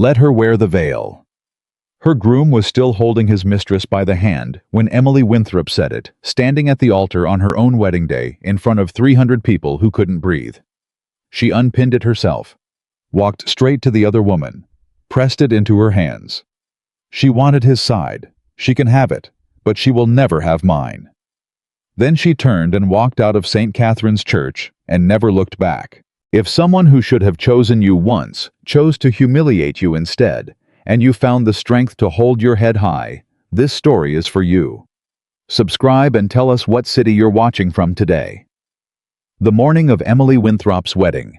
Let her wear the veil. Her groom was still holding his mistress by the hand when Emily Winthrop said it, standing at the altar on her own wedding day in front of 300 people who couldn't breathe. She unpinned it herself, walked straight to the other woman, pressed it into her hands. She wanted his side. She can have it, but she will never have mine. Then she turned and walked out of St. Catherine's Church and never looked back. If someone who should have chosen you once chose to humiliate you instead, and you found the strength to hold your head high, this story is for you. Subscribe and tell us what city you're watching from today. The morning of Emily Winthrop's wedding.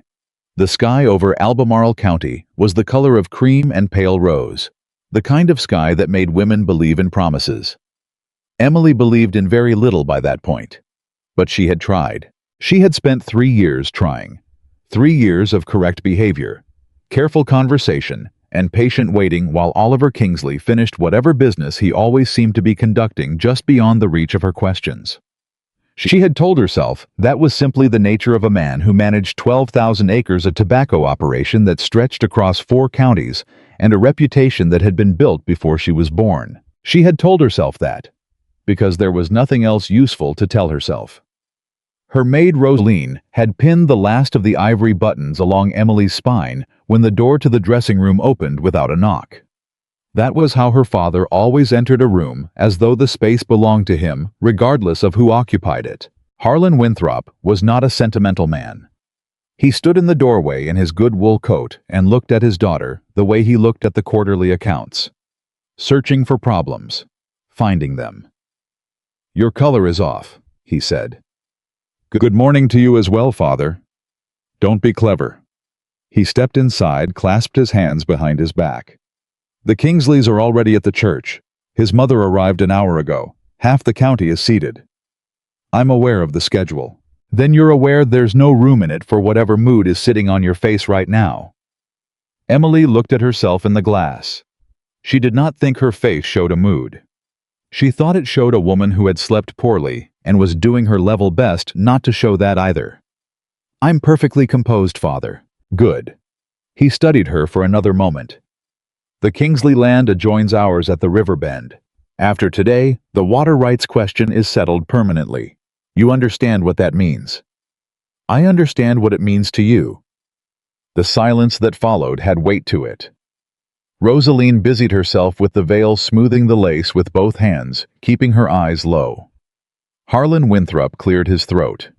The sky over Albemarle County was the color of cream and pale rose, the kind of sky that made women believe in promises. Emily believed in very little by that point, but she had tried. She had spent 3 years trying. 3 years of correct behavior, careful conversation, and patient waiting while Oliver Kingsley finished whatever business he always seemed to be conducting just beyond the reach of her questions. She had told herself that was simply the nature of a man who managed 12,000 acres of tobacco operation that stretched across 4 counties and a reputation that had been built before she was born. She had told herself that, because there was nothing else useful to tell herself. Her maid Rosaline had pinned the last of the ivory buttons along Emily's spine when the door to the dressing room opened without a knock. That was how her father always entered a room, as though the space belonged to him, regardless of who occupied it. Harlan Winthrop was not a sentimental man. He stood in the doorway in his good wool coat and looked at his daughter the way he looked at the quarterly accounts. Searching for problems. Finding them. "Your color is off," he said. "Good morning to you as well, Father. Don't be clever." He stepped inside, clasped his hands behind his back. "The Kingsleys are already at the church. His mother arrived an hour ago. Half the county is seated." "I'm aware of the schedule." "Then you're aware there's no room in it for whatever mood is sitting on your face right now." Emily looked at herself in the glass. She did not think her face showed a mood. She thought it showed a woman who had slept poorly and was doing her level best not to show that either. "I'm perfectly composed, Father." "Good." He studied her for another moment. "The Kingsley land adjoins ours at the river bend. After today, the water rights question is settled permanently. You understand what that means." "I understand what it means to you." The silence that followed had weight to it. Rosaline busied herself with the veil, smoothing the lace with both hands, keeping her eyes low. Harlan Winthrop cleared his throat.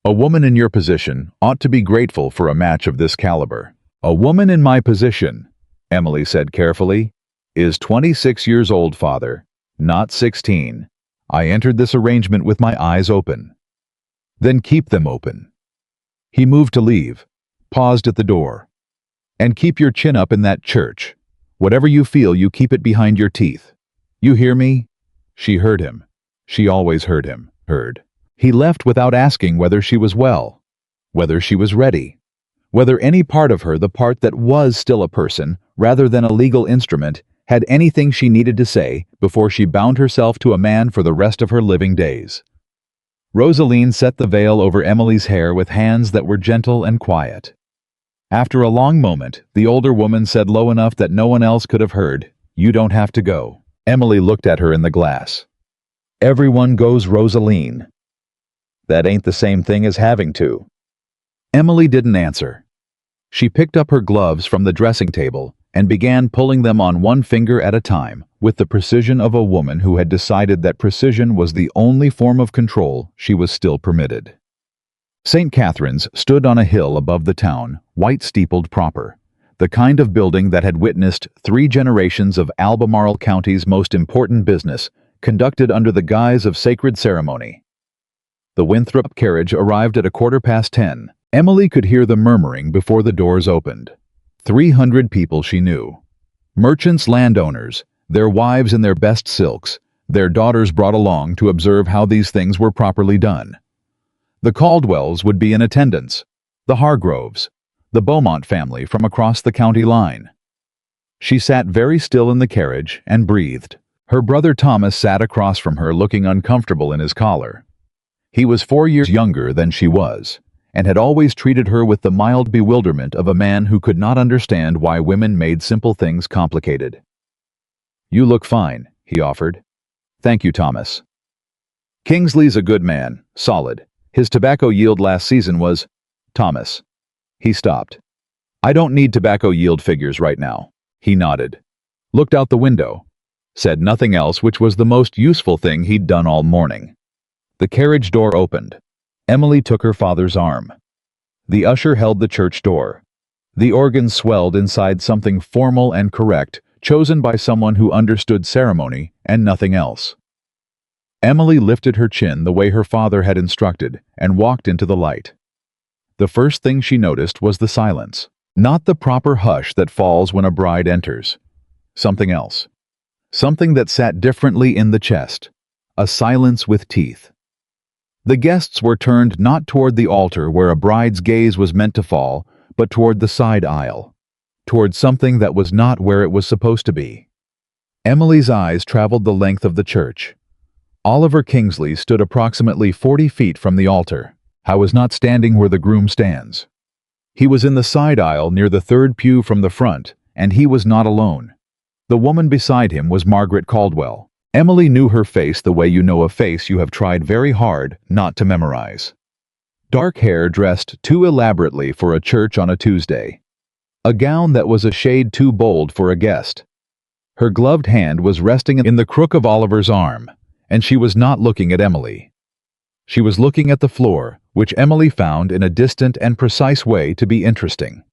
"A woman in your position ought to be grateful for a match of this caliber." "A woman in my position," Emily said carefully, "is 26 years old, Father, not 16. I entered this arrangement with my eyes open." "Then keep them open." He moved to leave, paused at the door. "And keep your chin up in that church. Whatever you feel, you keep it behind your teeth. You hear me?" She heard him. She always heard him. He left without asking whether she was well, whether she was ready, whether any part of her, the part that was still a person rather than a legal instrument, had anything she needed to say before she bound herself to a man for the rest of her living days. Rosaline set the veil over Emily's hair with hands that were gentle and quiet. After a long moment, the older woman said low enough that no one else could have heard, "You don't have to go." Emily looked at her in the glass. "Everyone goes, Rosaline." "That ain't the same thing as having to." Emily didn't answer. She picked up her gloves from the dressing table and began pulling them on one finger at a time with the precision of a woman who had decided that precision was the only form of control she was still permitted. St. Catherine's stood on a hill above the town, white-steepled proper, the kind of building that had witnessed 3 generations of Albemarle County's most important business conducted under the guise of sacred ceremony. The Winthrop carriage arrived at 10:15. Emily could hear the murmuring before the doors opened. 300 people she knew. Merchants, landowners, their wives in their best silks, their daughters brought along to observe how these things were properly done. The Caldwells would be in attendance, the Hargroves, the Beaumont family from across the county line. She sat very still in the carriage and breathed. Her brother Thomas sat across from her, looking uncomfortable in his collar. He was 4 years younger than she was, and had always treated her with the mild bewilderment of a man who could not understand why women made simple things complicated. "You look fine," he offered. "Thank you, Thomas. Kingsley's a good man, solid. His tobacco yield last season was—" "Thomas." He stopped. "I don't need tobacco yield figures right now." He nodded, looked out the window, said nothing else, which was the most useful thing he'd done all morning. The carriage door opened. Emily took her father's arm. The usher held the church door. The organ swelled inside something formal and correct, chosen by someone who understood ceremony and nothing else. Emily lifted her chin the way her father had instructed and walked into the light. The first thing she noticed was the silence, not the proper hush that falls when a bride enters. Something else. Something that sat differently in the chest. A silence with teeth. The guests were turned not toward the altar where a bride's gaze was meant to fall, but toward the side aisle. Toward something that was not where it was supposed to be. Emily's eyes traveled the length of the church. Oliver Kingsley stood approximately 40 feet from the altar. I was not standing where the groom stands. He was in the side aisle near the third pew from the front, and he was not alone. The woman beside him was Margaret Caldwell. Emily knew her face the way you know a face you have tried very hard not to memorize. Dark hair dressed too elaborately for a church on a Tuesday. A gown that was a shade too bold for a guest. Her gloved hand was resting in the crook of Oliver's arm, and she was not looking at Emily. She was looking at the floor, which Emily found in a distant and precise way to be interesting.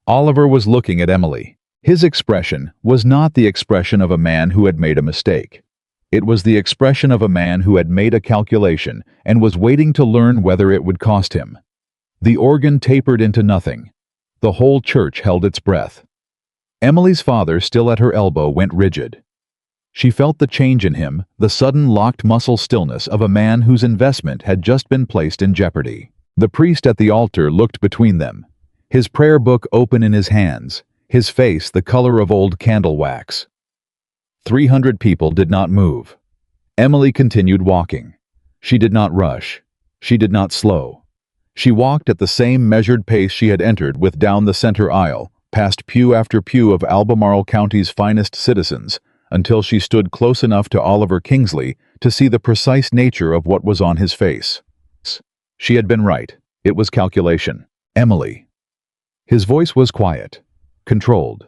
Oliver was looking at Emily. His expression was not the expression of a man who had made a mistake. It was the expression of a man who had made a calculation and was waiting to learn whether it would cost him. The organ tapered into nothing. The whole church held its breath. Emily's father, still at her elbow, went rigid. She felt the change in him, the sudden locked muscle stillness of a man whose investment had just been placed in jeopardy. The priest at the altar looked between them, his prayer book open in his hands, his face the color of old candle wax. 300 people did not move. Emily continued walking. She did not rush. She did not slow. She walked at the same measured pace she had entered with down the center aisle, past pew after pew of Albemarle County's finest citizens, until she stood close enough to Oliver Kingsley to see the precise nature of what was on his face. She had been right. It was calculation. Emily. His voice was quiet, controlled,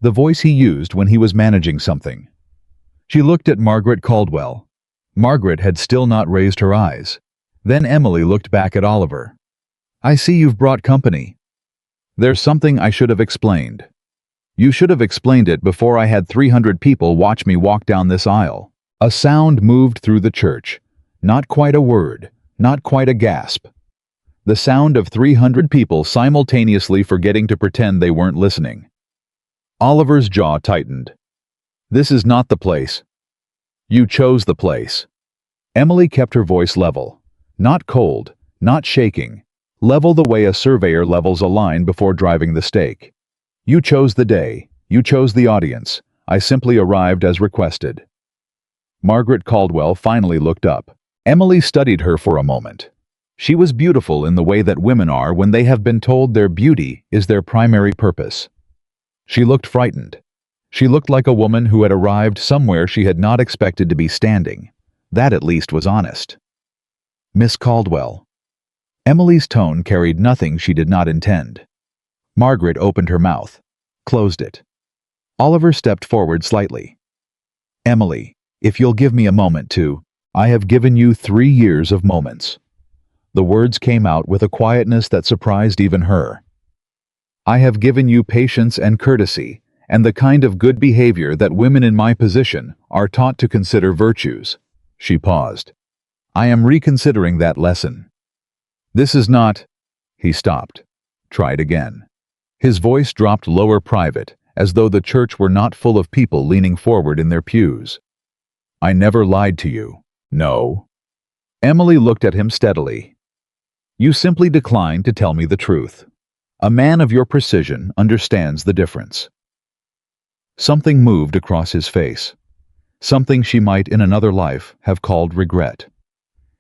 the voice he used when he was managing something. She looked at Margaret Caldwell. Margaret had still not raised her eyes. Then Emily looked back at Oliver. "I see you've brought company." "There's something I should have explained." "You should have explained it before I had 300 people watch me walk down this aisle." A sound moved through the church. Not quite a word, not quite a gasp. The sound of 300 people simultaneously forgetting to pretend they weren't listening. Oliver's jaw tightened. "This is not the place." "You chose the place." Emily kept her voice level. Not cold, not shaking. Level the way a surveyor levels a line before driving the stake. "You chose the day. You chose the audience. I simply arrived as requested." Margaret Caldwell finally looked up. Emily studied her for a moment. She was beautiful in the way that women are when they have been told their beauty is their primary purpose. She looked frightened. She looked like a woman who had arrived somewhere she had not expected to be standing. That at least was honest. "Miss Caldwell." Emily's tone carried nothing she did not intend. Margaret opened her mouth, closed it. Oliver stepped forward slightly. "Emily, if you'll give me a moment to, I have given you 3 years of moments." The words came out with a quietness that surprised even her. "I have given you patience and courtesy, and the kind of good behavior that women in my position are taught to consider virtues." She paused. "I am reconsidering that lesson." "This is not—" He stopped. Tried again. His voice dropped lower, private, as though the church were not full of people leaning forward in their pews. "I never lied to you. No." Emily looked at him steadily. "You simply declined to tell me the truth. A man of your precision understands the difference." Something moved across his face. Something she might in another life have called regret.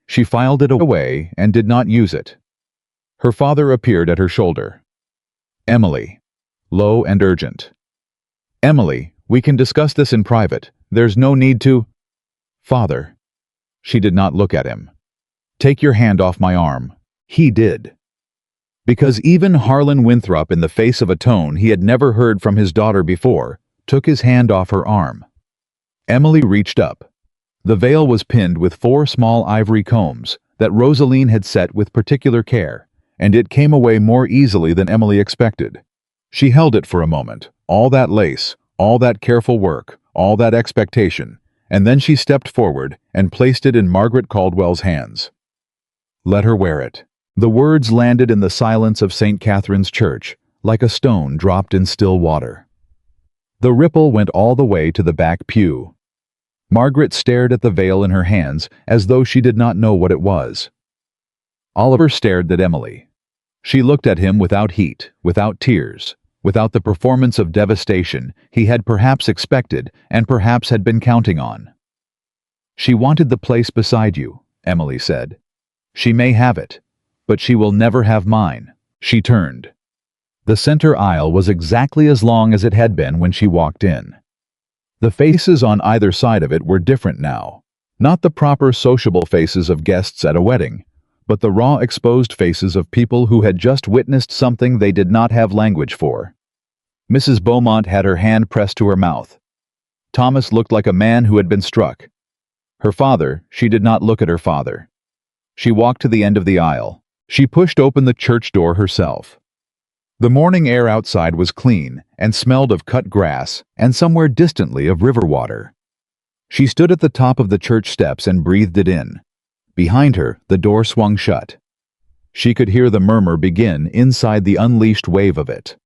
She filed it away and did not use it. Her father appeared at her shoulder. "Emily." Low and urgent. "Emily, we can discuss this in private. There's no need to—" "Father." She did not look at him. "Take your hand off my arm." He did. Because even Harlan Winthrop, in the face of a tone he had never heard from his daughter before, took his hand off her arm. Emily reached up. The veil was pinned with 4 small ivory combs that Rosaline had set with particular care, and it came away more easily than Emily expected. She held it for a moment, all that lace, all that careful work, all that expectation, and then she stepped forward and placed it in Margaret Caldwell's hands. "Let her wear it." The words landed in the silence of St. Catherine's Church, like a stone dropped in still water. The ripple went all the way to the back pew. Margaret stared at the veil in her hands as though she did not know what it was. Oliver stared at Emily. She looked at him without heat, without tears, without the performance of devastation he had perhaps expected and perhaps had been counting on. "She wanted the place beside you," Emily said. "She may have it, but she will never have mine." She turned. The center aisle was exactly as long as it had been when she walked in. The faces on either side of it were different now. Not the proper sociable faces of guests at a wedding, but the raw, exposed faces of people who had just witnessed something they did not have language for. Mrs. Beaumont had her hand pressed to her mouth. Thomas looked like a man who had been struck. Her father, she did not look at her father. She walked to the end of the aisle. She pushed open the church door herself. The morning air outside was clean and smelled of cut grass and somewhere distantly of river water. She stood at the top of the church steps and breathed it in. Behind her, the door swung shut. She could hear the murmur begin inside the unleashed wave of it.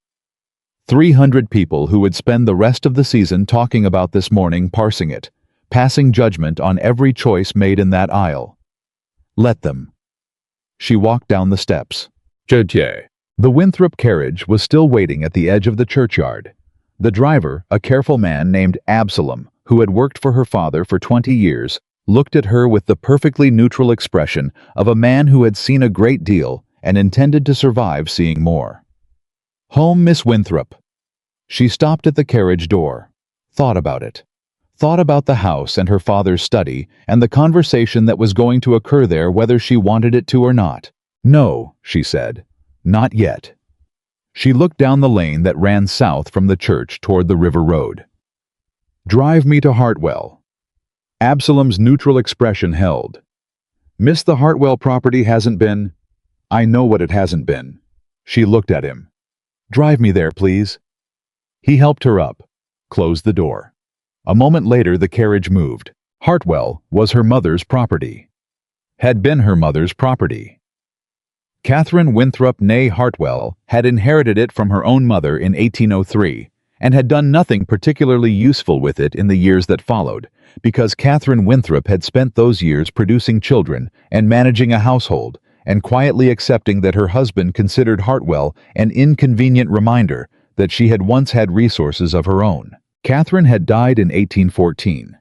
300 people who would spend the rest of the season talking about this morning, parsing it, passing judgment on every choice made in that aisle. Let them. She walked down the steps. The Winthrop carriage was still waiting at the edge of the churchyard. The driver, a careful man named Absalom, who had worked for her father for 20 years, looked at her with the perfectly neutral expression of a man who had seen a great deal and intended to survive seeing more. "Home, Miss Winthrop." She stopped at the carriage door, thought about it. Thought about the house and her father's study and the conversation that was going to occur there whether she wanted it to or not. "No," she said. "Not yet." She looked down the lane that ran south from the church toward the river road. "Drive me to Hartwell." Absalom's neutral expression held. "Miss, the Hartwell property hasn't been—" "I know what it hasn't been." She looked at him. "Drive me there, please." He helped her up, closed the door. A moment later the carriage moved. Hartwell was her mother's property. Had been her mother's property. Catherine Winthrop née Hartwell had inherited it from her own mother in 1803 and had done nothing particularly useful with it in the years that followed, because Catherine Winthrop had spent those years producing children and managing a household and quietly accepting that her husband considered Hartwell an inconvenient reminder that she had once had resources of her own. Catherine had died in 1814.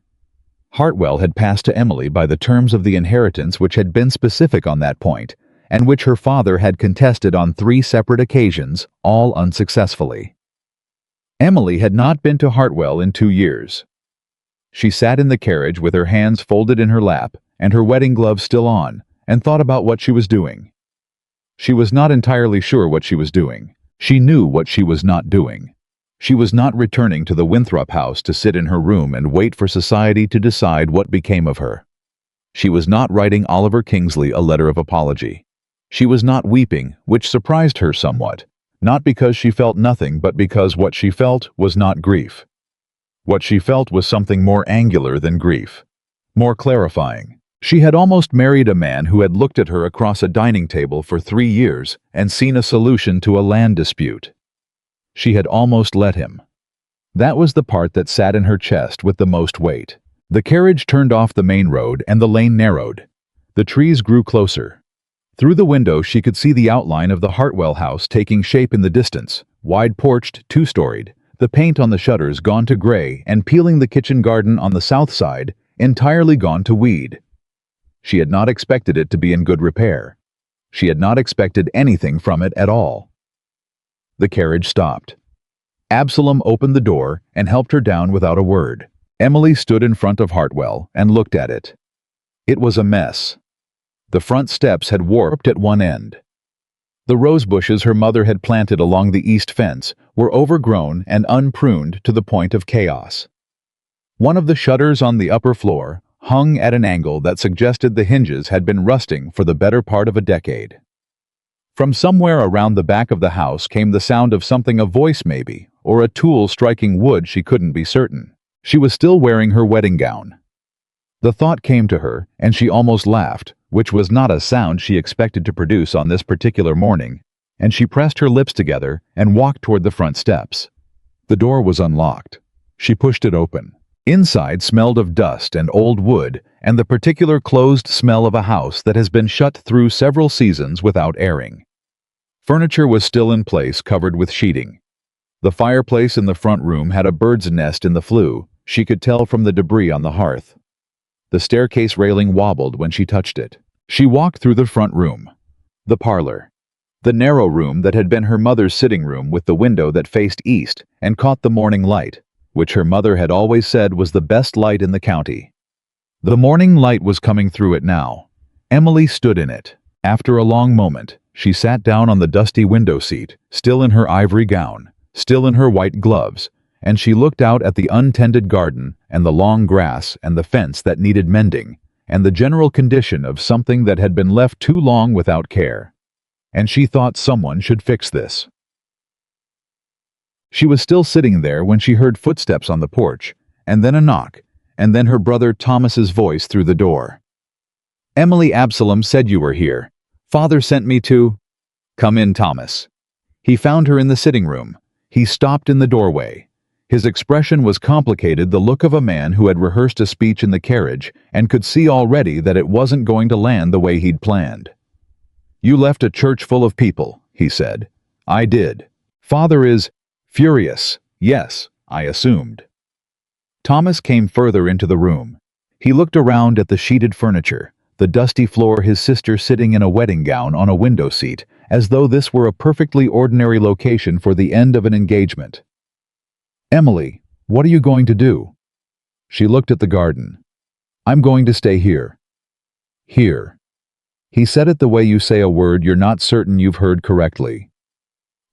Hartwell had passed to Emily by the terms of the inheritance which had been specific on that point, and which her father had contested on 3 separate occasions, all unsuccessfully. Emily had not been to Hartwell in 2 years. She sat in the carriage with her hands folded in her lap and her wedding gloves still on, and thought about what she was doing. She was not entirely sure what she was doing. She knew what she was not doing. She was not returning to the Winthrop house to sit in her room and wait for society to decide what became of her. She was not writing Oliver Kingsley a letter of apology. She was not weeping, which surprised her somewhat, not because she felt nothing but because what she felt was not grief. What she felt was something more angular than grief, more clarifying. She had almost married a man who had looked at her across a dining table for 3 years and seen a solution to a land dispute. She had almost let him. That was the part that sat in her chest with the most weight. The carriage turned off the main road and the lane narrowed. The trees grew closer. Through the window she could see the outline of the Hartwell house taking shape in the distance, wide-porched, 2-storied, the paint on the shutters gone to gray and peeling the kitchen garden on the south side entirely gone to weed. She had not expected it to be in good repair. She had not expected anything from it at all. The carriage stopped. Absalom opened the door and helped her down without a word. Emily stood in front of Hartwell and looked at it. It was a mess. The front steps had warped at one end. The rose bushes her mother had planted along the east fence were overgrown and unpruned to the point of chaos. One of the shutters on the upper floor hung at an angle that suggested the hinges had been rusting for the better part of a decade. From somewhere around the back of the house came the sound of something, a voice maybe, or a tool striking wood. She couldn't be certain. She was still wearing her wedding gown. The thought came to her, and she almost laughed, which was not a sound she expected to produce on this particular morning, and she pressed her lips together and walked toward the front steps. The door was unlocked. She pushed it open. Inside smelled of dust and old wood and the particular closed smell of a house that has been shut through several seasons without airing. Furniture was still in place, covered with sheeting. The fireplace in the front room had a bird's nest in the flue. She could tell from the debris on the hearth. The staircase railing wobbled when she touched it. She walked through the front room. The parlor. The narrow room that had been her mother's sitting room with the window that faced east and caught the morning light, which her mother had always said was the best light in the county. The morning light was coming through it now. Emily stood in it. After a long moment, she sat down on the dusty window seat, still in her ivory gown, still in her white gloves, and she looked out at the untended garden and the long grass and the fence that needed mending, and the general condition of something that had been left too long without care. And she thought someone should fix this. She was still sitting there when she heard footsteps on the porch, and then a knock, and then her brother Thomas's voice through the door. "Emily, Absalom said you were here. Father sent me to—" "Come in, Thomas." He found her in the sitting room. He stopped in the doorway. His expression was complicated, the look of a man who had rehearsed a speech in the carriage and could see already that it wasn't going to land the way he'd planned. "You left a church full of people," he said. "I did. Father is furious." "Yes, I assumed." Thomas came further into the room. He looked around at the sheeted furniture, the dusty floor, his sister sitting in a wedding gown on a window seat, as though this were a perfectly ordinary location for the end of an engagement. "Emily, what are you going to do?" She looked at the garden. "I'm going to stay here." "Here." He said it the way you say a word you're not certain you've heard correctly.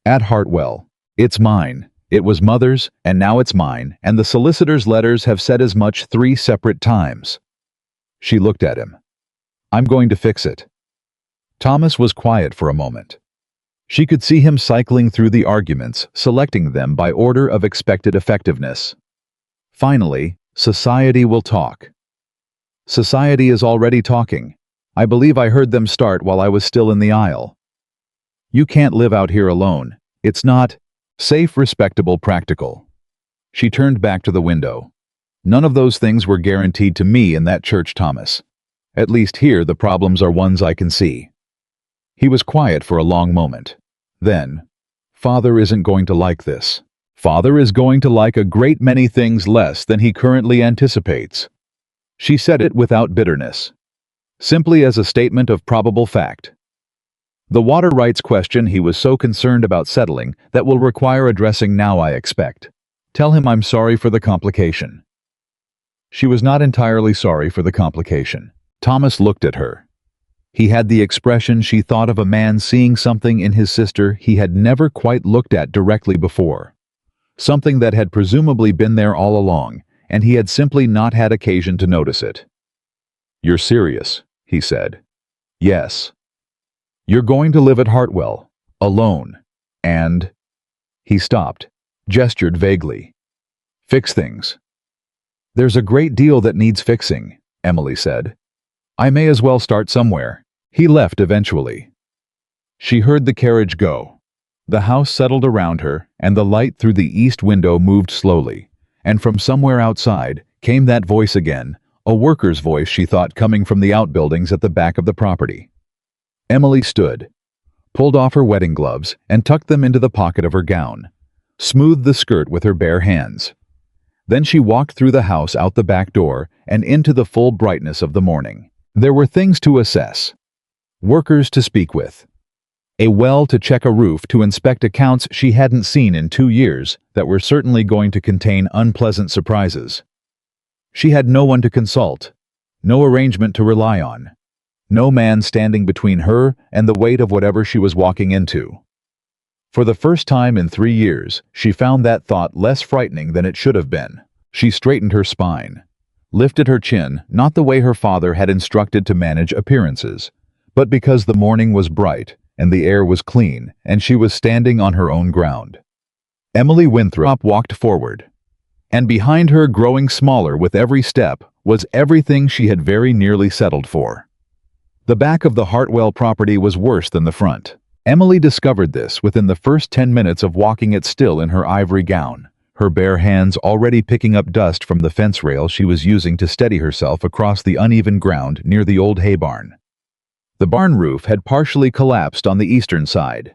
"At Hartwell. It's mine. It was Mother's, and now it's mine, and the solicitor's letters have said as much 3 separate times." She looked at him. "I'm going to fix it." Thomas was quiet for a moment. She could see him cycling through the arguments, selecting them by order of expected effectiveness. Finally, "Society will talk." "Society is already talking. I believe I heard them start while I was still in the aisle." "You can't live out here alone. It's not safe, respectable, practical." She turned back to the window. "None of those things were guaranteed to me in that church, Thomas. At least here the problems are ones I can see." He was quiet for a long moment. Then, "Father isn't going to like this. Father is going to like a great many things less than he currently anticipates." She said it without bitterness, simply as a statement of probable fact. "The water rights question he was so concerned about settling that will require addressing now, I expect. Tell him I'm sorry for the complication." She was not entirely sorry for the complication. Thomas looked at her. He had the expression she thought of a man seeing something in his sister he had never quite looked at directly before. Something that had presumably been there all along, and he had simply not had occasion to notice it. "You're serious," he said. "Yes. You're going to live at Hartwell, alone, and—" He stopped, gestured vaguely. "Fix things." "There's a great deal that needs fixing," Emily said. "I may as well start somewhere." He left eventually. She heard the carriage go. The house settled around her, and the light through the east window moved slowly, and from somewhere outside came that voice again, a worker's voice she thought coming from the outbuildings at the back of the property. Emily stood, pulled off her wedding gloves and tucked them into the pocket of her gown, smoothed the skirt with her bare hands. Then she walked through the house, out the back door, and into the full brightness of the morning. There were things to assess. workers to speak with, a well to check a roof to inspect accounts she hadn't seen in 2 years that were certainly going to contain unpleasant surprises. She had no one to consult, no arrangement to rely on, no man standing between her and the weight of whatever she was walking into. For the first time in 3 years, she found that thought less frightening than it should have been. She straightened her spine, lifted her chin, not the way her father had instructed to manage appearances, but because the morning was bright and the air was clean and she was standing on her own ground. Emily Winthrop walked forward, and behind her, growing smaller with every step, was everything she had very nearly settled for. The back of the Hartwell property was worse than the front. Emily discovered this within the first 10 minutes of walking it still in her ivory gown, her bare hands already picking up dust from the fence rail she was using to steady herself across the uneven ground near the old hay barn. The barn roof had partially collapsed on the eastern side.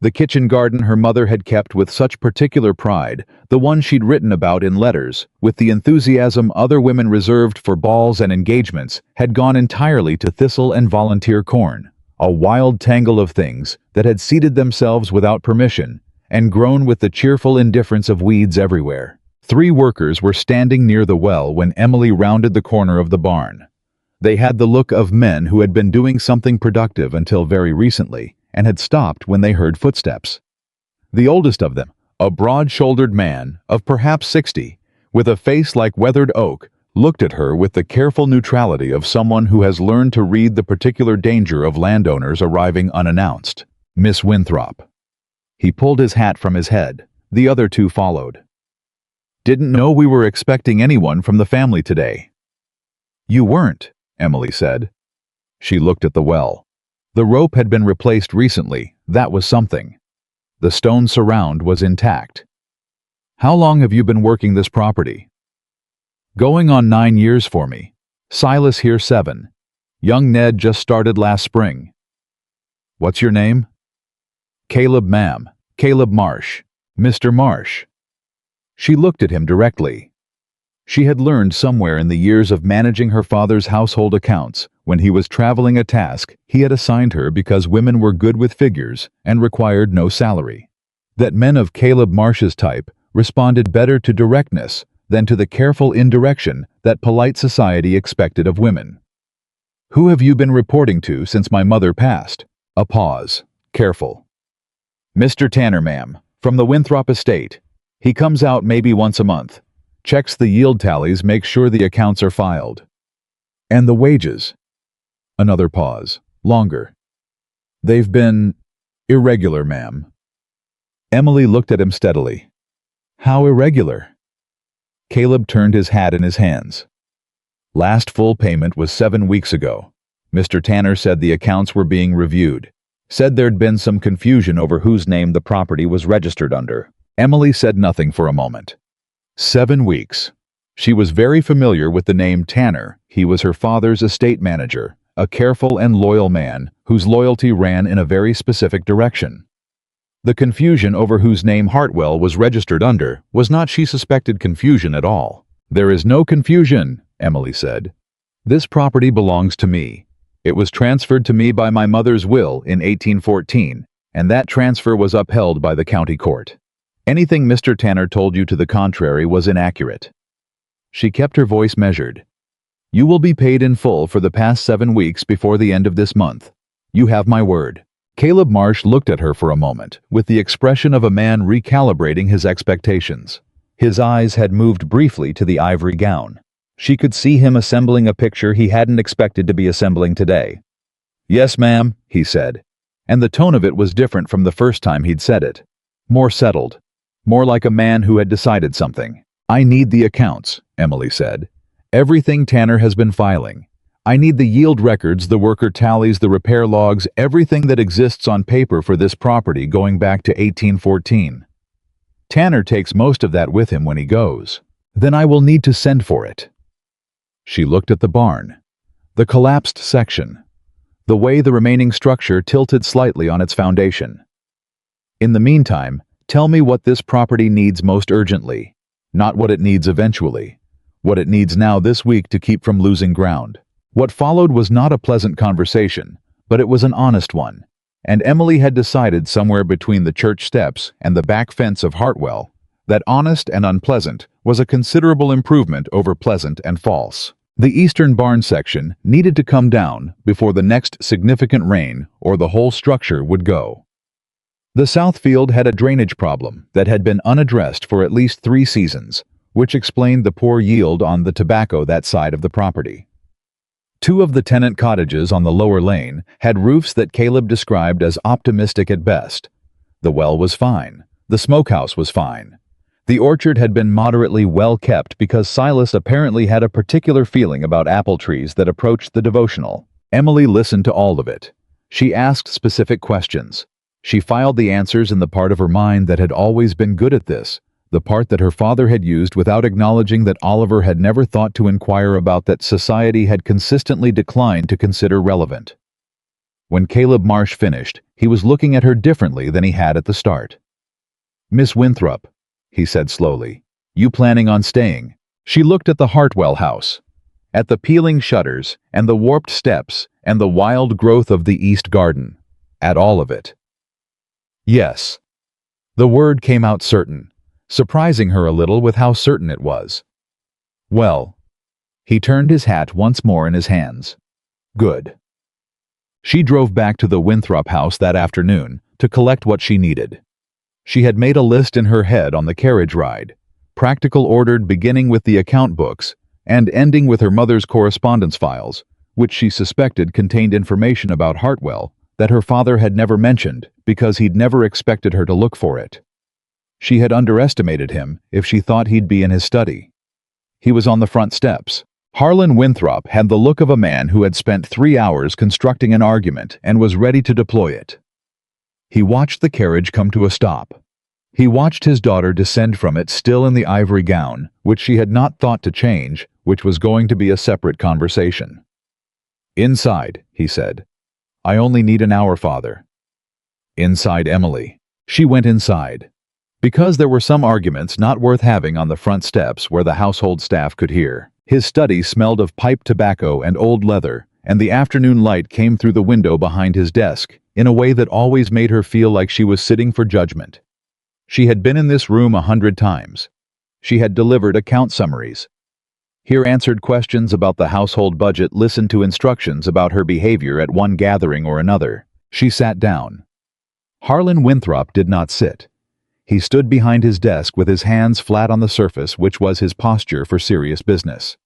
The kitchen garden her mother had kept with such particular pride, the one she'd written about in letters, with the enthusiasm other women reserved for balls and engagements, had gone entirely to thistle and volunteer corn, a wild tangle of things that had seeded themselves without permission and grown with the cheerful indifference of weeds everywhere. 3 workers were standing near the well when Emily rounded the corner of the barn. They had the look of men who had been doing something productive until very recently, and had stopped when they heard footsteps. The oldest of them, a broad-shouldered man of perhaps 60, with a face like weathered oak, looked at her with the careful neutrality of someone who has learned to read the particular danger of landowners arriving unannounced. "Miss Winthrop." He pulled his hat from his head. The other 2 followed. "Didn't know we were expecting anyone from the family today." "You weren't," Emily said. She looked at the well. The rope had been replaced recently. That was something. The stone surround was intact. "How long have you been working this property?" "Going on 9 years for me. Silas here 7. Young Ned just started last spring." "What's your name?" "Caleb, ma'am. Caleb Marsh. Mr. Marsh." She looked at him directly. She had learned somewhere in the years of managing her father's household accounts, when he was traveling a task he had assigned her because women were good with figures and required no salary, that men of Caleb Marsh's type responded better to directness than to the careful indirection that polite society expected of women. "Who have you been reporting to since my mother passed?" A pause. Careful. "Mr. Tanner, ma'am, from the Winthrop estate. He comes out maybe once a month. Checks the yield tallies, makes sure the accounts are filed." "And the wages?" Another pause. Longer. "They've been irregular, ma'am." Emily looked at him steadily. "How irregular?" Caleb turned his hat in his hands. "Last full payment was 7 weeks ago. Mr. Tanner said the accounts were being reviewed. Said there'd been some confusion over whose name the property was registered under." Emily said nothing for a moment. 7 weeks. She was very familiar with the name Tanner. He was her father's estate manager, a careful and loyal man whose loyalty ran in a very specific direction. The confusion over whose name Hartwell was registered under was not, she suspected, confusion at all. "There is no confusion," Emily said. "This property belongs to me. It was transferred to me by my mother's will in 1814, and that transfer was upheld by the county court. Anything Mr. Tanner told you to the contrary was inaccurate." She kept her voice measured. "You will be paid in full for the past 7 weeks before the end of this month. You have my word." Caleb Marsh looked at her for a moment, with the expression of a man recalibrating his expectations. His eyes had moved briefly to the ivory gown. She could see him assembling a picture he hadn't expected to be assembling today. "Yes, ma'am," he said, and the tone of it was different from the first time he'd said it. More settled. More like a man who had decided something. "I need the accounts," Emily said. "Everything Tanner has been filing. I need the yield records, the worker tallies, the repair logs, everything that exists on paper for this property going back to 1814. Tanner takes most of that with him when he goes. Then I will need to send for it." She looked at the barn. The collapsed section. The way the remaining structure tilted slightly on its foundation. "In the meantime, tell me what this property needs most urgently. Not what it needs eventually. What it needs now this week to keep from losing ground." What followed was not a pleasant conversation, but it was an honest one, and Emily had decided somewhere between the church steps and the back fence of Hartwell that honest and unpleasant was a considerable improvement over pleasant and false. The eastern barn section needed to come down before the next significant rain or the whole structure would go. The south field had a drainage problem that had been unaddressed for at least 3 seasons, which explained the poor yield on the tobacco that side of the property. 2 of the tenant cottages on the lower lane had roofs that Caleb described as optimistic at best. The well was fine. The smokehouse was fine. The orchard had been moderately well kept because Silas apparently had a particular feeling about apple trees that approached the devotional. Emily listened to all of it. She asked specific questions. She filed the answers in the part of her mind that had always been good at this, the part that her father had used without acknowledging that Oliver had never thought to inquire about that society had consistently declined to consider relevant. When Caleb Marsh finished, he was looking at her differently than he had at the start. "Miss Winthrop," he said slowly, "you planning on staying?" She looked at the Hartwell house, at the peeling shutters and the warped steps and the wild growth of the east garden, at all of it. Yes. The word came out certain, surprising her a little with how certain it was. Well. He turned his hat once more in his hands. Good. She drove back to the Winthrop house that afternoon to collect what she needed. She had made a list in her head on the carriage ride, practical ordered beginning with the account books and ending with her mother's correspondence files, which she suspected contained information about Hartwell that her father had never mentioned because he'd never expected her to look for it. She had underestimated him if she thought he'd be in his study. He was on the front steps. Harlan Winthrop had the look of a man who had spent 3 hours constructing an argument and was ready to deploy it. He watched the carriage come to a stop. He watched his daughter descend from it still in the ivory gown, which she had not thought to change, which was going to be a separate conversation. "Inside," he said. "I only need an hour, Father." Inside Emily. She went inside. Because there were some arguments not worth having on the front steps where the household staff could hear. His study smelled of pipe tobacco and old leather, and the afternoon light came through the window behind his desk in a way that always made her feel like she was sitting for judgment. She had been in this room 100 times. She had delivered account summaries. Here answered questions about the household budget, listened to instructions about her behavior at one gathering or another. She sat down. Harlan Winthrop did not sit. He stood behind his desk with his hands flat on the surface, which was his posture for serious business.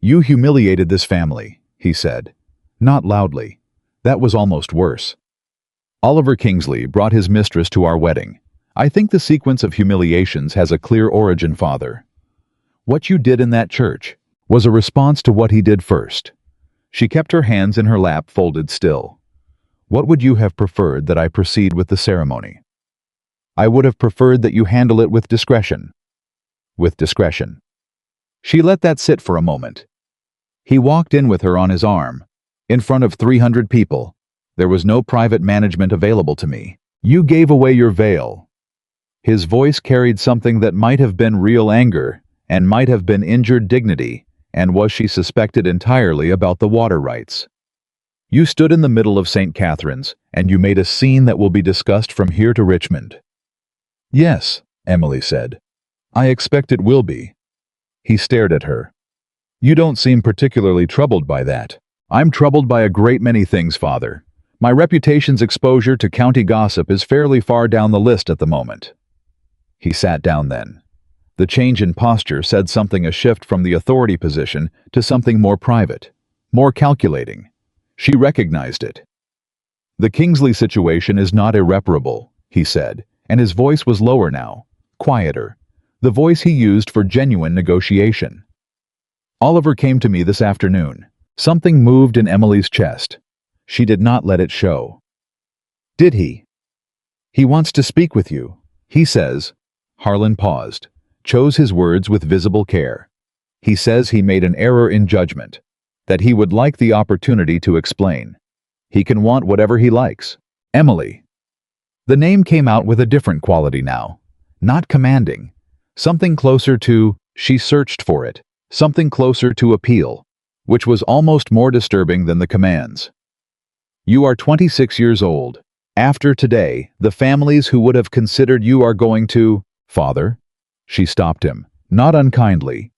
"You humiliated this family," he said. Not loudly. That was almost worse. "Oliver Kingsley brought his mistress to our wedding. I think the sequence of humiliations has a clear origin, Father. What you did in that church was a response to what he did first." She kept her hands in her lap folded still. "What would you have preferred that I proceed with the ceremony?" "I would have preferred that you handle it with discretion." "With discretion." She let that sit for a moment. He walked in with her on his arm. "In front of 300 people. There was no private management available to me. You gave away your veil." His voice carried something that might have been real anger, and might have been injured dignity, and was she suspected entirely about the water rights. "You stood in the middle of St. Catherine's, and you made a scene that will be discussed from here to Richmond." "Yes," Emily said. "I expect it will be." He stared at her. "You don't seem particularly troubled by that." "I'm troubled by a great many things, Father. My reputation's exposure to county gossip is fairly far down the list at the moment." He sat down then. The change in posture said something, a shift from the authority position to something more private, more calculating. She recognized it. "The Kingsley situation is not irreparable," he said, and his voice was lower now, quieter, the voice he used for genuine negotiation. "Oliver came to me this afternoon." Something moved in Emily's chest. She did not let it show. "Did he?" "He wants to speak with you. He says—" Harlan paused, chose his words with visible care. "He says he made an error in judgment, that he would like the opportunity to explain. He can want whatever he likes." Emily. The name came out with a different quality now. Not commanding. Something closer to, she searched for it, something closer to appeal, which was almost more disturbing than the commands. You are 26 years old. After today, the families who would have considered you are going to— Father? She stopped him, not unkindly.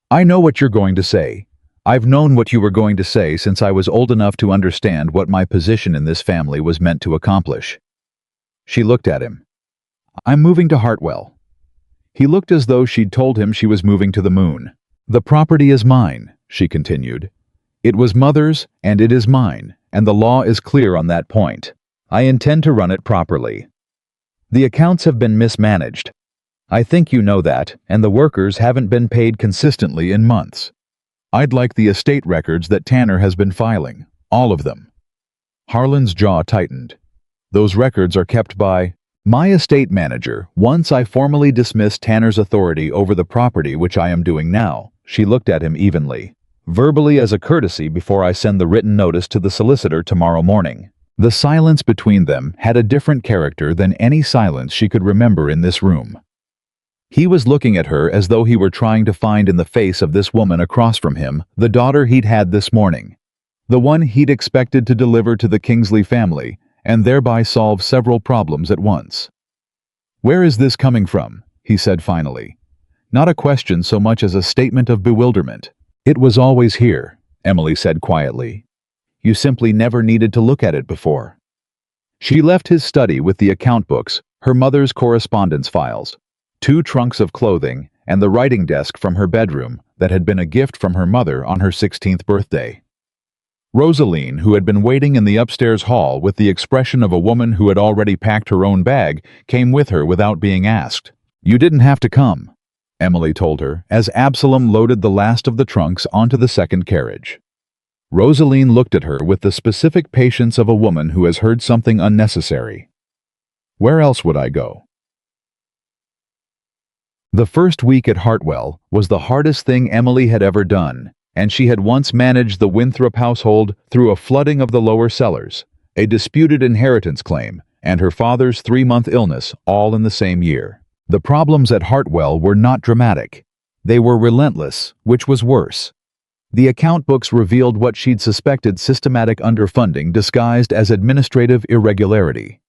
I know what you're going to say. I've known what you were going to say since I was old enough to understand what my position in this family was meant to accomplish. She looked at him. I'm moving to Hartwell. He looked as though she'd told him she was moving to the moon. The property is mine, she continued. It was Mother's, and it is mine, and the law is clear on that point. I intend to run it properly. The accounts have been mismanaged. I think you know that, and the workers haven't been paid consistently in months. I'd like the estate records that Tanner has been filing, all of them. Harlan's jaw tightened. Those records are kept by my estate manager. Once I formally dismiss Tanner's authority over the property, which I am doing now. She looked at him evenly. Verbally as a courtesy before I send the written notice to the solicitor tomorrow morning. The silence between them had a different character than any silence she could remember in this room. He was looking at her as though he were trying to find in the face of this woman across from him the daughter he'd had this morning. The one he'd expected to deliver to the Kingsley family, and thereby solve several problems at once. Where is this coming from? He said finally. Not a question so much as a statement of bewilderment. It was always here, Emily said quietly. You simply never needed to look at it before. She left his study with the account books, her mother's correspondence files, 2 trunks of clothing, and the writing desk from her bedroom that had been a gift from her mother on her 16th birthday. Rosaline, who had been waiting in the upstairs hall with the expression of a woman who had already packed her own bag, came with her without being asked. You didn't have to come, Emily told her, as Absalom loaded the last of the trunks onto the second carriage. Rosaline looked at her with the specific patience of a woman who has heard something unnecessary. Where else would I go? The first week at Hartwell was the hardest thing Emily had ever done, and she had once managed the Winthrop household through a flooding of the lower cellars, a disputed inheritance claim, and her father's 3-month illness all in the same year. The problems at Hartwell were not dramatic. They were relentless, which was worse. The account books revealed what she'd suspected: systematic underfunding disguised as administrative irregularity.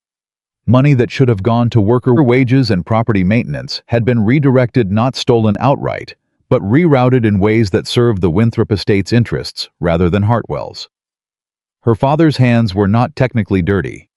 Money that should have gone to worker wages and property maintenance had been redirected, not stolen outright, but rerouted in ways that served the Winthrop estate's interests rather than Hartwell's. Her father's hands were not technically dirty.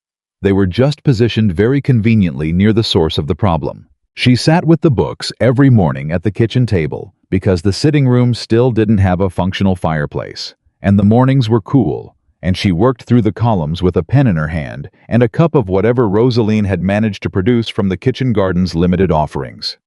They were just positioned very conveniently near the source of the problem. She sat with the books every morning at the kitchen table because the sitting room still didn't have a functional fireplace, and the mornings were cool, and she worked through the columns with a pen in her hand and a cup of whatever Rosaline had managed to produce from the kitchen garden's limited offerings.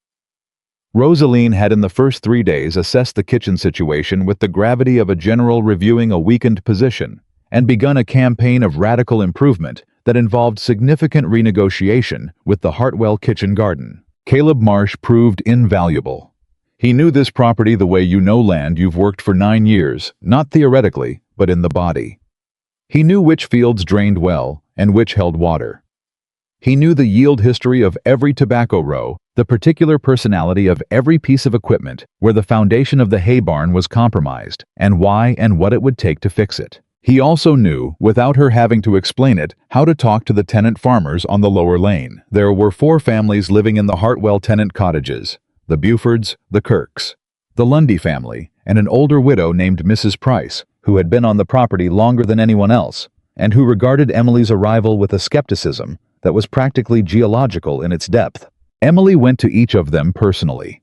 Rosaline had in the first 3 days assessed the kitchen situation with the gravity of a general reviewing a weakened position, and begun a campaign of radical improvement that involved significant renegotiation with the Hartwell kitchen garden. Caleb Marsh proved invaluable. He knew this property the way you know land you've worked for 9 years, not theoretically, but in the body. He knew which fields drained well and which held water. He knew the yield history of every tobacco row, the particular personality of every piece of equipment where the foundation of the hay barn was compromised, and why and what it would take to fix it. He also knew, without her having to explain it, how to talk to the tenant farmers on the lower lane. There were 4 families living in the Hartwell tenant cottages: the Bufords, the Kirks, the Lundy family, and an older widow named Mrs. Price, who had been on the property longer than anyone else, and who regarded Emily's arrival with a skepticism that was practically geological in its depth. Emily went to each of them personally.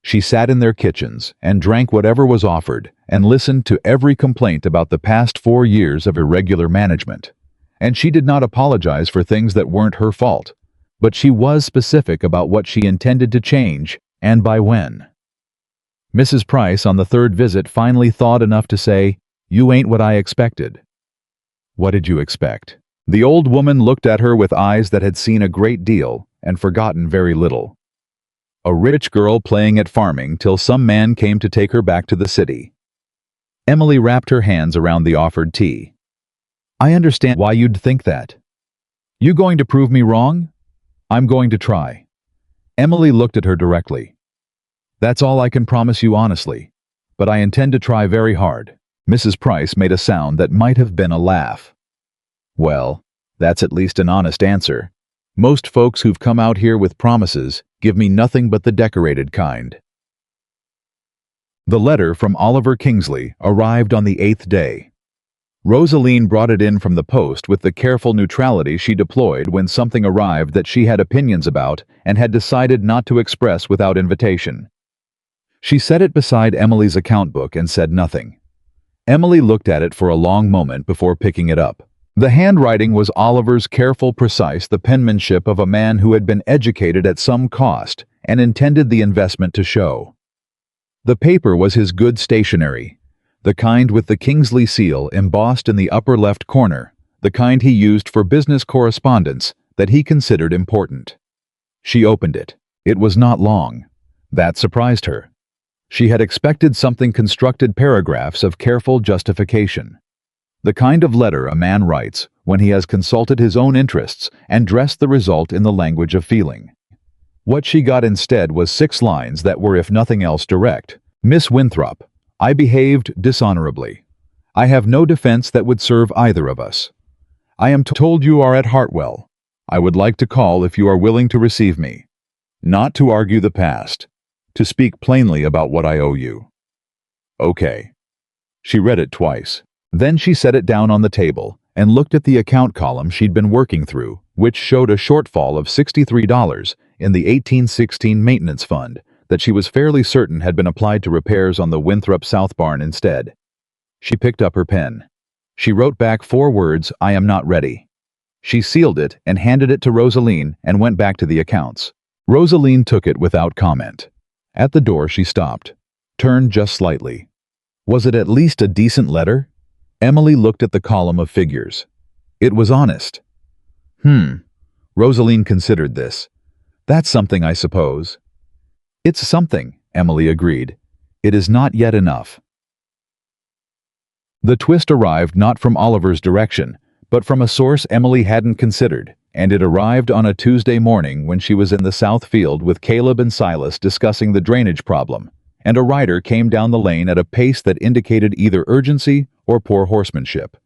She sat in their kitchens and drank whatever was offered and listened to every complaint about the past 4 years of irregular management. And she did not apologize for things that weren't her fault, but she was specific about what she intended to change and by when. Mrs. Price, on the 3rd visit, finally thawed enough to say, "You ain't what I expected." What did you expect? The old woman looked at her with eyes that had seen a great deal and forgotten very little. A rich girl playing at farming till some man came to take her back to the city. Emily wrapped her hands around the offered tea. I understand why you'd think that. You going to prove me wrong? I'm going to try. Emily looked at her directly. That's all I can promise you honestly, but I intend to try very hard. Mrs. Price made a sound that might have been a laugh. Well, that's at least an honest answer. Most folks who've come out here with promises give me nothing but the decorated kind. The letter from Oliver Kingsley arrived on the 8th day. Rosaline brought it in from the post with the careful neutrality she deployed when something arrived that she had opinions about and had decided not to express without invitation. She set it beside Emily's account book and said nothing. Emily looked at it for a long moment before picking it up. The handwriting was Oliver's careful, precise, the penmanship of a man who had been educated at some cost and intended the investment to show. The paper was his good stationery, the kind with the Kingsley seal embossed in the upper left corner, the kind he used for business correspondence that he considered important. She opened it. It was not long. That surprised her. She had expected something constructed paragraphs of careful justification. The kind of letter a man writes when he has consulted his own interests and dressed the result in the language of feeling. What she got instead was 6 lines that were, if nothing else, direct. Miss Winthrop, I behaved dishonorably. I have no defense that would serve either of us. I am told you are at Hartwell. I would like to call if you are willing to receive me. Not to argue the past. To speak plainly about what I owe you. Okay. She read it twice. Then she set it down on the table and looked at the account column she'd been working through, which showed a shortfall of $63 in the 1816 maintenance fund that she was fairly certain had been applied to repairs on the Winthrop South Barn instead. She picked up her pen. She wrote back 4 words, I am not ready. She sealed it and handed it to Rosaline and went back to the accounts. Rosaline took it without comment. At the door she stopped, turned just slightly. Was it at least a decent letter? Emily looked at the column of figures. It was honest. Rosaline considered this. That's something, I suppose. It's something, Emily agreed. It is not yet enough. The twist arrived not from Oliver's direction, but from a source Emily hadn't considered, and it arrived on a Tuesday morning when she was in the South Field with Caleb and Silas discussing the drainage problem, and a rider came down the lane at a pace that indicated either urgency or poor horsemanship.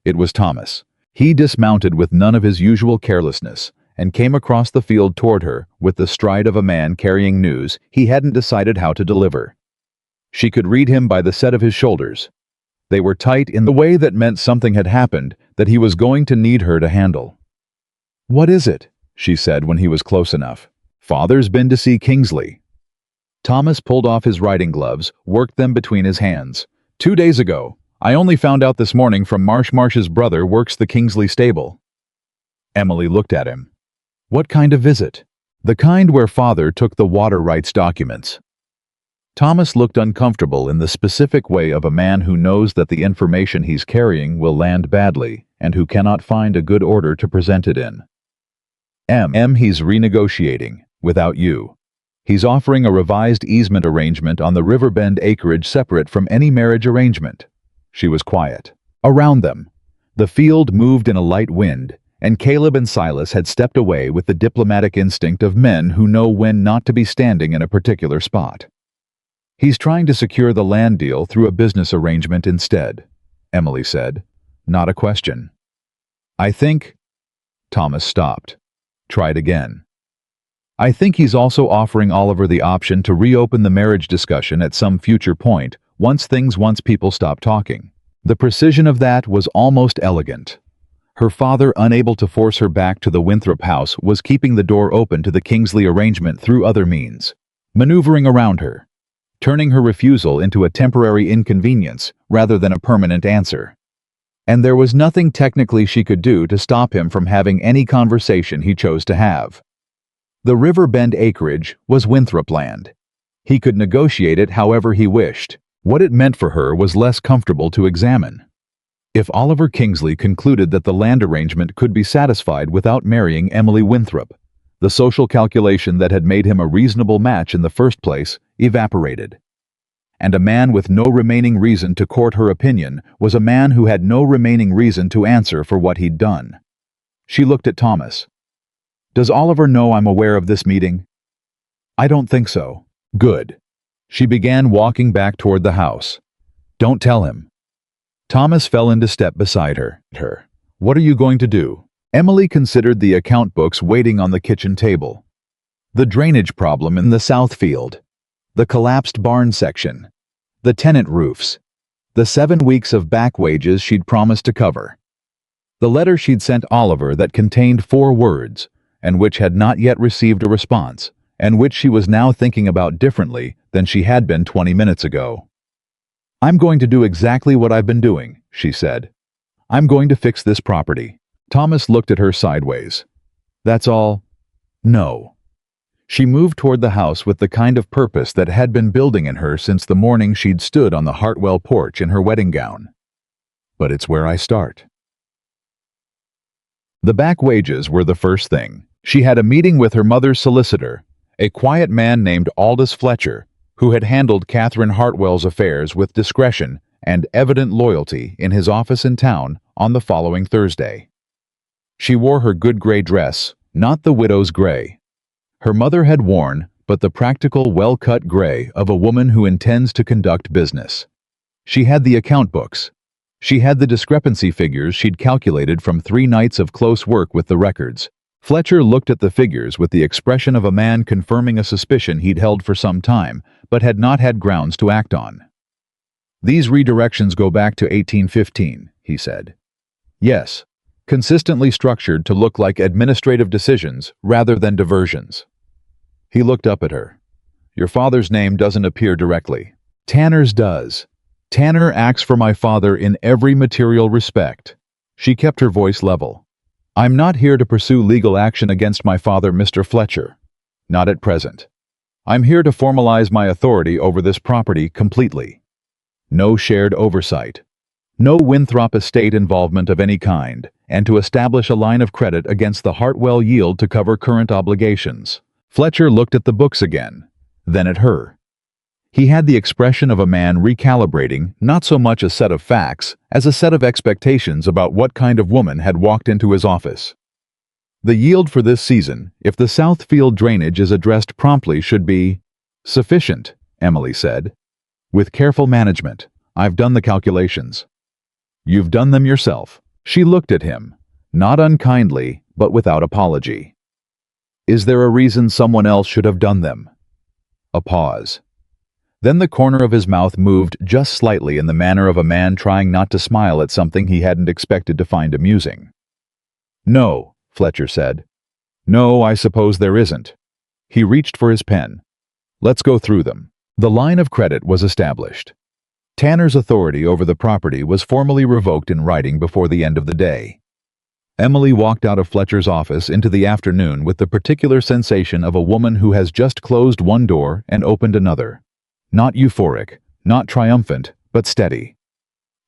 It was Thomas. He dismounted with none of his usual carelessness and came across the field toward her with the stride of a man carrying news he hadn't decided how to deliver. She could read him by the set of his shoulders. They were tight in the way that meant something had happened that he was going to need her to handle. What is it? She said when he was close enough. Father's been to see Kingsley. Thomas pulled off his riding gloves, worked them between his hands. 2 days ago. I only found out this morning from Marsh's brother works the Kingsley stable. Emily looked at him. What kind of visit? The kind where father took the water rights documents. Thomas looked uncomfortable in the specific way of a man who knows that the information he's carrying will land badly and who cannot find a good order to present it in. He's renegotiating, without you. He's offering a revised easement arrangement on the Riverbend acreage separate from any marriage arrangement. She was quiet. Around them, the field moved in a light wind, and Caleb and Silas had stepped away with the diplomatic instinct of men who know when not to be standing in a particular spot. He's trying to secure the land deal through a business arrangement instead, Emily said, not a question. I think... Thomas stopped. Tried again. I think he's also offering Oliver the option to reopen the marriage discussion at some future point, once people stop talking. The precision of that was almost elegant. Her father, unable to force her back to the Winthrop house, was keeping the door open to the Kingsley arrangement through other means, maneuvering around her, turning her refusal into a temporary inconvenience rather than a permanent answer. And there was nothing technically she could do to stop him from having any conversation he chose to have. The Riverbend acreage was Winthrop land. He could negotiate it however he wished. What it meant for her was less comfortable to examine. If Oliver Kingsley concluded that the land arrangement could be satisfied without marrying Emily Winthrop, the social calculation that had made him a reasonable match in the first place evaporated. And a man with no remaining reason to court her opinion was a man who had no remaining reason to answer for what he'd done. She looked at Thomas. Does Oliver know I'm aware of this meeting? I don't think so. Good. She began walking back toward the house. Don't tell him. Thomas fell into step beside her. What are you going to do? Emily considered the account books waiting on the kitchen table. The drainage problem in the south field. The collapsed barn section. The tenant roofs. The 7 weeks of back wages she'd promised to cover. The letter she'd sent Oliver that contained 4 words, and which had not yet received a response, and which she was now thinking about differently than she had been 20 minutes ago. I'm going to do exactly what I've been doing, she said. I'm going to fix this property. Thomas looked at her sideways. That's all? No. She moved toward the house with the kind of purpose that had been building in her since the morning she'd stood on the Hartwell porch in her wedding gown. But it's where I start. The back wages were the first thing. She had a meeting with her mother's solicitor, a quiet man named Aldous Fletcher, who had handled Catherine Hartwell's affairs with discretion and evident loyalty in his office in town on the following Thursday. She wore her good gray dress, not the widow's gray. Her mother had worn, but the practical, well-cut gray of a woman who intends to conduct business. She had the account books. She had the discrepancy figures she'd calculated from 3 nights of close work with the records. Fletcher looked at the figures with the expression of a man confirming a suspicion he'd held for some time, but had not had grounds to act on. These redirections go back to 1815, he said. Yes, consistently structured to look like administrative decisions rather than diversions. He looked up at her. Your father's name doesn't appear directly. Tanner's does. Tanner acts for my father in every material respect. She kept her voice level. I'm not here to pursue legal action against my father, Mr. Fletcher. Not at present. I'm here to formalize my authority over this property completely. No shared oversight. No Winthrop estate involvement of any kind, and to establish a line of credit against the Hartwell yield to cover current obligations. Fletcher looked at the books again, then at her. He had the expression of a man recalibrating not so much a set of facts as a set of expectations about what kind of woman had walked into his office. The yield for this season, if the south field drainage is addressed promptly, should be sufficient, Emily said. With careful management, I've done the calculations. You've done them yourself. She looked at him, not unkindly, but without apology. Is there a reason someone else should have done them? A pause. Then the corner of his mouth moved just slightly in the manner of a man trying not to smile at something he hadn't expected to find amusing. No, Fletcher said. No, I suppose there isn't. He reached for his pen. Let's go through them. The line of credit was established. Tanner's authority over the property was formally revoked in writing before the end of the day. Emily walked out of Fletcher's office into the afternoon with the particular sensation of a woman who has just closed one door and opened another. Not euphoric, not triumphant, but steady.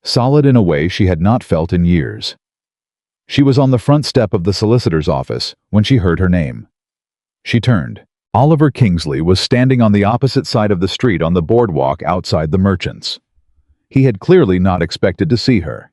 Solid in a way she had not felt in years. She was on the front step of the solicitor's office when she heard her name. She turned. Oliver Kingsley was standing on the opposite side of the street on the boardwalk outside the Merchants. He had clearly not expected to see her.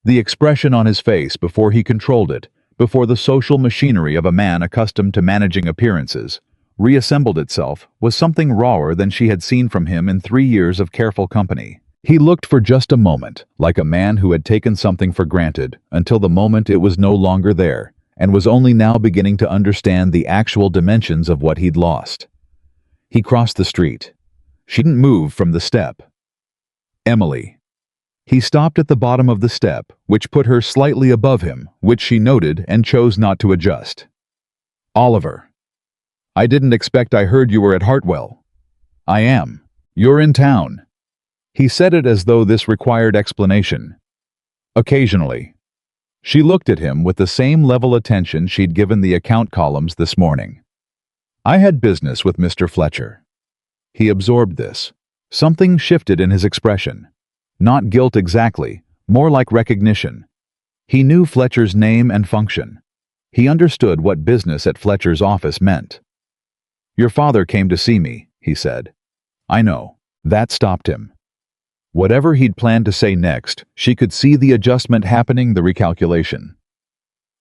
The expression on his face before he controlled it, before the social machinery of a man accustomed to managing appearances, reassembled itself, was something rawer than she had seen from him in 3 years of careful company. He looked for just a moment like a man who had taken something for granted until the moment it was no longer there, and was only now beginning to understand the actual dimensions of what he'd lost. He crossed the street. She didn't move from the step. Emily. He stopped at the bottom of the step, which put her slightly above him, which she noted and chose not to adjust. Oliver. I didn't expect I heard you were at Hartwell. I am. You're in town. He said it as though this required explanation. Occasionally. She looked at him with the same level attention she'd given the account columns this morning. I had business with Mr. Fletcher. He absorbed this. Something shifted in his expression. Not guilt exactly, more like recognition. He knew Fletcher's name and function. He understood what business at Fletcher's office meant. Your father came to see me, he said. I know. That stopped him. Whatever he'd planned to say next, she could see the adjustment happening, the recalculation.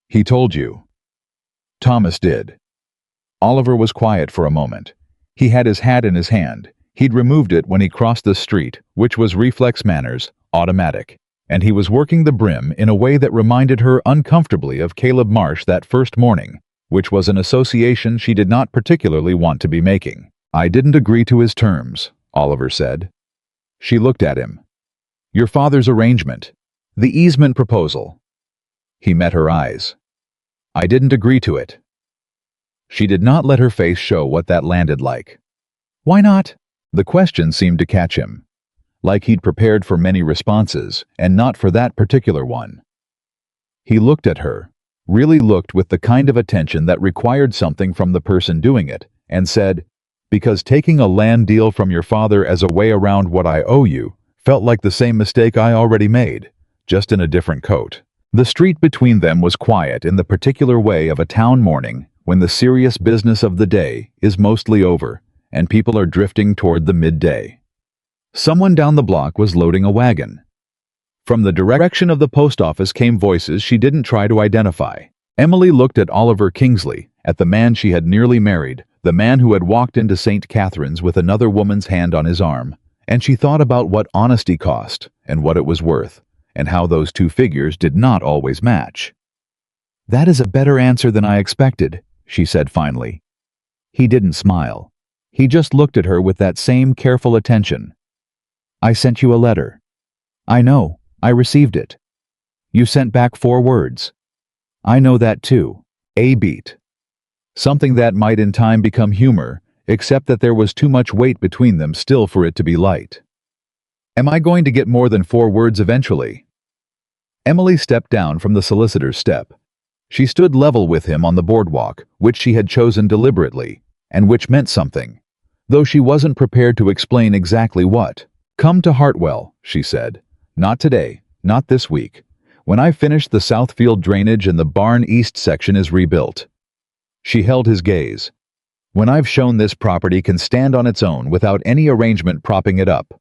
He told you. Thomas did. Oliver was quiet for a moment. He had his hat in his hand. He'd removed it when he crossed the street, which was reflex manners, automatic. and he was working the brim in a way that reminded her uncomfortably of Caleb Marsh that first morning, which was an association she did not particularly want to be making. "I didn't agree to his terms," Oliver said. She looked at him. "Your father's arrangement. The easement proposal." He met her eyes. "I didn't agree to it." She did not let her face show what that landed like. "Why not?" The question seemed to catch him, like he'd prepared for many responses, and not for that particular one. He looked at her, really looked with the kind of attention that required something from the person doing it, and said, "Because taking a land deal from your father as a way around what I owe you felt like the same mistake I already made, just in a different coat." The street between them was quiet in the particular way of a town morning when the serious business of the day is mostly over and people are drifting toward the midday. Someone down the block was loading a wagon. From the direction of the post office came voices she didn't try to identify. Emily looked at Oliver Kingsley, at the man she had nearly married, the man who had walked into St. Catherine's with another woman's hand on his arm, and she thought about what honesty cost and what it was worth, and how those two figures did not always match. "That is a better answer than I expected," she said finally. He didn't smile. He just looked at her with that same careful attention. "I sent you a letter." "I know. I received it." "You sent back 4 words." "I know that too. A beat." Something that might in time become humor, except that there was too much weight between them still for it to be light. "Am I going to get more than 4 words eventually?" Emily stepped down from the solicitor's step. She stood level with him on the boardwalk, which she had chosen deliberately, and which meant something, though she wasn't prepared to explain exactly what. "Come to Hartwell," she said. "Not today, not this week. When I've finished the Southfield drainage and the barn east section is rebuilt." She held his gaze. "When I've shown this property can stand on its own without any arrangement propping it up."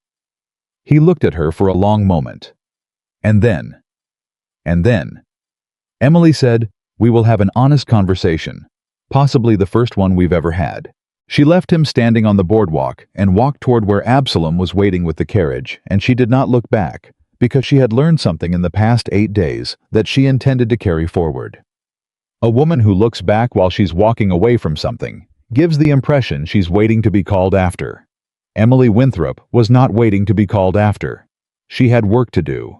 He looked at her for a long moment. And then, Emily said, "We will have an honest conversation, possibly the first one we've ever had." She left him standing on the boardwalk and walked toward where Absalom was waiting with the carriage, and she did not look back, because she had learned something in the past 8 days that she intended to carry forward. A woman who looks back while she's walking away from something gives the impression she's waiting to be called after. Emily Winthrop was not waiting to be called after. She had work to do.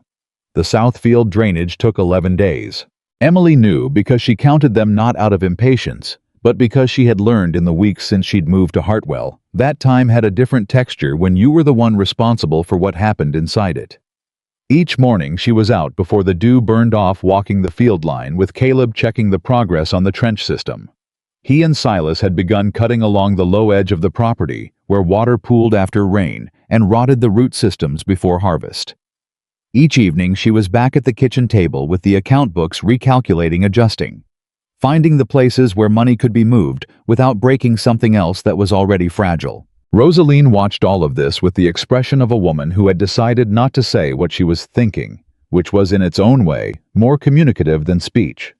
The Southfield drainage took 11 days. Emily knew because she counted them not out of impatience, but because she had learned in the weeks since she'd moved to Hartwell, that time had a different texture when you were the one responsible for what happened inside it. Each morning she was out before the dew burned off walking the field line with Caleb checking the progress on the trench system. He and Silas had begun cutting along the low edge of the property, where water pooled after rain and rotted the root systems before harvest. Each evening she was back at the kitchen table with the account books recalculating, adjusting, finding the places where money could be moved without breaking something else that was already fragile. Rosaline watched all of this with the expression of a woman who had decided not to say what she was thinking, which was in its own way more communicative than speech.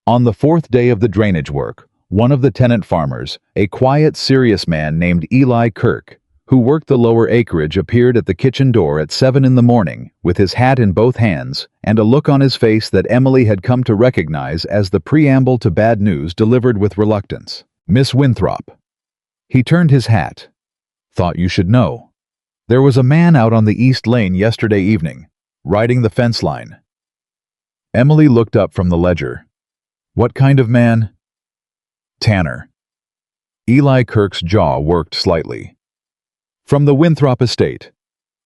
On the 4th day of the drainage work, one of the tenant farmers, a quiet, serious man named Eli Kirk, who worked the lower acreage, appeared at the kitchen door at 7 in the morning with his hat in both hands and a look on his face that Emily had come to recognize as the preamble to bad news delivered with reluctance. "Miss Winthrop." He turned his hat. "Thought you should know. There was a man out on the East Lane yesterday evening, riding the fence line." Emily looked up from the ledger. "What kind of man?" "Tanner." Eli Kirk's jaw worked slightly. "From the Winthrop estate.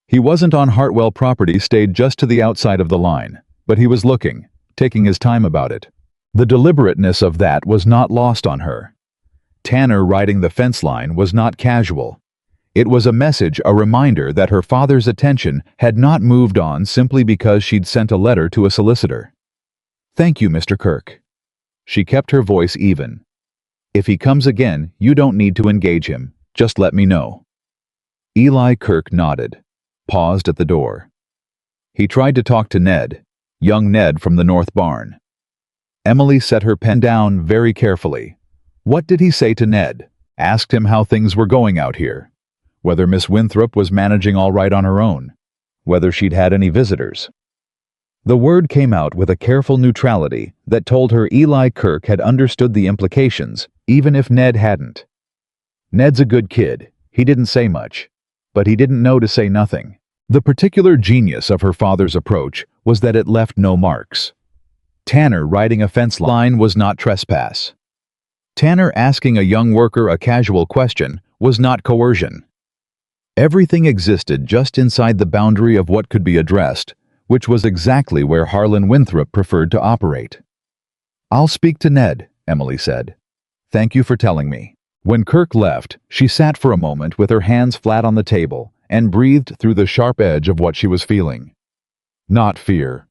He wasn't on Hartwell property, stayed just to the outside of the line, but he was looking, taking his time about it." The deliberateness of that was not lost on her. Tanner riding the fence line was not casual. It was a message, a reminder that her father's attention had not moved on simply because she'd sent a letter to a solicitor. "Thank you, Mr. Kirk." She kept her voice even. "If he comes again, you don't need to engage him. Just let me know." Eli Kirk nodded, paused at the door. He tried to talk to Ned, young Ned from the North Barn. Emily set her pen down very carefully. What did he say to Ned? Asked him how things were going out here. Whether Miss Winthrop was managing all right on her own. Whether she'd had any visitors. The word came out with a careful neutrality that told her Eli Kirk had understood the implications, even if Ned hadn't. Ned's a good kid. He didn't say much. But he didn't know to say nothing. The particular genius of her father's approach was that it left no marks. Tanner riding a fence line was not trespass. Tanner asking a young worker a casual question was not coercion. Everything existed just inside the boundary of what could be addressed, which was exactly where Harlan Winthrop preferred to operate. "I'll speak to Ned," Emily said. "Thank you for telling me." When Kirk left, she sat for a moment with her hands flat on the table and breathed through the sharp edge of what she was feeling. Not fear.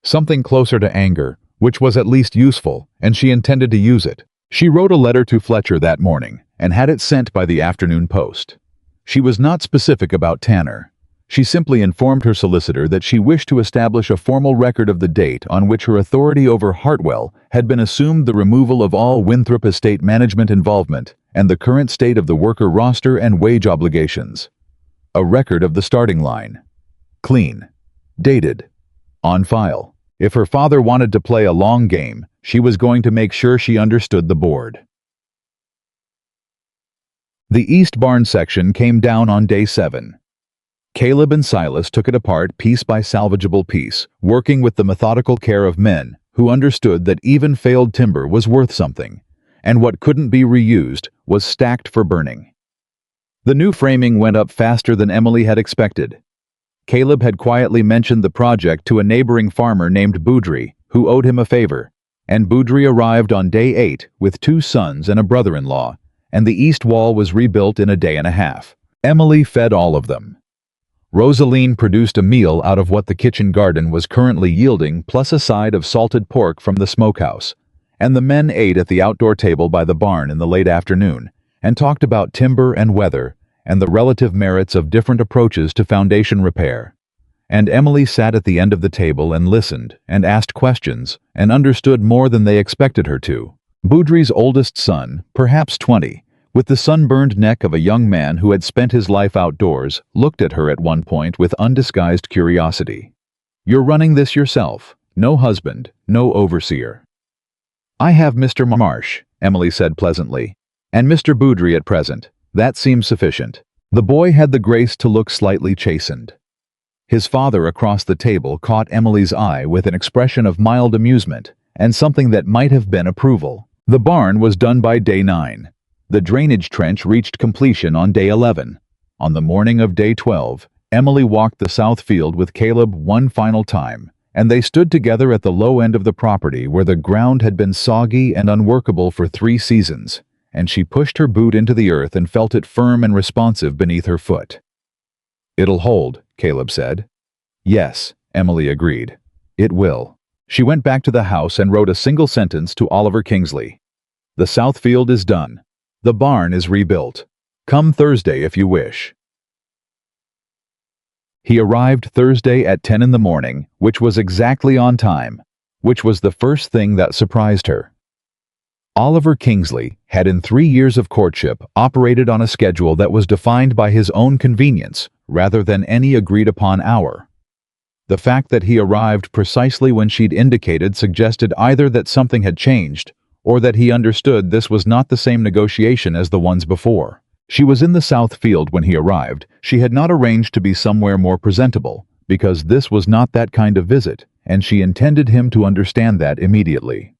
Something closer to anger, which was at least useful, and she intended to use it. She wrote a letter to Fletcher that morning and had it sent by the afternoon post. She was not specific about Tanner. She simply informed her solicitor that she wished to establish a formal record of the date on which her authority over Hartwell had been assumed, the removal of all Winthrop estate management involvement, and the current state of the worker roster and wage obligations. A record of the starting line. Clean. Dated. On file. If her father wanted to play a long game, she was going to make sure she understood the board. The East Barn section came down on day 7. Caleb and Silas took it apart piece by salvageable piece, working with the methodical care of men who understood that even failed timber was worth something, and what couldn't be reused was stacked for burning. The new framing went up faster than Emily had expected. Caleb had quietly mentioned the project to a neighboring farmer named Boudry, who owed him a favor, and Boudry arrived on day 8 with 2 sons and a brother-in-law, and the east wall was rebuilt in a day and a half. Emily fed all of them. Rosaline produced a meal out of what the kitchen garden was currently yielding, plus a side of salted pork from the smokehouse, and the men ate at the outdoor table by the barn in the late afternoon, and talked about timber and weather, and the relative merits of different approaches to foundation repair. And Emily sat at the end of the table and listened, and asked questions, and understood more than they expected her to. Boudry's oldest son, perhaps 20, with the sunburned neck of a young man who had spent his life outdoors, looked at her at one point with undisguised curiosity. "You're running this yourself? No husband, no overseer?" "I have Mr. Marsh," Emily said pleasantly, "and Mr. Boudry at present. That seems sufficient." The boy had the grace to look slightly chastened. His father across the table caught Emily's eye with an expression of mild amusement, and something that might have been approval. The barn was done by day 9. The drainage trench reached completion on day 11. On the morning of day 12, Emily walked the south field with Caleb one final time, and they stood together at the low end of the property where the ground had been soggy and unworkable for 3 seasons, and she pushed her boot into the earth and felt it firm and responsive beneath her foot. "It'll hold," Caleb said. "Yes," Emily agreed. "It will." She went back to the house and wrote a single sentence to Oliver Kingsley. "The south field is done. The barn is rebuilt. Come Thursday if you wish." He arrived Thursday at 10 in the morning, which was exactly on time, which was the first thing that surprised her. Oliver Kingsley had in 3 years of courtship operated on a schedule that was defined by his own convenience rather than any agreed-upon hour. The fact that he arrived precisely when she'd indicated suggested either that something had changed or that he understood this was not the same negotiation as the ones before. She was in the south field when he arrived. She had not arranged to be somewhere more presentable, because this was not that kind of visit, and she intended him to understand that immediately.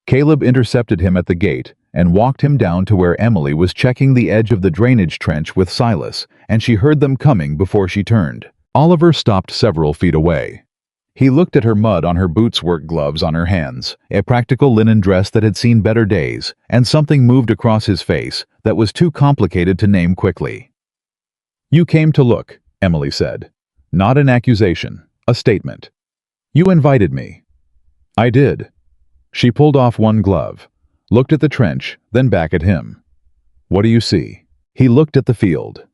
Caleb intercepted him at the gate and walked him down to where Emily was checking the edge of the drainage trench with Silas, and she heard them coming before she turned. Oliver stopped several feet away. He looked at her mud on her boots, work gloves on her hands, a practical linen dress that had seen better days, and something moved across his face that was too complicated to name quickly. "You came to look," Emily said. "Not an accusation, a statement. You invited me." "I did." She pulled off one glove, looked at the trench, then back at him. "What do you see?" He looked at the field.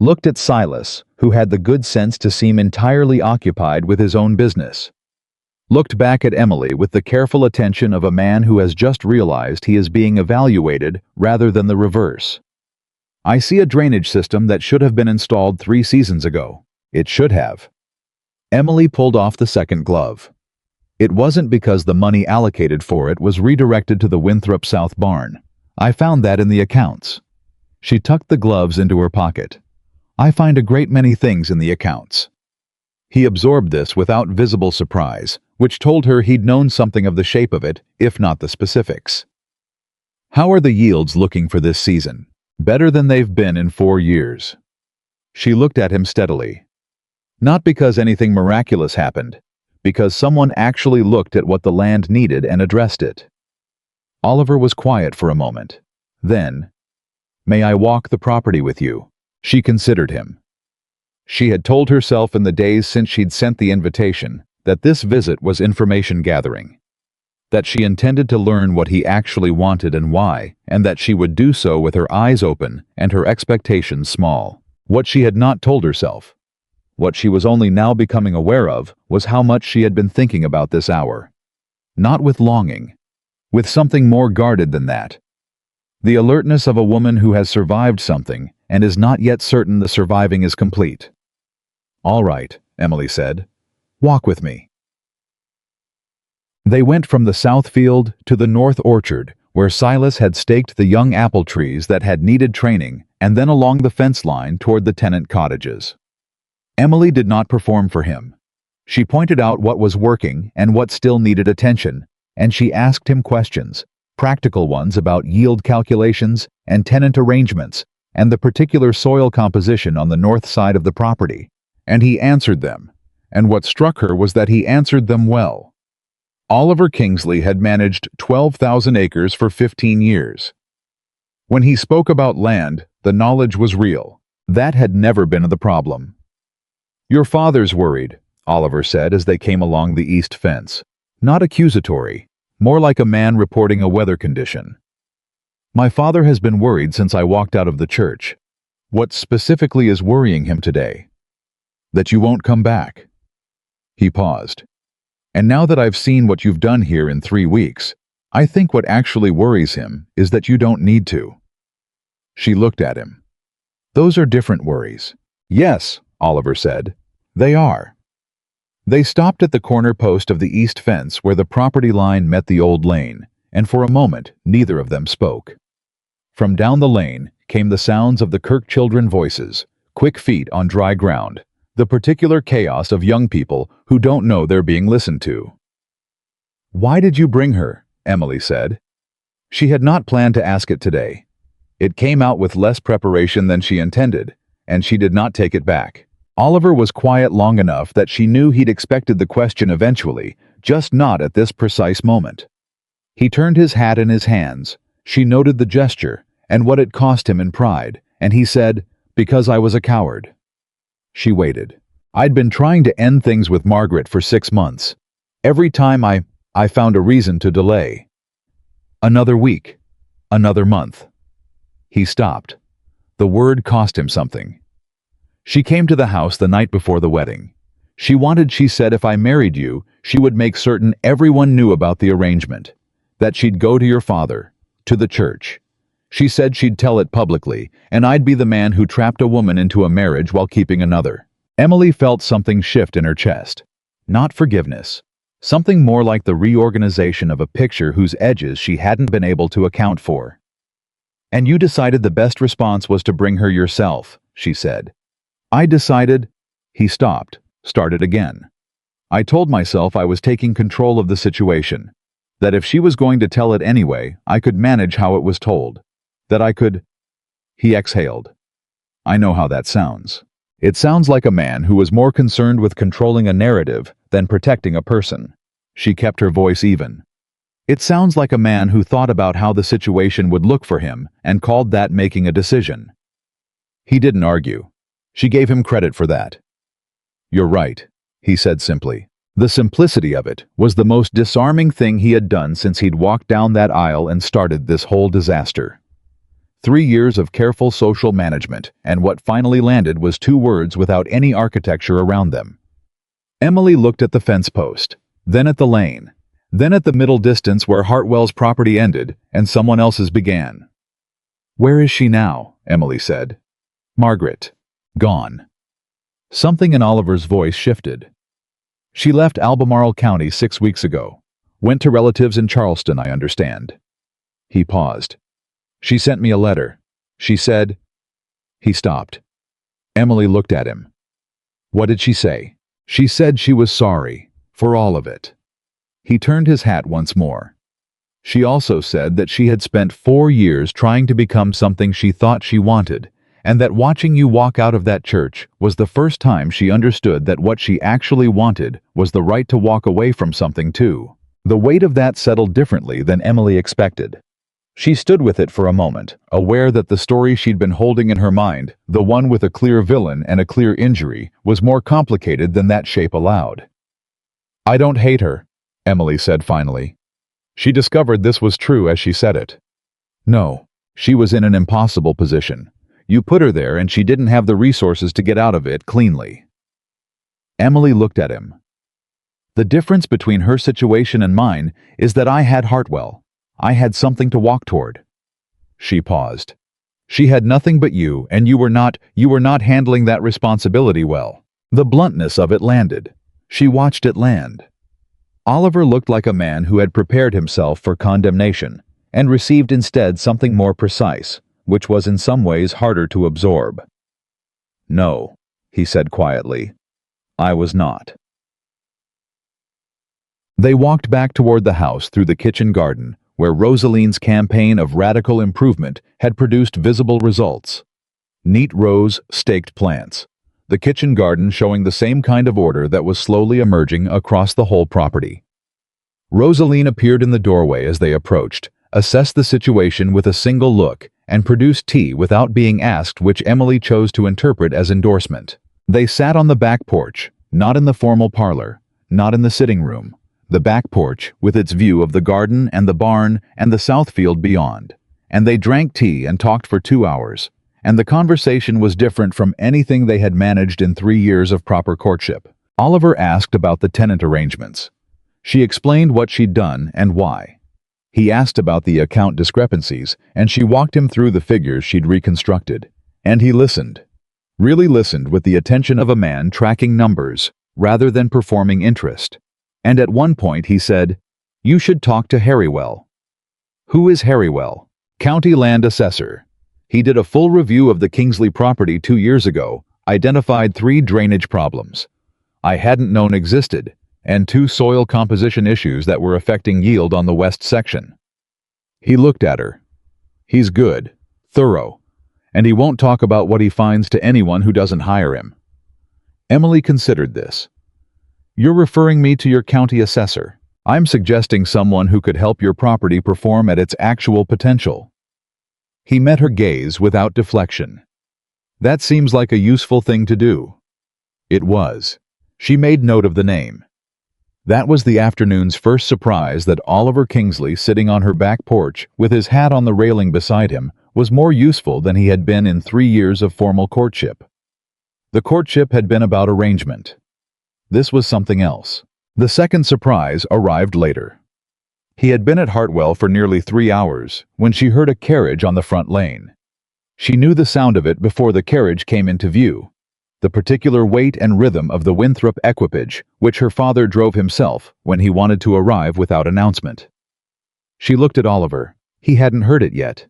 Looked at Silas, who had the good sense to seem entirely occupied with his own business. Looked back at Emily with the careful attention of a man who has just realized he is being evaluated rather than the reverse. "I see a drainage system that should have been installed 3 seasons ago. It should have." Emily pulled off the second glove. It wasn't because the money allocated for it was redirected to the Winthrop South barn. I found that in the accounts. She tucked the gloves into her pocket. I find a great many things in the accounts. He absorbed this without visible surprise, which told her he'd known something of the shape of it, if not the specifics. How are the yields looking for this season? Better than they've been in 4 years. She looked at him steadily. Not because anything miraculous happened, because someone actually looked at what the land needed and addressed it. Oliver was quiet for a moment. Then, "May I walk the property with you?" She considered him. She had told herself in the days since she'd sent the invitation that this visit was information gathering, that she intended to learn what he actually wanted and why, and that she would do so with her eyes open and her expectations small. What she had not told herself, what she was only now becoming aware of, was how much she had been thinking about this hour. Not with longing, with something more guarded than that. The alertness of a woman who has survived something and is not yet certain the surviving is complete. "All right," Emily said. "Walk with me." They went from the south field to the north orchard, where Silas had staked the young apple trees that had needed training, and then along the fence line toward the tenant cottages. Emily did not perform for him. She pointed out what was working and what still needed attention, and she asked him questions, practical ones about yield calculations and tenant arrangements and the particular soil composition on the north side of the property, and he answered them, and what struck her was that he answered them well. Oliver Kingsley had managed 12,000 acres for 15 years. When he spoke about land, the knowledge was real. That had never been the problem. "Your father's worried," Oliver said as they came along the east fence. Not accusatory, more like a man reporting a weather condition. "My father has been worried since I walked out of the church. What specifically is worrying him today?" "That you won't come back." He paused. "And now that I've seen what you've done here in 3 weeks, I think what actually worries him is that you don't need to." She looked at him. "Those are different worries." "Yes," Oliver said. "They are." They stopped at the corner post of the east fence where the property line met the old lane, and for a moment neither of them spoke. From down the lane came the sounds of the Kirk children voices, quick feet on dry ground, the particular chaos of young people who don't know they're being listened to. "Why did you bring her?" Emily said. She had not planned to ask it today. It came out with less preparation than she intended, and she did not take it back. Oliver was quiet long enough that she knew he'd expected the question eventually, just not at this precise moment. He turned his hat in his hands. She noted the gesture and what it cost him in pride, and he said, "Because I was a coward." She waited. "I'd been trying to end things with Margaret for 6 months. Every time I found a reason to delay. Another week. Another month." He stopped. The word cost him something. "She came to the house the night before the wedding. She said if I married you, she would make certain everyone knew about the arrangement. That she'd go to your father, to the church. She said she'd tell it publicly, and I'd be the man who trapped a woman into a marriage while keeping another." Emily felt something shift in her chest. Not forgiveness. Something more like the reorganization of a picture whose edges she hadn't been able to account for. "And you decided the best response was to bring her yourself," she said. "I decided—" He stopped, started again. "I told myself I was taking control of the situation. That if she was going to tell it anyway, I could manage how it was told. That I could—" He exhaled. "I know how that sounds. It sounds like a man who was more concerned with controlling a narrative than protecting a person." She kept her voice even. "It sounds like a man who thought about how the situation would look for him and called that making a decision." He didn't argue. She gave him credit for that. "You're right," he said simply. The simplicity of it was the most disarming thing he had done since he'd walked down that aisle and started this whole disaster. 3 years of careful social management, and what finally landed was 2 words without any architecture around them. Emily looked at the fence post, then at the lane, then at the middle distance where Hartwell's property ended and someone else's began. "Where is she now?" Emily said. "Margaret. Gone." Something in Oliver's voice shifted. She left Albemarle County 6 weeks ago. Went to relatives in Charleston, I understand. He paused. She sent me a letter. She said... He stopped. Emily looked at him. What did she say? She said she was sorry, for all of it. He turned his hat once more. She also said that she had spent 4 years trying to become something she thought she wanted, and that watching you walk out of that church was the first time she understood that what she actually wanted was the right to walk away from something too. The weight of that settled differently than Emily expected. She stood with it for a moment, aware that the story she'd been holding in her mind, the one with a clear villain and a clear injury, was more complicated than that shape allowed. I don't hate her, Emily said finally. She discovered this was true as she said it. No, she was in an impossible position. You put her there and she didn't have the resources to get out of it cleanly. Emily looked at him. The difference between her situation and mine is that I had Hartwell. I had something to walk toward. She paused. She had nothing but you, and you were not handling that responsibility well. The bluntness of it landed. She watched it land. Oliver looked like a man who had prepared himself for condemnation, and received instead something more precise, which was in some ways harder to absorb. No, he said quietly. I was not. They walked back toward the house through the kitchen garden, where Rosaline's campaign of radical improvement had produced visible results. Neat rows, staked plants. The kitchen garden showing the same kind of order that was slowly emerging across the whole property. Rosaline appeared in the doorway as they approached, assessed the situation with a single look, and produced tea without being asked, which Emily chose to interpret as endorsement. They sat on the back porch, not in the formal parlor, not in the sitting room. The back porch, with its view of the garden and the barn and the south field beyond. And they drank tea and talked for 2 hours. And the conversation was different from anything they had managed in 3 years of proper courtship. Oliver asked about the tenant arrangements. She explained what she'd done and why. He asked about the account discrepancies, and she walked him through the figures she'd reconstructed. And he listened. Really listened with the attention of a man tracking numbers, rather than performing interest. And at one point he said, "You should talk to Harrywell." Who is Harrywell? County land assessor. He did a full review of the Kingsley property 2 years ago, identified 3 drainage problems I hadn't known existed, and 2 soil composition issues that were affecting yield on the west section. He looked at her. He's good, thorough, and he won't talk about what he finds to anyone who doesn't hire him. Emily considered this. You're referring me to your county assessor. I'm suggesting someone who could help your property perform at its actual potential. He met her gaze without deflection. That seems like a useful thing to do. It was. She made note of the name. That was the afternoon's first surprise that Oliver Kingsley, sitting on her back porch with his hat on the railing beside him, was more useful than he had been in 3 years of formal courtship. The courtship had been about arrangement. This was something else. The second surprise arrived later. He had been at Hartwell for nearly 3 hours when she heard a carriage on the front lane. She knew the sound of it before the carriage came into view, the particular weight and rhythm of the Winthrop equipage, which her father drove himself when he wanted to arrive without announcement. She looked at Oliver. He hadn't heard it yet.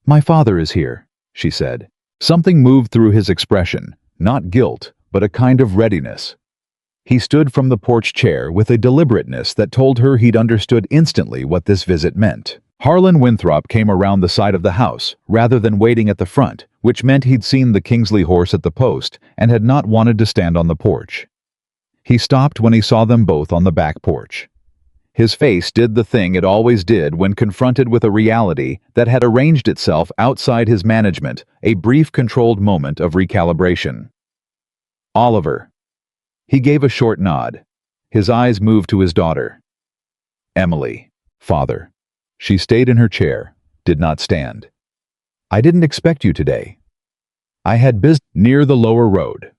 "My father is here," she said. Something moved through his expression, not guilt, but a kind of readiness. He stood from the porch chair with a deliberateness that told her he'd understood instantly what this visit meant. Harlan Winthrop came around the side of the house, rather than waiting at the front, which meant he'd seen the Kingsley horse at the post and had not wanted to stand on the porch. He stopped when he saw them both on the back porch. His face did the thing it always did when confronted with a reality that had arranged itself outside his management, a brief controlled moment of recalibration. "Oliver." He gave a short nod. His eyes moved to his daughter. "Emily, father." She stayed in her chair, did not stand. "I didn't expect you today. I had business near the lower road."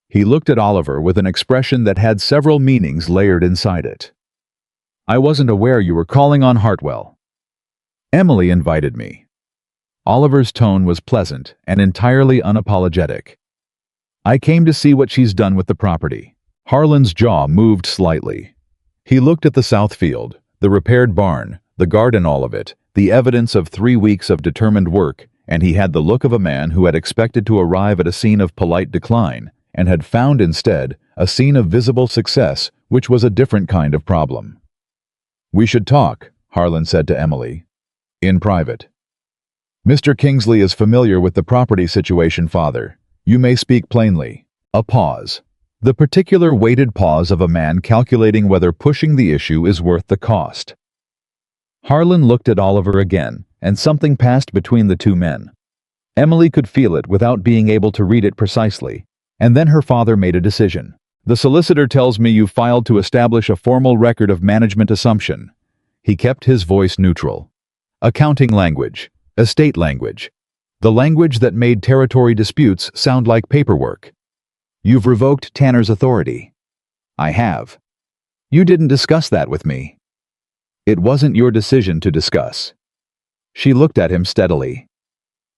He looked at Oliver with an expression that had several meanings layered inside it. "I wasn't aware you were calling on Hartwell." "Emily invited me." Oliver's tone was pleasant and entirely unapologetic. "I came to see what she's done with the property. Harlan's jaw moved slightly. He looked at the south field, the repaired barn, the garden, all of it, the evidence of 3 weeks of determined work, and he had the look of a man who had expected to arrive at a scene of polite decline, and had found instead a scene of visible success, which was a different kind of problem. "We should talk," Harlan said to Emily. "In private." "Mr. Kingsley is familiar with the property situation, father. You may speak plainly." A pause. The particular weighted pause of a man calculating whether pushing the issue is worth the cost. Harlan looked at Oliver again, and something passed between the two men. Emily could feel it without being able to read it precisely, and then her father made a decision. "The solicitor tells me you filed to establish a formal record of management assumption." He kept his voice neutral. "Accounting language, estate language, the language that made territory disputes sound like paperwork. You've revoked Tanner's authority." "I have." "You didn't discuss that with me." "It wasn't your decision to discuss." She looked at him steadily.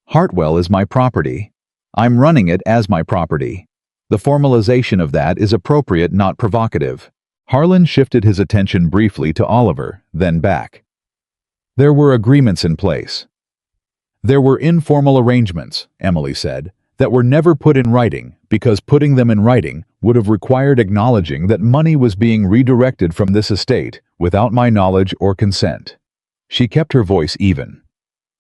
"Hartwell is my property. I'm running it as my property. The formalization of that is appropriate, not provocative." Harlan shifted his attention briefly to Oliver, then back. "There were agreements in place." "There were informal arrangements," Emily said, "that were never put in writing, because putting them in writing would have required acknowledging that money was being redirected from this estate without my knowledge or consent." She kept her voice even.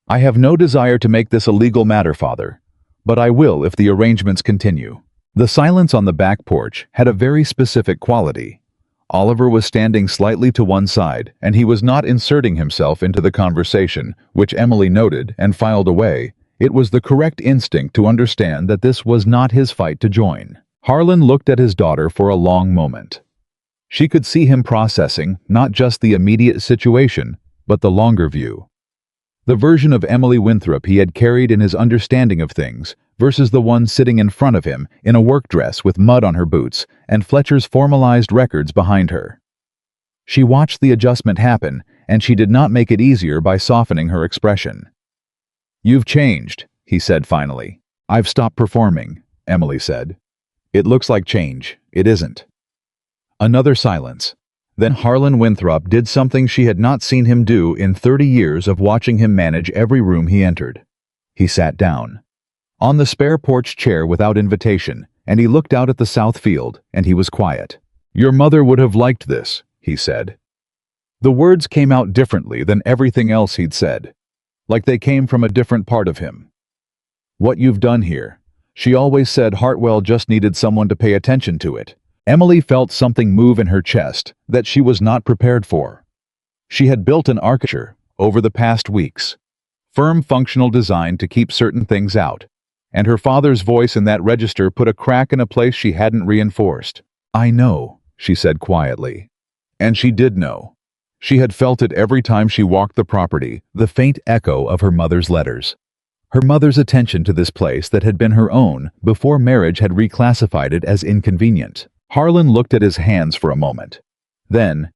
"I have no desire to make this a legal matter, father, but I will if the arrangements continue." The silence on the back porch had a very specific quality. Oliver was standing slightly to one side, and he was not inserting himself into the conversation, which Emily noted and filed away. It was the correct instinct to understand that this was not his fight to join. Harlan looked at his daughter for a long moment. She could see him processing not just the immediate situation, but the longer view. The version of Emily Winthrop he had carried in his understanding of things versus the one sitting in front of him in a work dress with mud on her boots and Fletcher's formalized records behind her. She watched the adjustment happen, and she did not make it easier by softening her expression. "You've changed," he said finally. "I've stopped performing," Emily said. "It looks like change. It isn't." Another silence. Then Harlan Winthrop did something she had not seen him do in 30 years of watching him manage every room he entered. He sat down on the spare porch chair without invitation, and he looked out at the south field, and he was quiet. "Your mother would have liked this," he said. The words came out differently than everything else he'd said, like they came from a different part of him. "What you've done here. She always said Hartwell just needed someone to pay attention to it." Emily felt something move in her chest that she was not prepared for. She had built an architecture over the past weeks, firm functional design to keep certain things out, and her father's voice in that register put a crack in a place she hadn't reinforced. "I know," she said quietly. And she did know. She had felt it every time she walked the property, the faint echo of her mother's letters. Her mother's attention to this place that had been her own before marriage had reclassified it as inconvenient. Harlan looked at his hands for a moment. Then,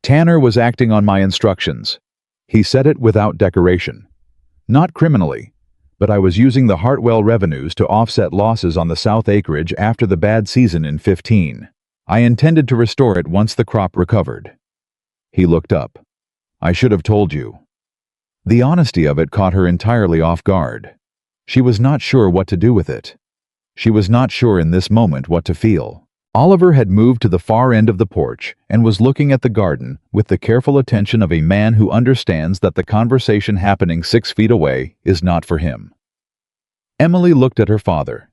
"Tanner was acting on my instructions." He said it without decoration. "Not criminally, but I was using the Hartwell revenues to offset losses on the south acreage after the bad season in 15. I intended to restore it once the crop recovered." He looked up. "I should have told you." The honesty of it caught her entirely off guard. She was not sure what to do with it. She was not sure in this moment what to feel. Oliver had moved to the far end of the porch and was looking at the garden with the careful attention of a man who understands that the conversation happening 6 feet away is not for him. Emily looked at her father,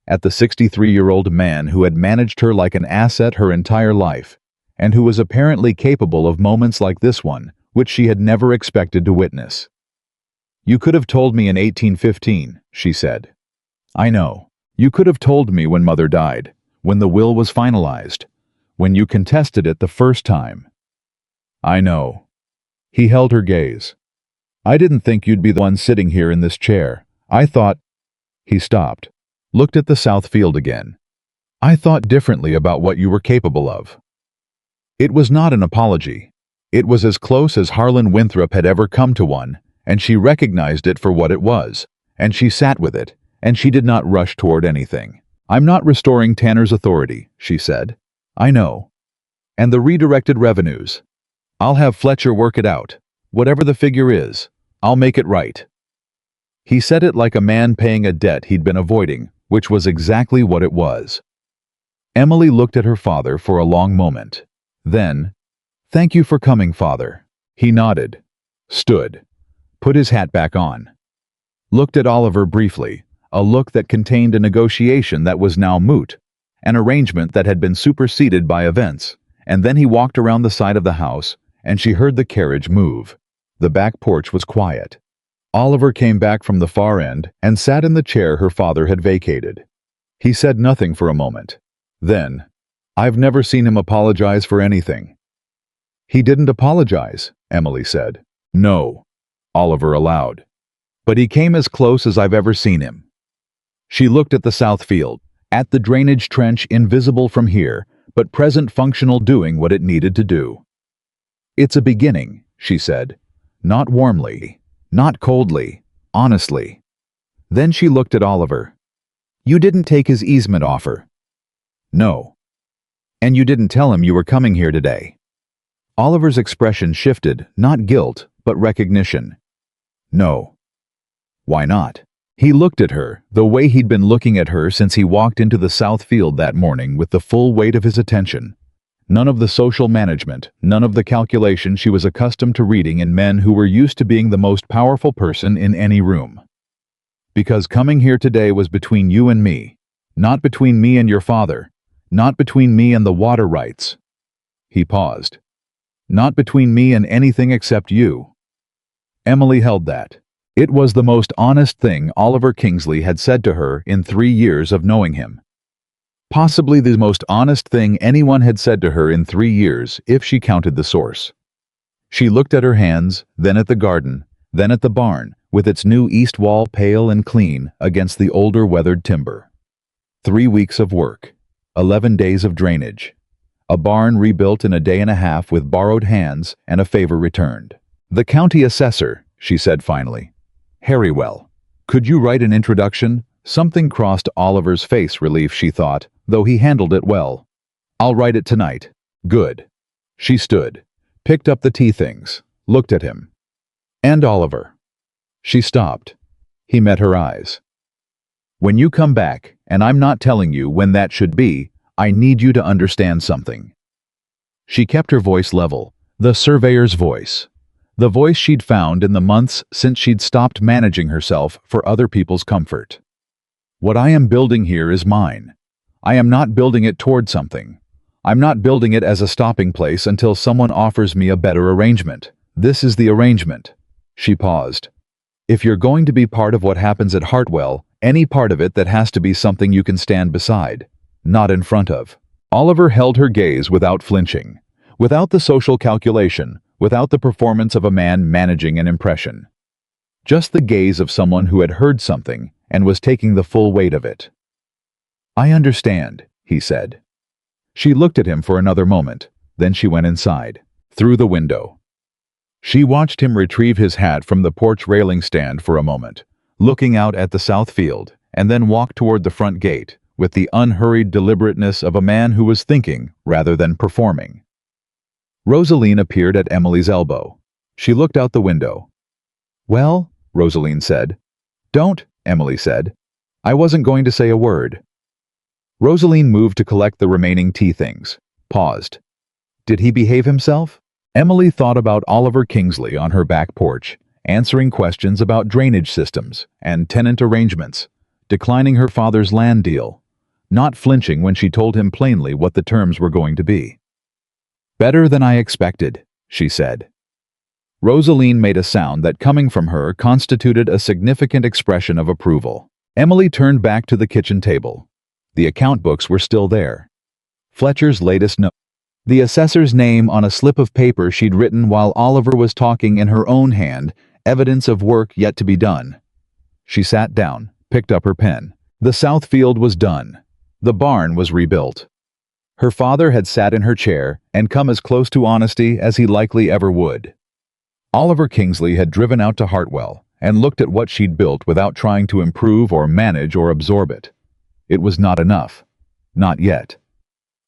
at the 63-year-old man who had managed her like an asset her entire life, and who was apparently capable of moments like this one, which she had never expected to witness. "You could have told me in 1815, she said. "I know. You could have told me when Mother died, when the will was finalized, when you contested it the first time." "I know." He held her gaze. "I didn't think you'd be the one sitting here in this chair. I thought—" He stopped, looked at the south field again. "I thought differently about what you were capable of." It was not an apology. It was as close as Harlan Winthrop had ever come to one, and she recognized it for what it was, and she sat with it, and she did not rush toward anything. "I'm not restoring Tanner's authority," she said. I know. And the redirected revenues. I'll have Fletcher work it out. Whatever the figure is, I'll make it right. He said it like a man paying a debt he'd been avoiding, which was exactly what it was. Emily looked at her father for a long moment. Then, "Thank you for coming, Father." He nodded, stood, put his hat back on, looked at Oliver briefly, a look that contained a negotiation that was now moot, an arrangement that had been superseded by events, and then he walked around the side of the house, and she heard the carriage move. The back porch was quiet. Oliver came back from the far end and sat in the chair her father had vacated. He said nothing for a moment. Then, "I've never seen him apologize for anything." "He didn't apologize," Emily said. "No," Oliver allowed. "But he came as close as I've ever seen him." She looked at the south field, at the drainage trench invisible from here, but present functional doing what it needed to do. "It's a beginning," she said. Not warmly, not coldly, honestly. Then she looked at Oliver. "You didn't take his easement offer." "No." "And you didn't tell him you were coming here today." Oliver's expression shifted, not guilt, but recognition. "No." "Why not?" He looked at her, the way he'd been looking at her since he walked into the south field that morning with the full weight of his attention. None of the social management, none of the calculation she was accustomed to reading in men who were used to being the most powerful person in any room. "Because coming here today was between you and me, not between me and your father, not between me and the water rights." He paused. "Not between me and anything except you." Emily held that. It was the most honest thing Oliver Kingsley had said to her in 3 years of knowing him. Possibly the most honest thing anyone had said to her in 3 years, if she counted the source. She looked at her hands, then at the garden, then at the barn, with its new east wall pale and clean against the older weathered timber. 3 weeks of work, 11 days of drainage. A barn rebuilt in a day and a half with borrowed hands and a favor returned. "The county assessor," she said finally. "Harrywell. Could you write an introduction?" Something crossed Oliver's face relief, she thought, though he handled it well. "I'll write it tonight." "Good." She stood, picked up the tea things, looked at him. "And Oliver." She stopped. He met her eyes. "When you come back, and I'm not telling you when that should be, I need you to understand something." She kept her voice level, the surveyor's voice. The voice she'd found in the months since she'd stopped managing herself for other people's comfort. "What I am building here is mine. I am not building it toward something. I'm not building it as a stopping place until someone offers me a better arrangement. This is the arrangement." She paused. "If you're going to be part of what happens at Hartwell, any part of it that has to be something you can stand beside, not in front of." Oliver held her gaze without flinching, without the social calculation, without the performance of a man managing an impression. Just the gaze of someone who had heard something and was taking the full weight of it. "I understand," he said. She looked at him for another moment, then she went inside, through the window. She watched him retrieve his hat from the porch railing stand for a moment, looking out at the south field, and then walk toward the front gate, with the unhurried deliberateness of a man who was thinking rather than performing. Rosaline appeared at Emily's elbow. She looked out the window. "Well," Rosaline said. "Don't," Emily said. "I wasn't going to say a word." Rosaline moved to collect the remaining tea things, paused. "Did he behave himself?" Emily thought about Oliver Kingsley on her back porch, answering questions about drainage systems and tenant arrangements, declining her father's land deal, not flinching when she told him plainly what the terms were going to be. "Better than I expected," she said. Rosaline made a sound that, coming from her, constituted a significant expression of approval. Emily turned back to the kitchen table. The account books were still there. Fletcher's latest note. The assessor's name on a slip of paper she'd written while Oliver was talking in her own hand, evidence of work yet to be done. She sat down, picked up her pen. The south field was done. The barn was rebuilt. Her father had sat in her chair and come as close to honesty as he likely ever would. Oliver Kingsley had driven out to Hartwell and looked at what she'd built without trying to improve or manage or absorb it. It was not enough. Not yet.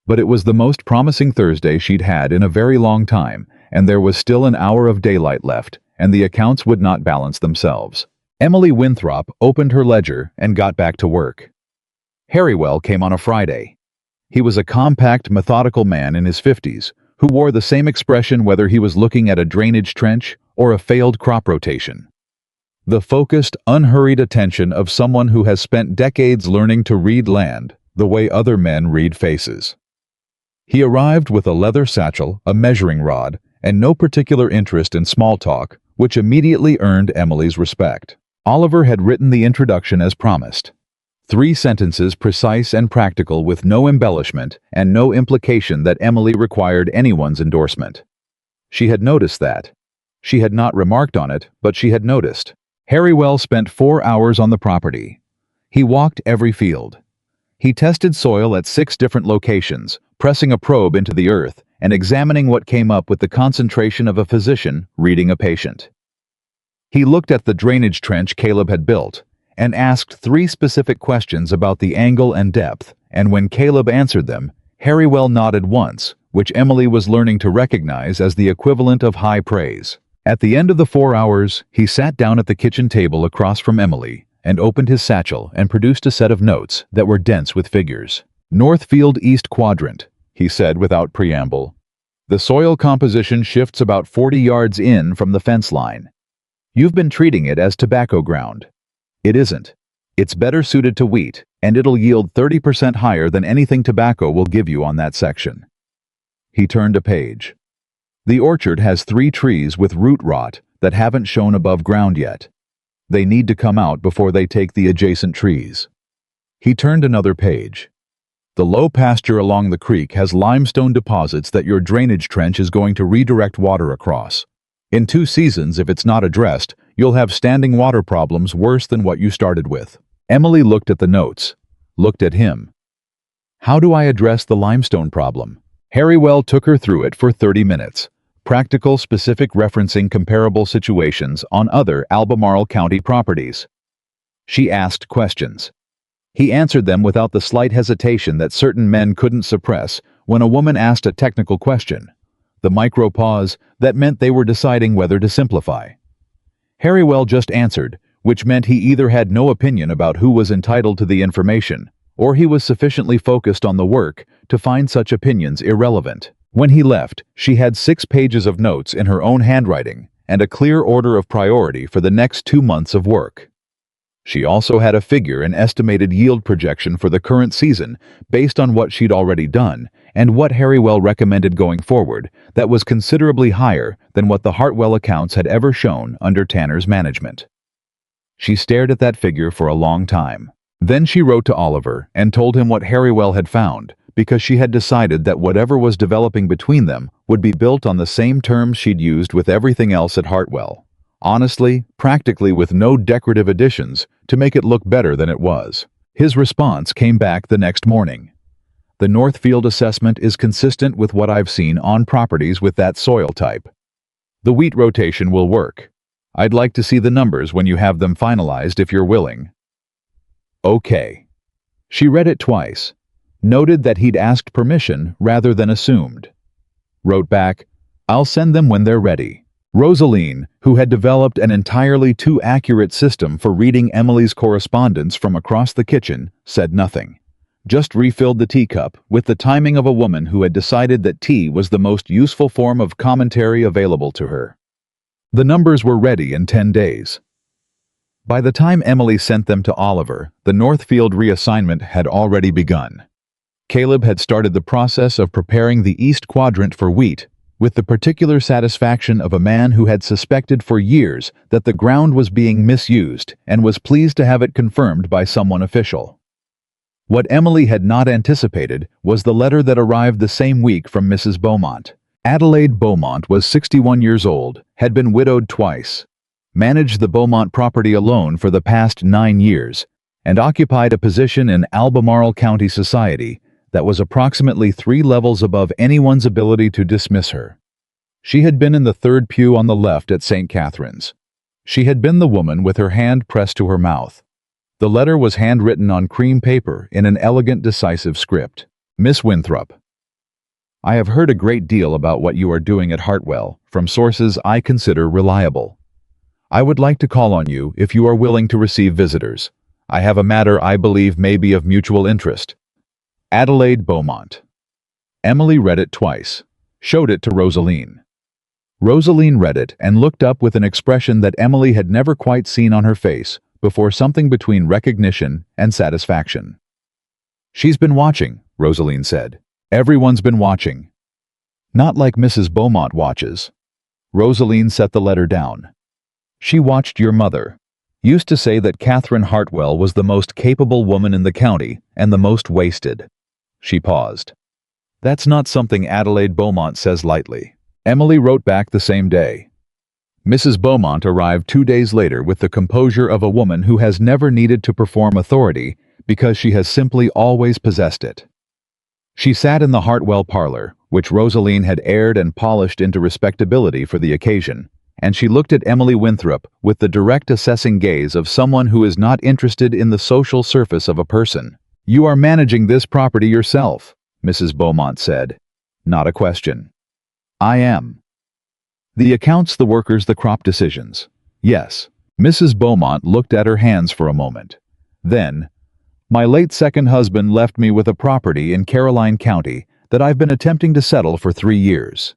But it was the most promising Thursday she'd had in a very long time, and there was still an hour of daylight left, and the accounts would not balance themselves. Emily Winthrop opened her ledger and got back to work. Harrywell came on a Friday. He was a compact, methodical man in his 50s, who wore the same expression whether he was looking at a drainage trench or a failed crop rotation. The focused, unhurried attention of someone who has spent decades learning to read land the way other men read faces. He arrived with a leather satchel, a measuring rod, and no particular interest in small talk, which immediately earned Emily's respect. Oliver had written the introduction as promised. 3 sentences, precise and practical, with no embellishment and no implication that Emily required anyone's endorsement. She had noticed that. She had not remarked on it, but she had noticed. Harrywell spent 4 hours on the property. He walked every field. He tested soil at 6 different locations, pressing a probe into the earth and examining what came up with the concentration of a physician reading a patient. He looked at the drainage trench Caleb had built and asked 3 specific questions about the angle and depth, and when Caleb answered them, Harrywell nodded once, which Emily was learning to recognize as the equivalent of high praise. At the end of the 4 hours, he sat down at the kitchen table across from Emily and opened his satchel and produced a set of notes that were dense with figures. Northfield East Quadrant, he said without preamble. The soil composition shifts about 40 yards in from the fence line. You've been treating it as tobacco ground. It isn't. It's better suited to wheat, and it'll yield 30% higher than anything tobacco will give you on that section. He turned a page. The orchard has 3 trees with root rot that haven't shown above ground yet. They need to come out before they take the adjacent trees. He turned another page. The low pasture along the creek has limestone deposits that your drainage trench is going to redirect water across. In 2 seasons, if it's not addressed, you'll have standing water problems worse than what you started with. Emily looked at the notes, looked at him. How do I address the limestone problem? Harrywell took her through it for 30 minutes. Practical, specific, referencing comparable situations on other Albemarle County properties. She asked questions. He answered them without the slight hesitation that certain men couldn't suppress when a woman asked a technical question. The micro pause that meant they were deciding whether to simplify. Harrywell just answered, which meant he either had no opinion about who was entitled to the information, or he was sufficiently focused on the work to find such opinions irrelevant. When he left, she had 6 pages of notes in her own handwriting and a clear order of priority for the next 2 months of work. She also had a figure and estimated yield projection for the current season based on what she'd already done and what Harrywell recommended going forward that was considerably higher than what the Hartwell accounts had ever shown under Tanner's management. She stared at that figure for a long time. Then she wrote to Oliver and told him what Harrywell had found, because she had decided that whatever was developing between them would be built on the same terms she'd used with everything else at Hartwell. Honestly, practically with no decorative additions to make it look better than it was. His response came back the next morning. The Northfield assessment is consistent with what I've seen on properties with that soil type. The wheat rotation will work. I'd like to see the numbers when you have them finalized if you're willing. Okay. She read it twice, noted that he'd asked permission rather than assumed. Wrote back, I'll send them when they're ready. Rosaline, who had developed an entirely too accurate system for reading Emily's correspondence from across the kitchen, said nothing. Just refilled the teacup with the timing of a woman who had decided that tea was the most useful form of commentary available to her. The numbers were ready in 10 days. By the time Emily sent them to Oliver, the Northfield reassignment had already begun. Caleb had started the process of preparing the East Quadrant for wheat, with the particular satisfaction of a man who had suspected for years that the ground was being misused and was pleased to have it confirmed by someone official. What Emily had not anticipated was the letter that arrived the same week from Mrs. Beaumont. Adelaide Beaumont was 61 years old, had been widowed twice, managed the Beaumont property alone for the past 9 years, and occupied a position in Albemarle County society that was approximately 3 levels above anyone's ability to dismiss her. She had been in the 3rd pew on the left at St. Catherine's. She had been the woman with her hand pressed to her mouth. The letter was handwritten on cream paper in an elegant, decisive script. Miss Winthrop, I have heard a great deal about what you are doing at Hartwell from sources I consider reliable. I would like to call on you if you are willing to receive visitors. I have a matter I believe may be of mutual interest. Adelaide Beaumont. Emily read it twice, showed it to Rosaline. Rosaline read it and looked up with an expression that Emily had never quite seen on her face before, something between recognition and satisfaction. She's been watching, Rosaline said. Everyone's been watching. Not like Mrs. Beaumont watches. Rosaline set the letter down. She watched your mother. Used to say that Catherine Hartwell was the most capable woman in the county and the most wasted. She paused. That's not something Adelaide Beaumont says lightly. Emily wrote back the same day. Mrs. Beaumont arrived 2 days later with the composure of a woman who has never needed to perform authority because she has simply always possessed it. She sat in the Hartwell parlor, which Rosaline had aired and polished into respectability for the occasion, and she looked at Emily Winthrop with the direct assessing gaze of someone who is not interested in the social surface of a person. You are managing this property yourself, Mrs. Beaumont said. Not a question. I am. The accounts, the workers, the crop decisions. Yes. Mrs. Beaumont looked at her hands for a moment. Then, my late second husband left me with a property in Caroline County that I've been attempting to settle for 3 years.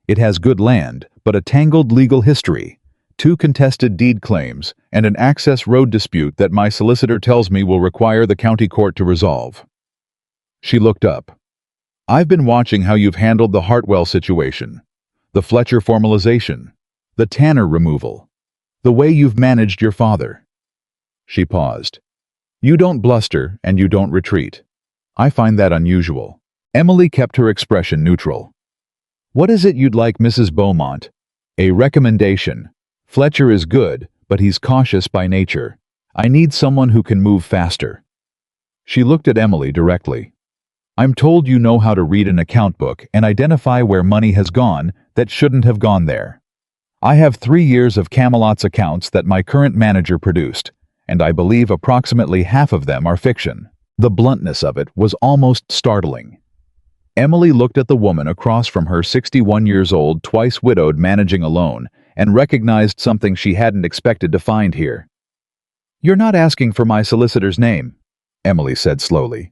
It has good land, but a tangled legal history, 2 contested deed claims, and an access road dispute that my solicitor tells me will require the county court to resolve. She looked up. I've been watching how you've handled the Hartwell situation, the Fletcher formalization, the Tanner removal, the way you've managed your father. She paused. You don't bluster and you don't retreat. I find that unusual. Emily kept her expression neutral. What is it you'd like, Mrs. Beaumont? A recommendation. Fletcher is good, but he's cautious by nature. I need someone who can move faster. She looked at Emily directly. I'm told you know how to read an account book and identify where money has gone that shouldn't have gone there. I have 3 years of Camelot's accounts that my current manager produced, and I believe approximately half of them are fiction. The bluntness of it was almost startling. Emily looked at the woman across from her, 61 years old, twice widowed, managing alone, and recognized something she hadn't expected to find here. You're not asking for my solicitor's name, Emily said slowly.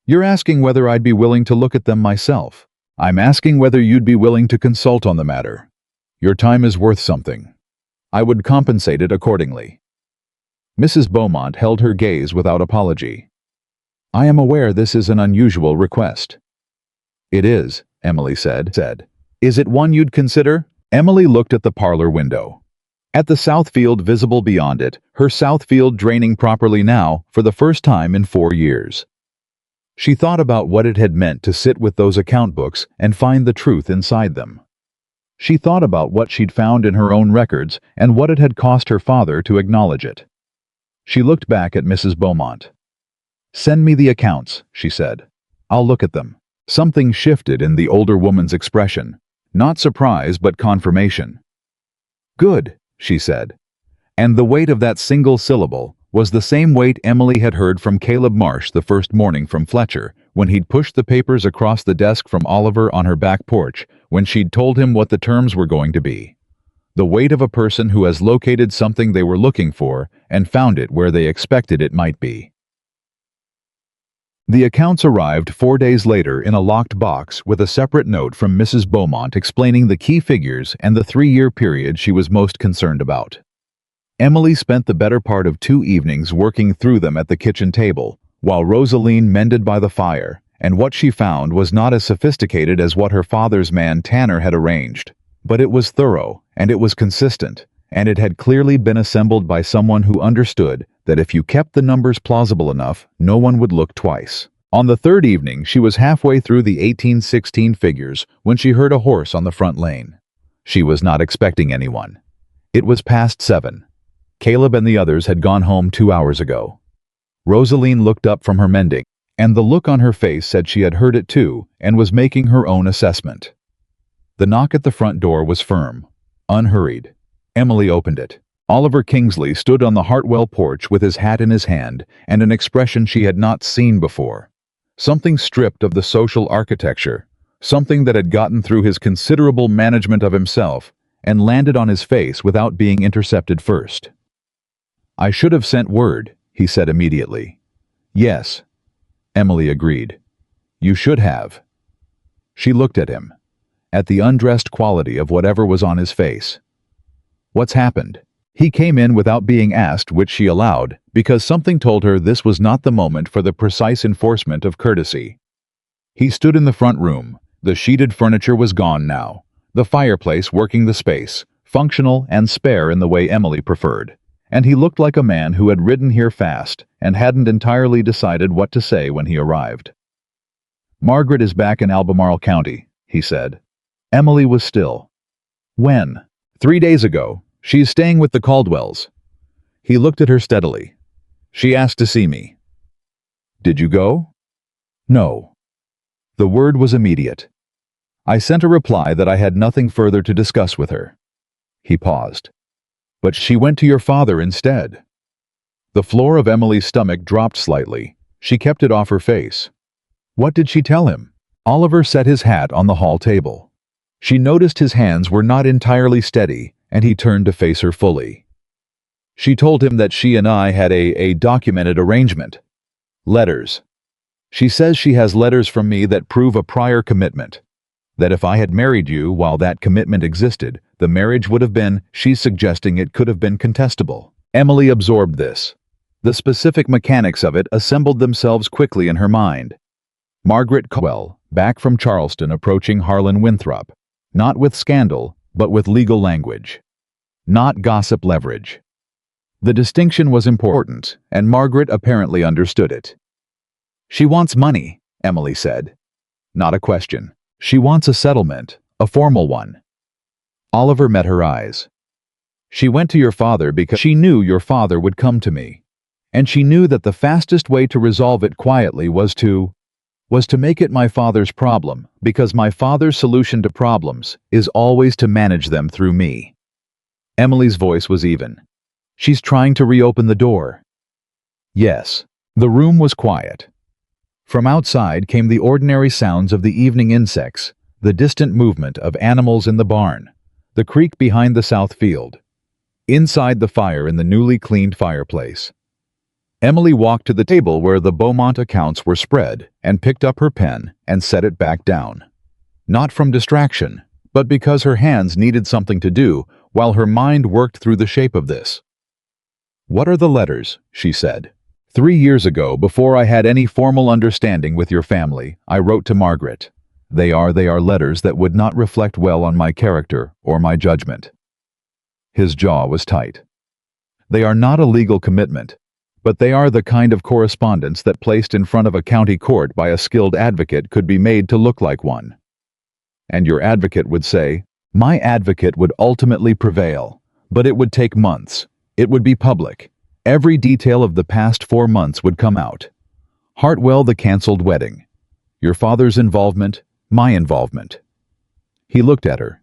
You're asking whether I'd be willing to look at them myself. I'm asking whether you'd be willing to consult on the matter. Your time is worth something. I would compensate it accordingly. Mrs. Beaumont held her gaze without apology. I am aware this is an unusual request. It is, Emily said. Is it one you'd consider? Emily looked at the parlor window. At the south field visible beyond it, her south field draining properly now for the first time in 4 years. She thought about what it had meant to sit with those account books and find the truth inside them. She thought about what she'd found in her own records and what it had cost her father to acknowledge it. She looked back at Mrs. Beaumont. Send me the accounts, she said. I'll look at them. Something shifted in the older woman's expression. Not surprise, but confirmation. Good, she said. And the weight of that single syllable was the same weight Emily had heard from Caleb Marsh the first morning from Fletcher, when he'd pushed the papers across the desk from Oliver on her back porch, when she'd told him what the terms were going to be. The weight of a person who has located something they were looking for and found it where they expected it might be. The accounts arrived 4 days later in a locked box with a separate note from Mrs. Beaumont explaining the key figures and the 3-year period she was most concerned about. Emily spent the better part of 2 evenings working through them at the kitchen table, while Rosaline mended by the fire, and what she found was not as sophisticated as what her father's man Tanner had arranged. But it was thorough, and it was consistent, and it had clearly been assembled by someone who understood that if you kept the numbers plausible enough, no one would look twice. On the 3rd evening, she was halfway through the 1816 figures when she heard a horse on the front lane. She was not expecting anyone. It was past 7. Caleb and the others had gone home 2 hours ago. Rosaline looked up from her mending, and the look on her face said she had heard it too and was making her own assessment. The knock at the front door was firm, unhurried. Emily opened it. Oliver Kingsley stood on the Hartwell porch with his hat in his hand and an expression she had not seen before. Something stripped of the social architecture, something that had gotten through his considerable management of himself and landed on his face without being intercepted first. "I should have sent word," he said immediately. "Yes," Emily agreed. "You should have." She looked at him, at the undressed quality of whatever was on his face. "What's happened?" He came in without being asked, which she allowed, because something told her this was not the moment for the precise enforcement of courtesy. He stood in the front room. The sheeted furniture was gone now, the fireplace working the space, functional and spare in the way Emily preferred, and he looked like a man who had ridden here fast and hadn't entirely decided what to say when he arrived. "Margaret is back in Albemarle County," he said. Emily was still. "When?" "3 days ago. She's staying with the Caldwells." He looked at her steadily. "She asked to see me." "Did you go?" "No." The word was immediate. "I sent a reply that I had nothing further to discuss with her." He paused. "But she went to your father instead." The floor of Emily's stomach dropped slightly. She kept it off her face. "What did she tell him?" Oliver set his hat on the hall table. She noticed his hands were not entirely steady, and he turned to face her fully. "She told him that she and I had a documented arrangement. Letters. She says she has letters from me that prove a prior commitment. That if I had married you while that commitment existed, the marriage would have been, she's suggesting it could have been contestable." Emily absorbed this. The specific mechanics of it assembled themselves quickly in her mind. Margaret Caldwell, back from Charleston, approaching Harlan Winthrop. Not with scandal, but with legal language. Not gossip leverage. The distinction was important, and Margaret apparently understood it. "She wants money," Emily said. Not a question. "She wants a settlement, a formal one." Oliver met her eyes. "She went to your father because she knew your father would come to me. And she knew that the fastest way to resolve it quietly was to make it my father's problem, because my father's solution to problems is always to manage them through me." Emily's voice was even. "She's trying to reopen the door." Yes. The room was quiet. From outside came the ordinary sounds of the evening insects, the distant movement of animals in the barn, the creek behind the south field. Inside the fire in the newly cleaned fireplace. Emily walked to the table where the Beaumont accounts were spread and picked up her pen and set it back down. Not from distraction, but because her hands needed something to do while her mind worked through the shape of this. "What are the letters?" she said. 3 years ago, before I had any formal understanding with your family, I wrote to Margaret. They are letters that would not reflect well on my character or my judgment." His jaw was tight. "They are not a legal commitment, but they are the kind of correspondence that placed in front of a county court by a skilled advocate could be made to look like one. And your advocate would say, my advocate would ultimately prevail, but it would take months. It would be public. Every detail of the past 4 months would come out. Hartwell, the canceled wedding. Your father's involvement, my involvement." He looked at her.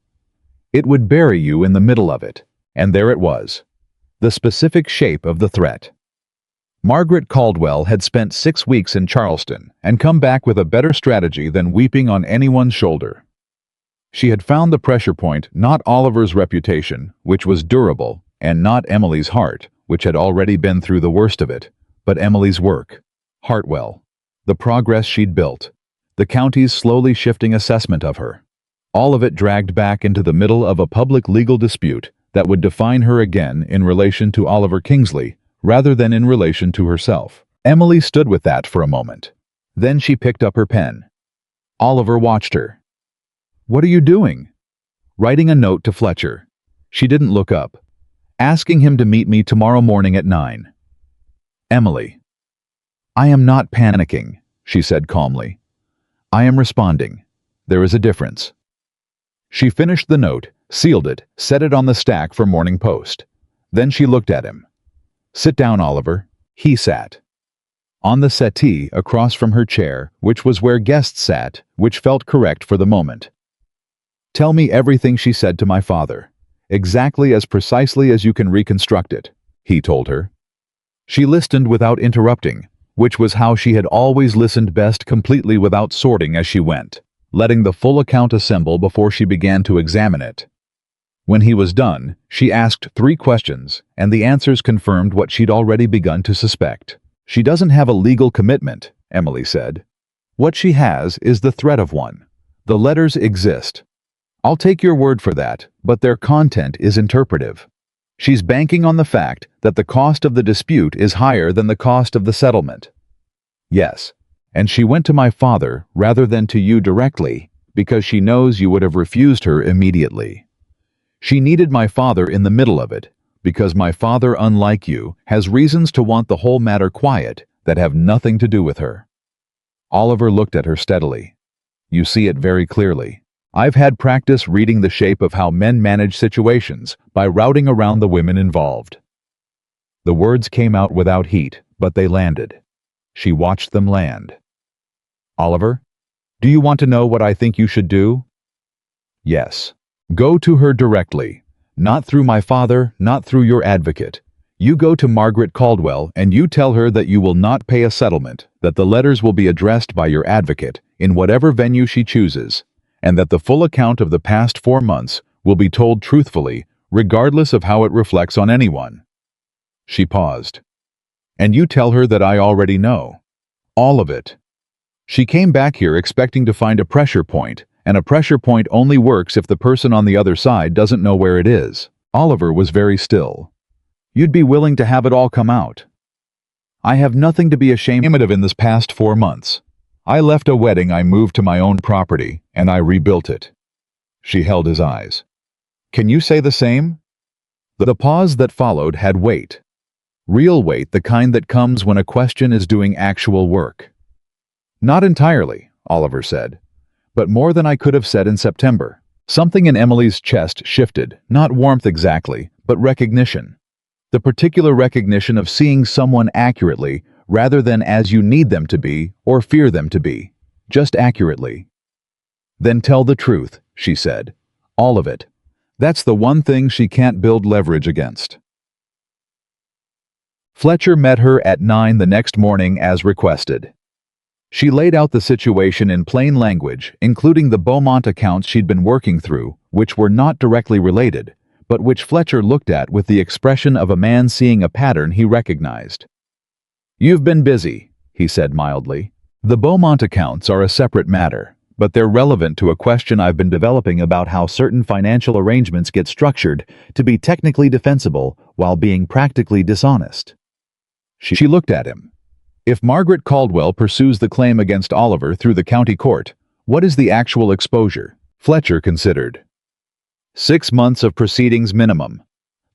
"It would bury you in the middle of it." And there it was. The specific shape of the threat. Margaret Caldwell had spent 6 weeks in Charleston and come back with a better strategy than weeping on anyone's shoulder. She had found the pressure point, not Oliver's reputation, which was durable, and not Emily's heart, which had already been through the worst of it, but Emily's work. Hartwell. The progress she'd built. The county's slowly shifting assessment of her. All of it dragged back into the middle of a public legal dispute that would define her again in relation to Oliver Kingsley, rather than in relation to herself. Emily stood with that for a moment. Then she picked up her pen. Oliver watched her. "What are you doing?" "Writing a note to Fletcher." She didn't look up. "Asking him to meet me tomorrow morning at 9. Emily. "I am not panicking," she said calmly. "I am responding. There is a difference." She finished the note, sealed it, set it on the stack for Morning Post. Then she looked at him. "Sit down, Oliver." He sat. On the settee across from her chair, which was where guests sat, which felt correct for the moment. "Tell me everything she said to my father. Exactly as precisely as you can reconstruct it," he told her. She listened without interrupting, which was how she had always listened best, completely without sorting as she went. letting the full account assemble before she began to examine it. When he was done, she asked 3 questions, and the answers confirmed what she'd already begun to suspect. She doesn't have a legal commitment, Emily said. What she has is the threat of one. The letters exist. I'll take your word for that, but their content is interpretive. She's banking on the fact that the cost of the dispute is higher than the cost of the settlement. Yes, and she went to my father rather than to you directly because she knows you would have refused her immediately. She needed my father in the middle of it because my father, unlike you, has reasons to want the whole matter quiet that have nothing to do with her. Oliver looked at her steadily. You see it very clearly. I've had practice reading the shape of how men manage situations by routing around the women involved. The words came out without heat, but they landed. She watched them land. Oliver, do you want to know what I think you should do? Yes. Go to her directly. Not through my father, not through your advocate. You go to Margaret Caldwell and you tell her that you will not pay a settlement, that the letters will be addressed by your advocate in whatever venue she chooses, and that the full account of the past 4 months will be told truthfully, regardless of how it reflects on anyone. She paused. And you tell her that I already know. All of it. She came back here expecting to find a pressure point, and a pressure point only works if the person on the other side doesn't know where it is. Oliver was very still. You'd be willing to have it all come out. I have nothing to be ashamed of in this past 4 months. I left a wedding, I moved to my own property, and I rebuilt it. She held his eyes. Can you say the same? The pause that followed had weight. Real weight, the kind that comes when a question is doing actual work. Not entirely, Oliver said, but more than I could have said in September. Something in Emily's chest shifted, not warmth exactly, but recognition. The particular recognition of seeing someone accurately rather than as you need them to be or fear them to be, just accurately. Then tell the truth, she said. All of it. That's the one thing she can't build leverage against. Fletcher met her at 9 the next morning as requested. She laid out the situation in plain language, including the Beaumont accounts she'd been working through, which were not directly related, but which Fletcher looked at with the expression of a man seeing a pattern he recognized. You've been busy, he said mildly. The Beaumont accounts are a separate matter, but they're relevant to a question I've been developing about how certain financial arrangements get structured to be technically defensible while being practically dishonest. She looked at him. If Margaret Caldwell pursues the claim against Oliver through the county court, what is the actual exposure? Fletcher considered. 6 months of proceedings minimum.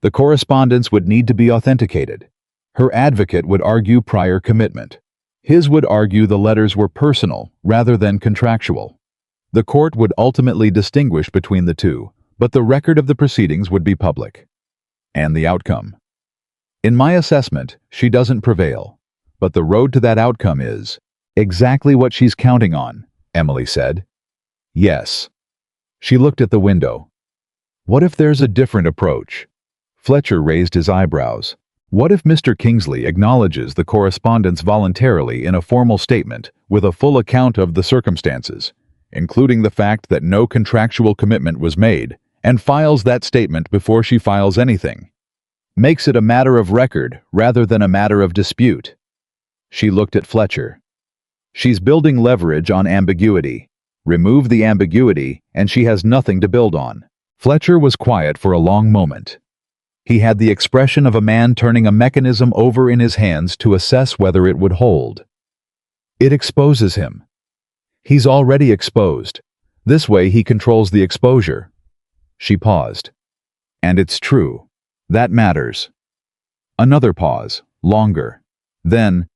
The correspondence would need to be authenticated. Her advocate would argue prior commitment. His would argue the letters were personal rather than contractual. The court would ultimately distinguish between the two, but the record of the proceedings would be public. And the outcome. In my assessment, she doesn't prevail. But the road to that outcome is exactly what she's counting on, Emily said. Yes. She looked at the window. What if there's a different approach? Fletcher raised his eyebrows. What if Mr. Kingsley acknowledges the correspondence voluntarily in a formal statement with a full account of the circumstances, including the fact that no contractual commitment was made, and files that statement before she files anything? Makes it a matter of record rather than a matter of dispute. She looked at Fletcher. She's building leverage on ambiguity. Remove the ambiguity, and she has nothing to build on. Fletcher was quiet for a long moment. He had the expression of a man turning a mechanism over in his hands to assess whether it would hold. It exposes him. He's already exposed. This way he controls the exposure. She paused. And it's true. That matters. Another pause, longer. Then,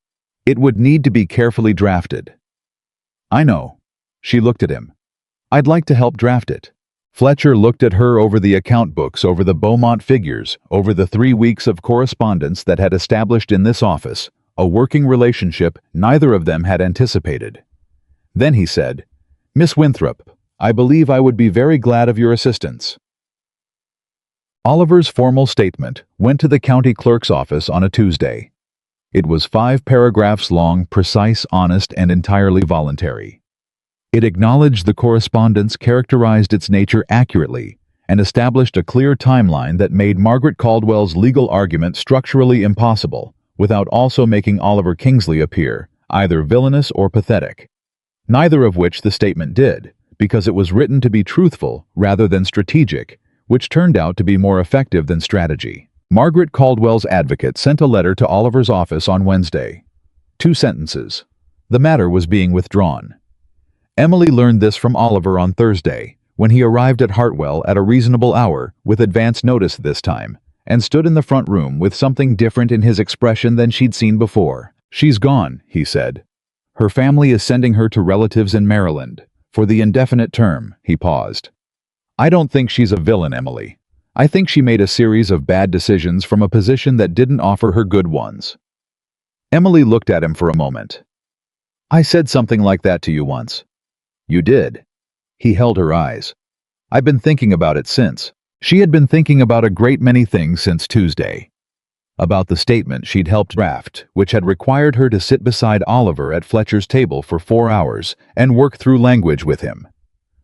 it would need to be carefully drafted. I know. She looked at him. I'd like to help draft it. Fletcher looked at her over the account books, over the Beaumont figures, over the 3 weeks of correspondence that had established in this office a working relationship neither of them had anticipated. Then he said, Miss Winthrop, I believe I would be very glad of your assistance. Oliver's formal statement went to the county clerk's office on a Tuesday. It was 5 paragraphs long, precise, honest, and entirely voluntary. It acknowledged the correspondence, characterized its nature accurately, and established a clear timeline that made Margaret Caldwell's legal argument structurally impossible, without also making Oliver Kingsley appear either villainous or pathetic. Neither of which the statement did, because it was written to be truthful rather than strategic, which turned out to be more effective than strategy. Margaret Caldwell's advocate sent a letter to Oliver's office on Wednesday. 2 sentences. The matter was being withdrawn. Emily learned this from Oliver on Thursday, when he arrived at Hartwell at a reasonable hour, with advance notice this time, and stood in the front room with something different in his expression than she'd seen before. "She's gone," he said. "Her family is sending her to relatives in Maryland, for the indefinite term." He paused. "I don't think she's a villain, Emily. I think she made a series of bad decisions from a position that didn't offer her good ones." Emily looked at him for a moment. "I said something like that to you once." "You did?" He held her eyes. "I've been thinking about it since." She had been thinking about a great many things since Tuesday. About the statement she'd helped draft, which had required her to sit beside Oliver at Fletcher's table for 4 hours and work through language with him.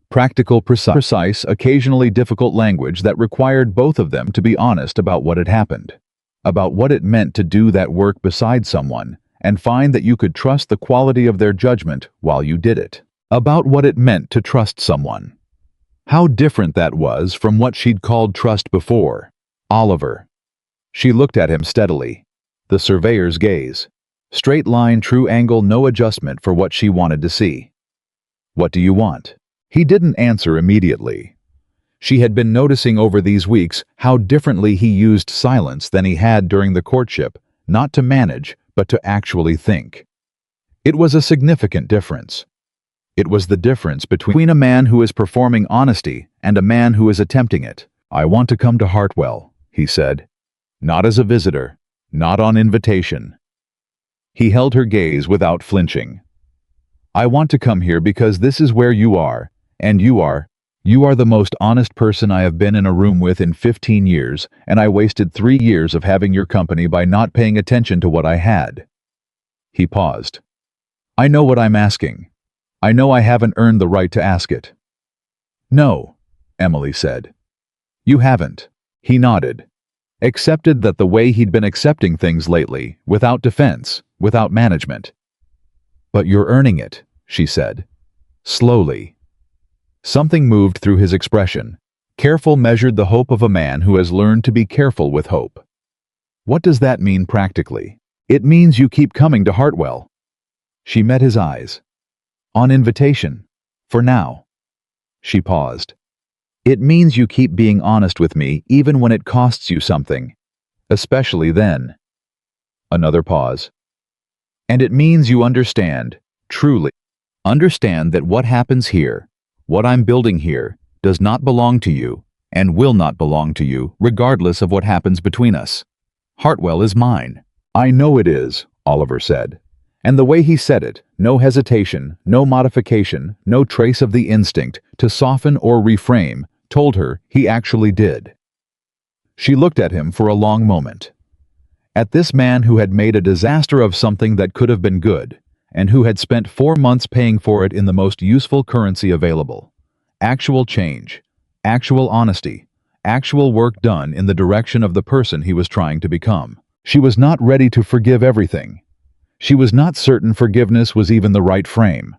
Practical, precise, occasionally difficult language that required both of them to be honest about what had happened, about what it meant to do that work beside someone and find that you could trust the quality of their judgment while you did it, about what it meant to trust someone. How different that was from what she'd called trust before. Oliver. She looked at him steadily. The surveyor's gaze. Straight line, true angle, no adjustment for what she wanted to see. "What do you want?" He didn't answer immediately. She had been noticing over these weeks how differently he used silence than he had during the courtship, not to manage, but to actually think. It was a significant difference. It was the difference between a man who is performing honesty and a man who is attempting it. "I want to come to Hartwell," he said. "Not as a visitor, not on invitation." He held her gaze without flinching. "I want to come here because this is where you are, and you are the most honest person I have been in a room with in 15 years, and I wasted 3 years of having your company by not paying attention to what I had." He paused. "I know what I'm asking. I know I haven't earned the right to ask it." "No," Emily said. "You haven't." He nodded. Accepted that the way he'd been accepting things lately, without defense, without management. "But you're earning it," she said. Slowly. Something moved through his expression. Careful measured the hope of a man who has learned to be careful with hope. "What does that mean practically?" "It means you keep coming to Hartwell." She met his eyes. "On invitation. For now." She paused. "It means you keep being honest with me even when it costs you something. Especially then." Another pause. "And it means you understand, truly. Understand that what happens here, what I'm building here, does not belong to you, and will not belong to you, regardless of what happens between us. Hartwell is mine." "I know it is," Oliver said. And the way he said it, no hesitation, no modification, no trace of the instinct to soften or reframe, told her he actually did. She looked at him for a long moment. At this man who had made a disaster of something that could have been good, and who had spent 4 months paying for it in the most useful currency available. Actual change, actual honesty, actual work done in the direction of the person he was trying to become. She was not ready to forgive everything. She was not certain forgiveness was even the right frame.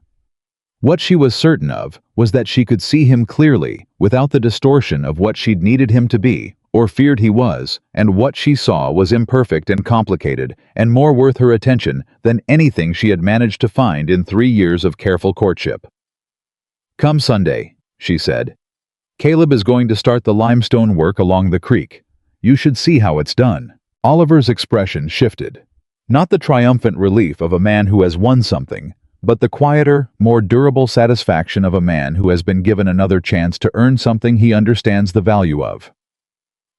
What she was certain of was that she could see him clearly, without the distortion of what she'd needed him to be, or feared he was, and what she saw was imperfect and complicated, and more worth her attention than anything she had managed to find in 3 years of careful courtship. "Come Sunday," she said. "Caleb is going to start the limestone work along the creek. You should see how it's done." Oliver's expression shifted. Not the triumphant relief of a man who has won something, but the quieter, more durable satisfaction of a man who has been given another chance to earn something he understands the value of.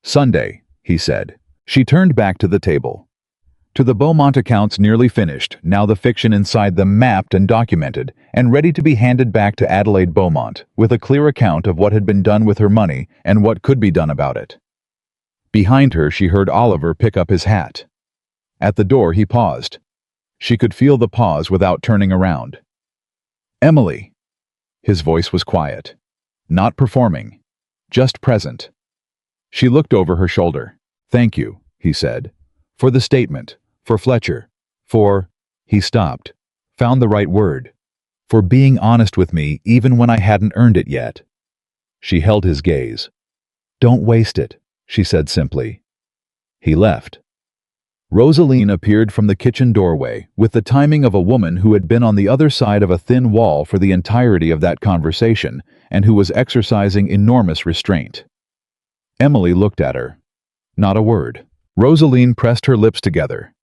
"Sunday," he said. She turned back to the table. To the Beaumont accounts nearly finished, now the fiction inside them mapped and documented, and ready to be handed back to Adelaide Beaumont, with a clear account of what had been done with her money and what could be done about it. Behind her she heard Oliver pick up his hat. At the door he paused. She could feel the pause without turning around. "Emily." His voice was quiet. Not performing. Just present. She looked over her shoulder. "Thank you," he said. "For the statement. For Fletcher. For—" He stopped. Found the right word. "For being honest with me even when I hadn't earned it yet." She held his gaze. "Don't waste it," she said simply. He left. Rosaline appeared from the kitchen doorway with the timing of a woman who had been on the other side of a thin wall for the entirety of that conversation and who was exercising enormous restraint. Emily looked at her. Not a word. Rosaline pressed her lips together,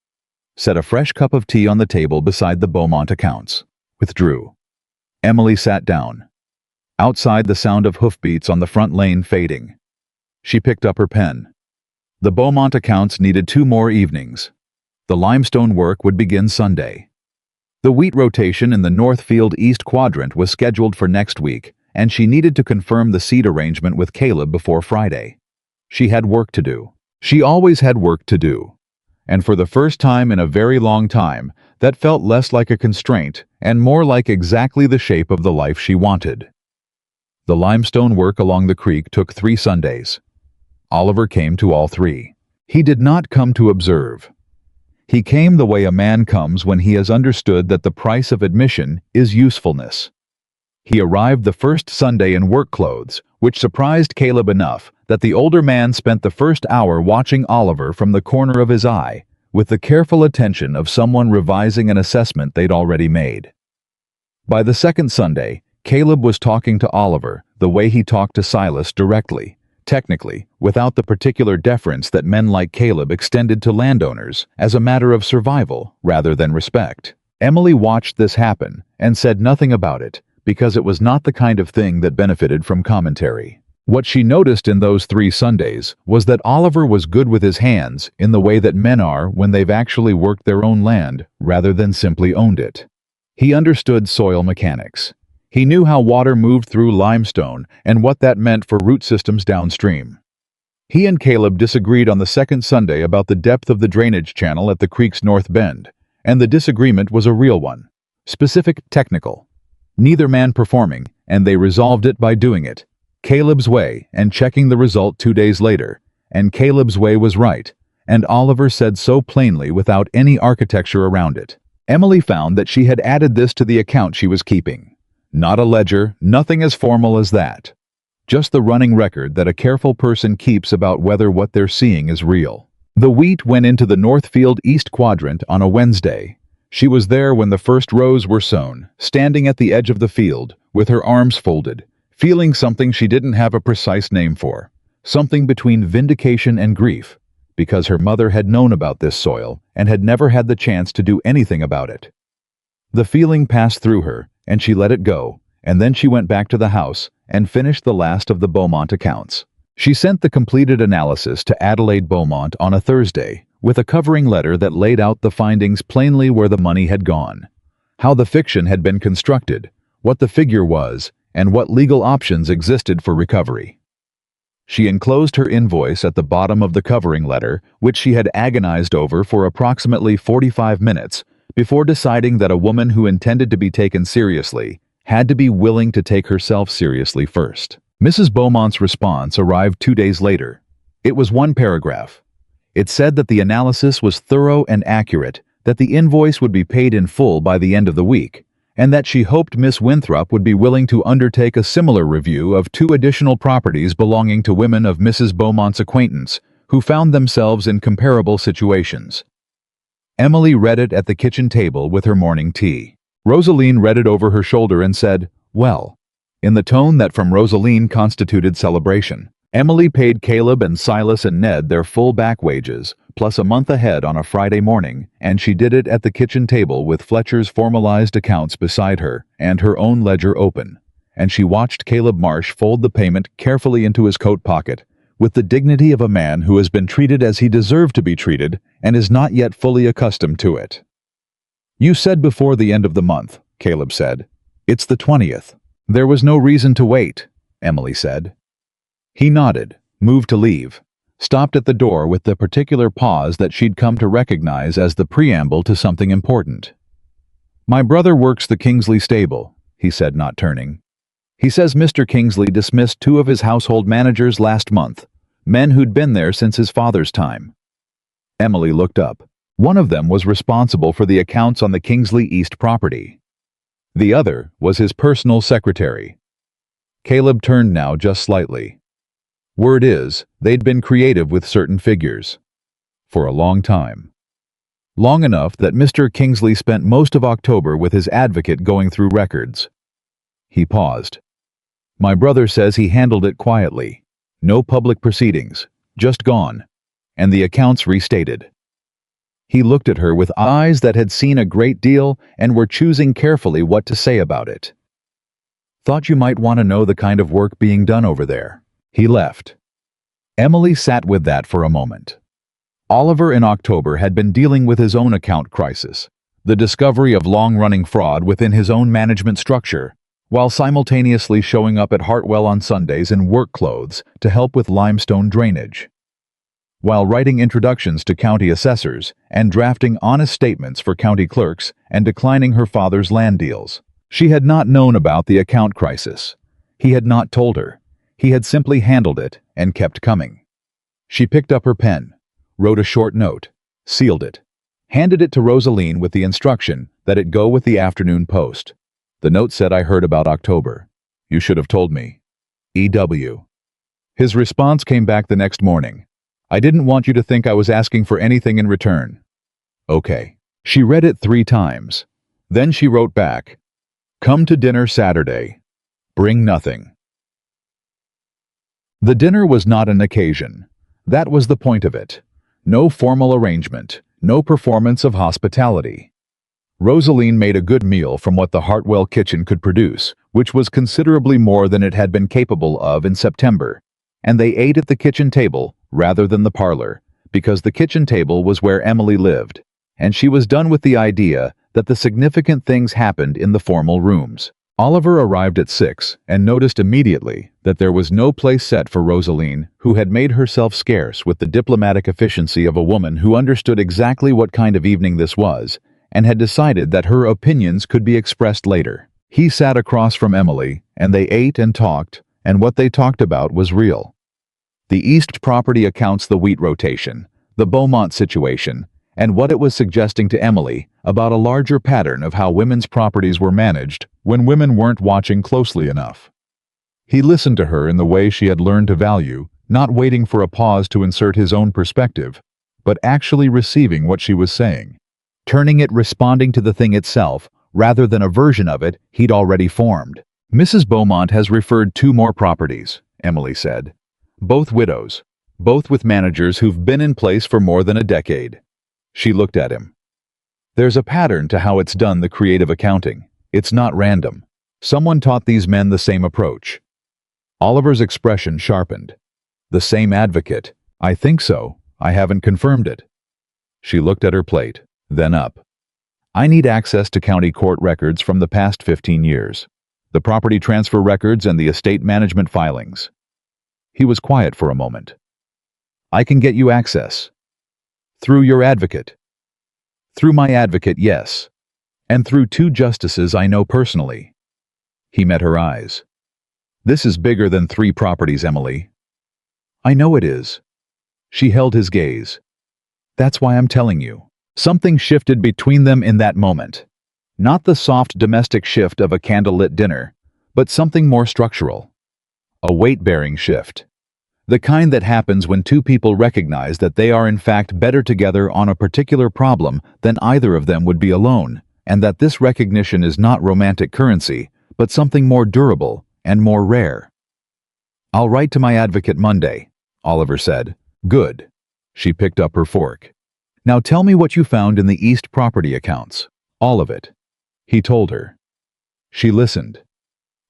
set a fresh cup of tea on the table beside the Beaumont accounts, withdrew. Emily sat down. Outside, the sound of hoofbeats on the front lane fading. She picked up her pen. The Beaumont accounts needed 2 more evenings. The limestone work would begin Sunday. The wheat rotation in the Northfield East Quadrant was scheduled for next week, and she needed to confirm the seat arrangement with Caleb before Friday. She had work to do. She always had work to do. And for the first time in a very long time, that felt less like a constraint and more like exactly the shape of the life she wanted. The limestone work along the creek took 3 Sundays. Oliver came to all 3. He did not come to observe. He came the way a man comes when he has understood that the price of admission is usefulness. He arrived the first Sunday in work clothes, which surprised Caleb enough that the older man spent the first hour watching Oliver from the corner of his eye, with the careful attention of someone revising an assessment they'd already made. By the second Sunday, Caleb was talking to Oliver the way he talked to Silas directly, technically, without the particular deference that men like Caleb extended to landowners as a matter of survival rather than respect. Emily watched this happen and said nothing about it because it was not the kind of thing that benefited from commentary. What she noticed in those 3 Sundays was that Oliver was good with his hands in the way that men are when they've actually worked their own land rather than simply owned it. He understood soil mechanics. He knew how water moved through limestone and what that meant for root systems downstream. He and Caleb disagreed on the second Sunday about the depth of the drainage channel at the creek's north bend, and the disagreement was a real one. Specific, technical. Neither man performing, and they resolved it by doing it Caleb's way and checking the result 2 days later, and Caleb's way was right, and Oliver said so plainly without any architecture around it. Emily found that she had added this to the account she was keeping. Not a ledger, nothing as formal as that. Just the running record that a careful person keeps about whether what they're seeing is real. The wheat went into the Northfield East Quadrant on a Wednesday. She was there when the first rows were sown, standing at the edge of the field, with her arms folded, feeling something she didn't have a precise name for, something between vindication and grief, because her mother had known about this soil and had never had the chance to do anything about it. The feeling passed through her, and she let it go, and then she went back to the house and finished the last of the Beaumont accounts. She sent the completed analysis to Adelaide Beaumont on a Thursday, with a covering letter that laid out the findings plainly where the money had gone, how the fiction had been constructed, what the figure was, and what legal options existed for recovery. She enclosed her invoice at the bottom of the covering letter, which she had agonized over for approximately 45 minutes before deciding that a woman who intended to be taken seriously had to be willing to take herself seriously first. Mrs. Beaumont's response arrived 2 days later. It was 1 paragraph. It said that the analysis was thorough and accurate, that the invoice would be paid in full by the end of the week, and that she hoped Miss Winthrop would be willing to undertake a similar review of 2 additional properties belonging to women of Mrs. Beaumont's acquaintance who found themselves in comparable situations. Emily read it at the kitchen table with her morning tea. Rosaline read it over her shoulder and said, "Well," in the tone that from Rosaline constituted celebration. Emily paid Caleb and Silas and Ned their full back wages, plus a month ahead on a Friday morning, and she did it at the kitchen table with Fletcher's formalized accounts beside her and her own ledger open. And she watched Caleb Marsh fold the payment carefully into his coat pocket, with the dignity of a man who has been treated as he deserved to be treated and is not yet fully accustomed to it. "You said before the end of the month," Caleb said. "It's the 20th. "There was no reason to wait," Emily said. He nodded, moved to leave, stopped at the door with the particular pause that she'd come to recognize as the preamble to something important. "My brother works the Kingsley stable," he said, not turning. He says Mr. Kingsley dismissed 2 of his household managers last month, men who'd been there since his father's time. Emily looked up. One of them was responsible for the accounts on the Kingsley East property. The other was his personal secretary. Caleb turned now just slightly. Word is, they'd been creative with certain figures. For a long time. Long enough that Mr. Kingsley spent most of October with his advocate going through records. He paused. My brother says he handled it quietly. No public proceedings, just gone. And the accounts restated. He looked at her with eyes that had seen a great deal and were choosing carefully what to say about it. Thought you might want to know the kind of work being done over there. He left. Emily sat with that for a moment. Oliver in October had been dealing with his own account crisis, the discovery of long-running fraud within his own management structure, while simultaneously showing up at Hartwell on Sundays in work clothes to help with limestone drainage. While writing introductions to county assessors and drafting honest statements for county clerks and declining her father's land deals. She had not known about the account crisis. He had not told her. He had simply handled it and kept coming. She picked up her pen, wrote a short note, sealed it, handed it to Rosaline with the instruction that it go with the afternoon post. The note said, I heard about October. You should have told me. E.W. His response came back the next morning. I didn't want you to think I was asking for anything in return. Okay. She read it 3 times. Then she wrote back, come to dinner Saturday. Bring nothing. The dinner was not an occasion. That was the point of it. No formal arrangement, no performance of hospitality. Rosaline made a good meal from what the Hartwell kitchen could produce, which was considerably more than it had been capable of in September, and they ate at the kitchen table rather than the parlor, because the kitchen table was where Emily lived, and she was done with the idea that the significant things happened in the formal rooms. Oliver arrived at 6 and noticed immediately that there was no place set for Rosaline, who had made herself scarce with the diplomatic efficiency of a woman who understood exactly what kind of evening this was and had decided that her opinions could be expressed later. He sat across from Emily, and they ate and talked, and what they talked about was real. The East property accounts, the wheat rotation, the Beaumont situation, and what it was suggesting to Emily about a larger pattern of how women's properties were managed when women weren't watching closely enough. He listened to her in the way she had learned to value, not waiting for a pause to insert his own perspective, but actually receiving what she was saying, turning it, responding to the thing itself, rather than a version of it he'd already formed. Mrs. Beaumont has referred 2 more properties, Emily said. Both widows, both with managers who've been in place for more than a decade. She looked at him. There's a pattern to how it's done, the creative accounting. It's not random. Someone taught these men the same approach. Oliver's expression sharpened. The same advocate. I think so. I haven't confirmed it. She looked at her plate, then up. I need access to county court records from the past 15 years. The property transfer records and the estate management filings. He was quiet for a moment. I can get you access. Through your advocate. Through my advocate, yes. And through 2 justices I know personally. He met her eyes. This is bigger than 3 properties, Emily. I know it is. She held his gaze. That's why I'm telling you. Something shifted between them in that moment. Not the soft domestic shift of a candlelit dinner, but something more structural. A weight-bearing shift. The kind that happens when 2 people recognize that they are in fact better together on a particular problem than either of them would be alone, and that this recognition is not romantic currency, but something more durable and more rare. I'll write to my advocate Monday, Oliver said. Good. She picked up her fork. Now tell me what you found in the East property accounts. All of it. He told her. She listened.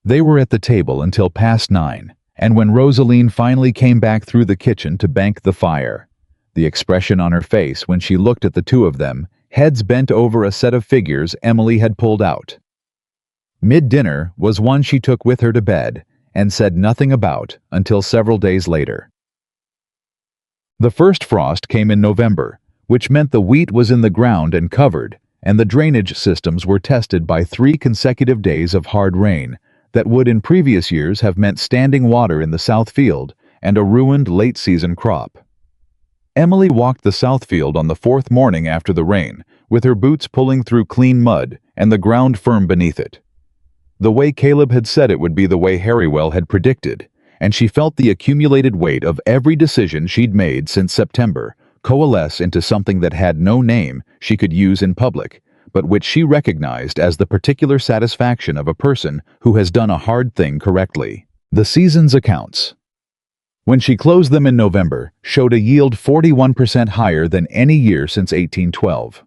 They were at the table until past 9. And when Rosaline finally came back through the kitchen to bank the fire, the expression on her face when she looked at the 2 of them, heads bent over a set of figures Emily had pulled out. Mid-dinner was one she took with her to bed and said nothing about until several days later. The first frost came in November, which meant the wheat was in the ground and covered, and the drainage systems were tested by 3 consecutive days of hard rain that would in previous years have meant standing water in the south field and a ruined late-season crop. Emily walked the south field on the fourth morning after the rain, with her boots pulling through clean mud and the ground firm beneath it. The way Caleb had said it would be the way Harrywell had predicted, and she felt the accumulated weight of every decision she'd made since September coalesce into something that had no name she could use in public, but which she recognized as the particular satisfaction of a person who has done a hard thing correctly. The season's accounts, when she closed them in November, showed a yield 41% higher than any year since 1812.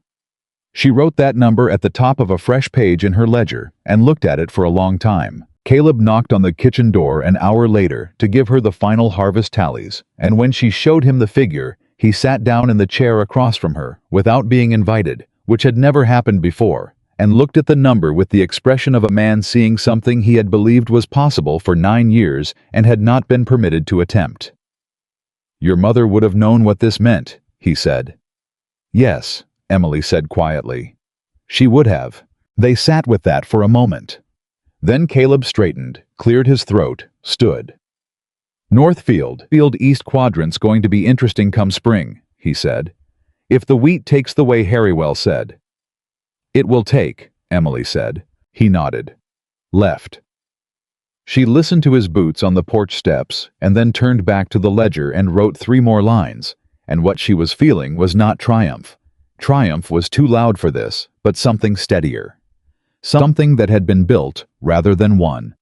She wrote that number at the top of a fresh page in her ledger and looked at it for a long time. Caleb knocked on the kitchen door an hour later to give her the final harvest tallies, and when she showed him the figure, he sat down in the chair across from her without being invited, which had never happened before, and looked at the number with the expression of a man seeing something he had believed was possible for 9 years and had not been permitted to attempt. "Your mother would have known what this meant," he said. "Yes," Emily said quietly. "She would have." They sat with that for a moment. Then Caleb straightened, cleared his throat, stood. "Northfield, East Quadrant's going to be interesting come spring," he said. "If the wheat takes the way Harrywell said." "It will take," Emily said. He nodded. Left. She listened to his boots on the porch steps and then turned back to the ledger and wrote 3 more lines, and what she was feeling was not triumph. Triumph was too loud for this, but something steadier. Something that had been built rather than won.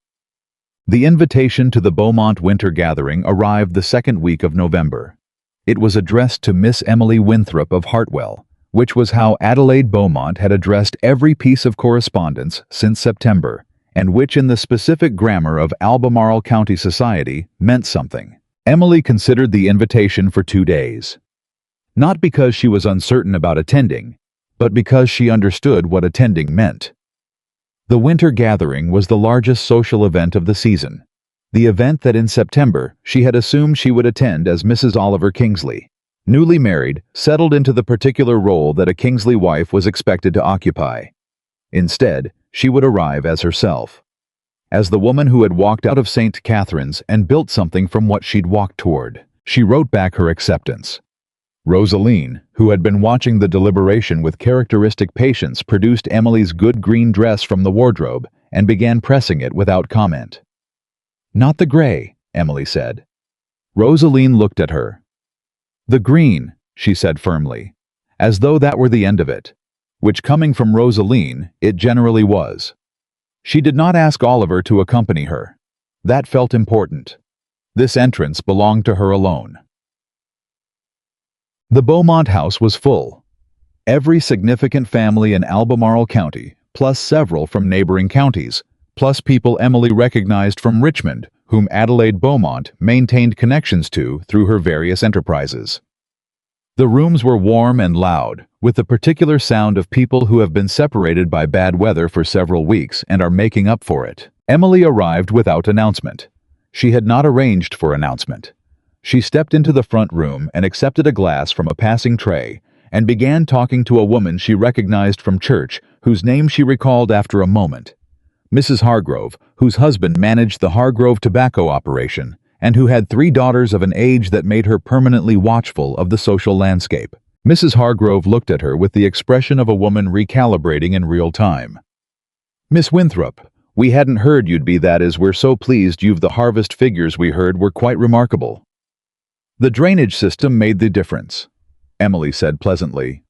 The invitation to the Beaumont Winter Gathering arrived the second week of November. It was addressed to Miss Emily Winthrop of Hartwell, which was how Adelaide Beaumont had addressed every piece of correspondence since September, and which in the specific grammar of Albemarle County society meant something. Emily considered the invitation for 2 days. Not because she was uncertain about attending, but because she understood what attending meant. The Winter Gathering was the largest social event of the season, the event that in September she had assumed she would attend as Mrs. Oliver Kingsley. Newly married, settled into the particular role that a Kingsley wife was expected to occupy. Instead, she would arrive as herself. As the woman who had walked out of St. Catherine's and built something from what she'd walked toward. She wrote back her acceptance. Rosaline, who had been watching the deliberation with characteristic patience, produced Emily's good green dress from the wardrobe and began pressing it without comment. "Not the gray," Emily said. Rosaline looked at her. "The green," she said firmly, as though that were the end of it, which coming from Rosaline, it generally was. She did not ask Oliver to accompany her. That felt important. This entrance belonged to her alone. The Beaumont house was full. Every significant family in Albemarle County, plus several from neighboring counties, plus people Emily recognized from Richmond, whom Adelaide Beaumont maintained connections to through her various enterprises. The rooms were warm and loud, with the particular sound of people who have been separated by bad weather for several weeks and are making up for it. Emily arrived without announcement. She had not arranged for announcement. She stepped into the front room and accepted a glass from a passing tray and began talking to a woman she recognized from church, whose name she recalled after a moment. Mrs. Hargrove, whose husband managed the Hargrove tobacco operation and who had 3 daughters of an age that made her permanently watchful of the social landscape. Mrs. Hargrove looked at her with the expression of a woman recalibrating in real time. "Miss Winthrop, we hadn't heard you'd be that as we're so pleased you've the harvest figures we heard were quite remarkable." "The drainage system made the difference," Emily said pleasantly.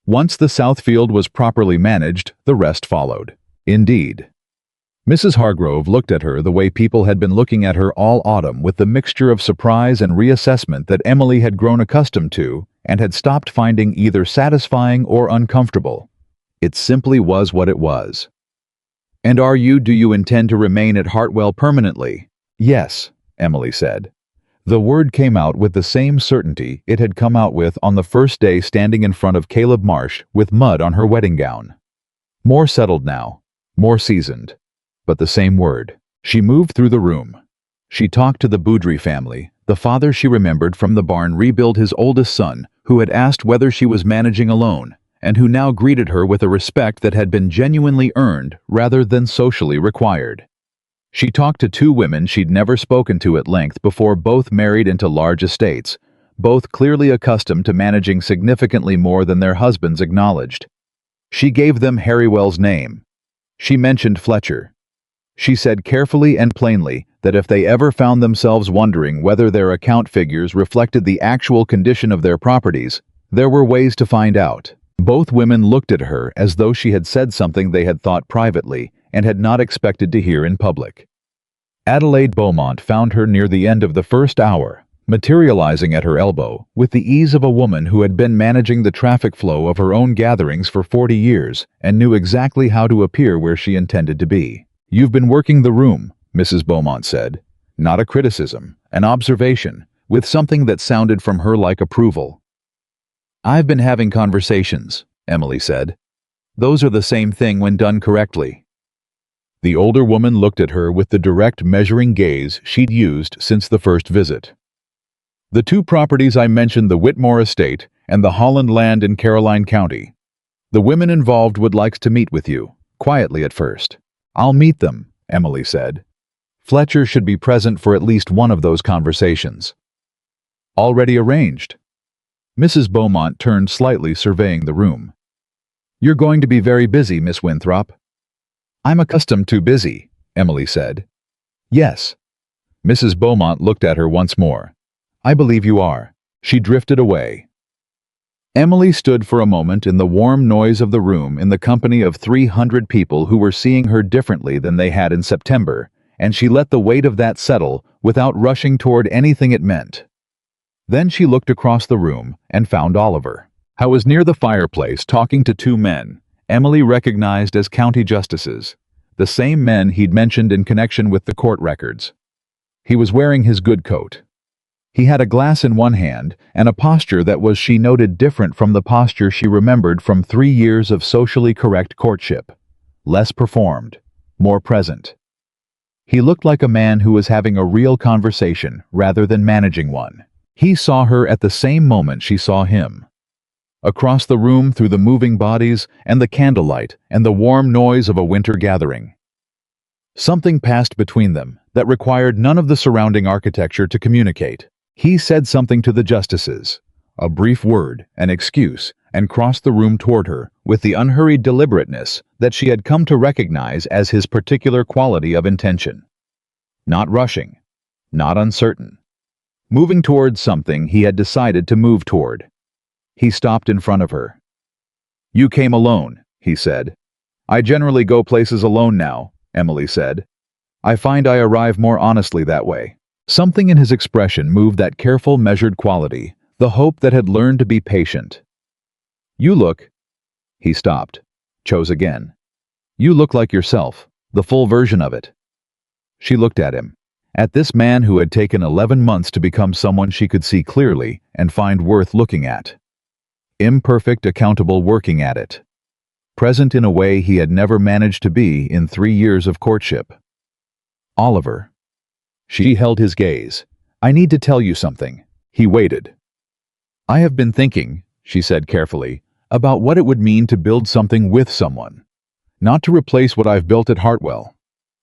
"Once the south field was properly managed, the rest followed." "Indeed." Mrs. Hargrove looked at her the way people had been looking at her all autumn, with the mixture of surprise and reassessment that Emily had grown accustomed to and had stopped finding either satisfying or uncomfortable. It simply was what it was. "And do you intend to remain at Hartwell permanently?" "Yes," Emily said. The word came out with the same certainty it had come out with on the first day standing in front of Caleb Marsh with mud on her wedding gown. More settled now, more seasoned, but the same word. She moved through the room. She talked to the Boudry family, the father she remembered from the barn rebuild, his oldest son, who had asked whether she was managing alone, and who now greeted her with a respect that had been genuinely earned rather than socially required. She talked to two women she'd never spoken to at length before, both married into large estates, both clearly accustomed to managing significantly more than their husbands acknowledged. She gave them Harrywell's name. She mentioned Fletcher. She said carefully and plainly that if they ever found themselves wondering whether their account figures reflected the actual condition of their properties, there were ways to find out. Both women looked at her as though she had said something they had thought privately and had not expected to hear in public. Adelaide Beaumont found her near the end of the first hour, materializing at her elbow with the ease of a woman who had been managing the traffic flow of her own gatherings for 40 years and knew exactly how to appear where she intended to be. "You've been working the room," Mrs. Beaumont said. Not a criticism, an observation, with something that sounded from her like approval. "I've been having conversations," Emily said. "Those are the same thing when done correctly." The older woman looked at her with the direct measuring gaze she'd used since the first visit. "The two properties I mentioned, the Whitmore Estate and the Holland Land in Caroline County. The women involved would like to meet with you, quietly at first." "I'll meet them," Emily said. "Fletcher should be present for at least one of those conversations." "Already arranged." Mrs. Beaumont turned slightly, surveying the room. "You're going to be very busy, Miss Winthrop." "I'm accustomed to busy," Emily said. "Yes." Mrs. Beaumont looked at her once more. "I believe you are." She drifted away. Emily stood for a moment in the warm noise of the room in the company of 300 people who were seeing her differently than they had in September, and she let the weight of that settle without rushing toward anything it meant. Then she looked across the room and found Oliver. He was near the fireplace talking to two men Emily recognized as county justices, the same men he'd mentioned in connection with the court records. He was wearing his good coat. He had a glass in one hand and a posture that was, she noted, different from the posture she remembered from 3 years of socially correct courtship. Less performed, more present. He looked like a man who was having a real conversation rather than managing one. He saw her at the same moment she saw him. Across the room, through the moving bodies and the candlelight and the warm noise of a winter gathering. Something passed between them that required none of the surrounding architecture to communicate. He said something to the justices, a brief word, an excuse, and crossed the room toward her with the unhurried deliberateness that she had come to recognize as his particular quality of intention. Not rushing, not uncertain. Moving toward something he had decided to move toward. He stopped in front of her. "You came alone," he said. "I generally go places alone now," Emily said. "I find I arrive more honestly that way." Something in his expression moved that careful, measured quality, the hope that had learned to be patient. "You look—" He stopped, chose again. "You look like yourself, the full version of it." She looked at him, at this man who had taken 11 months to become someone she could see clearly and find worth looking at. Imperfect, accountable, working at it. Present in a way he had never managed to be in 3 years of courtship. "Oliver." She held his gaze. "I need to tell you something." He waited. "I have been thinking," she said carefully, "about what it would mean to build something with someone. Not to replace what I've built at Hartwell.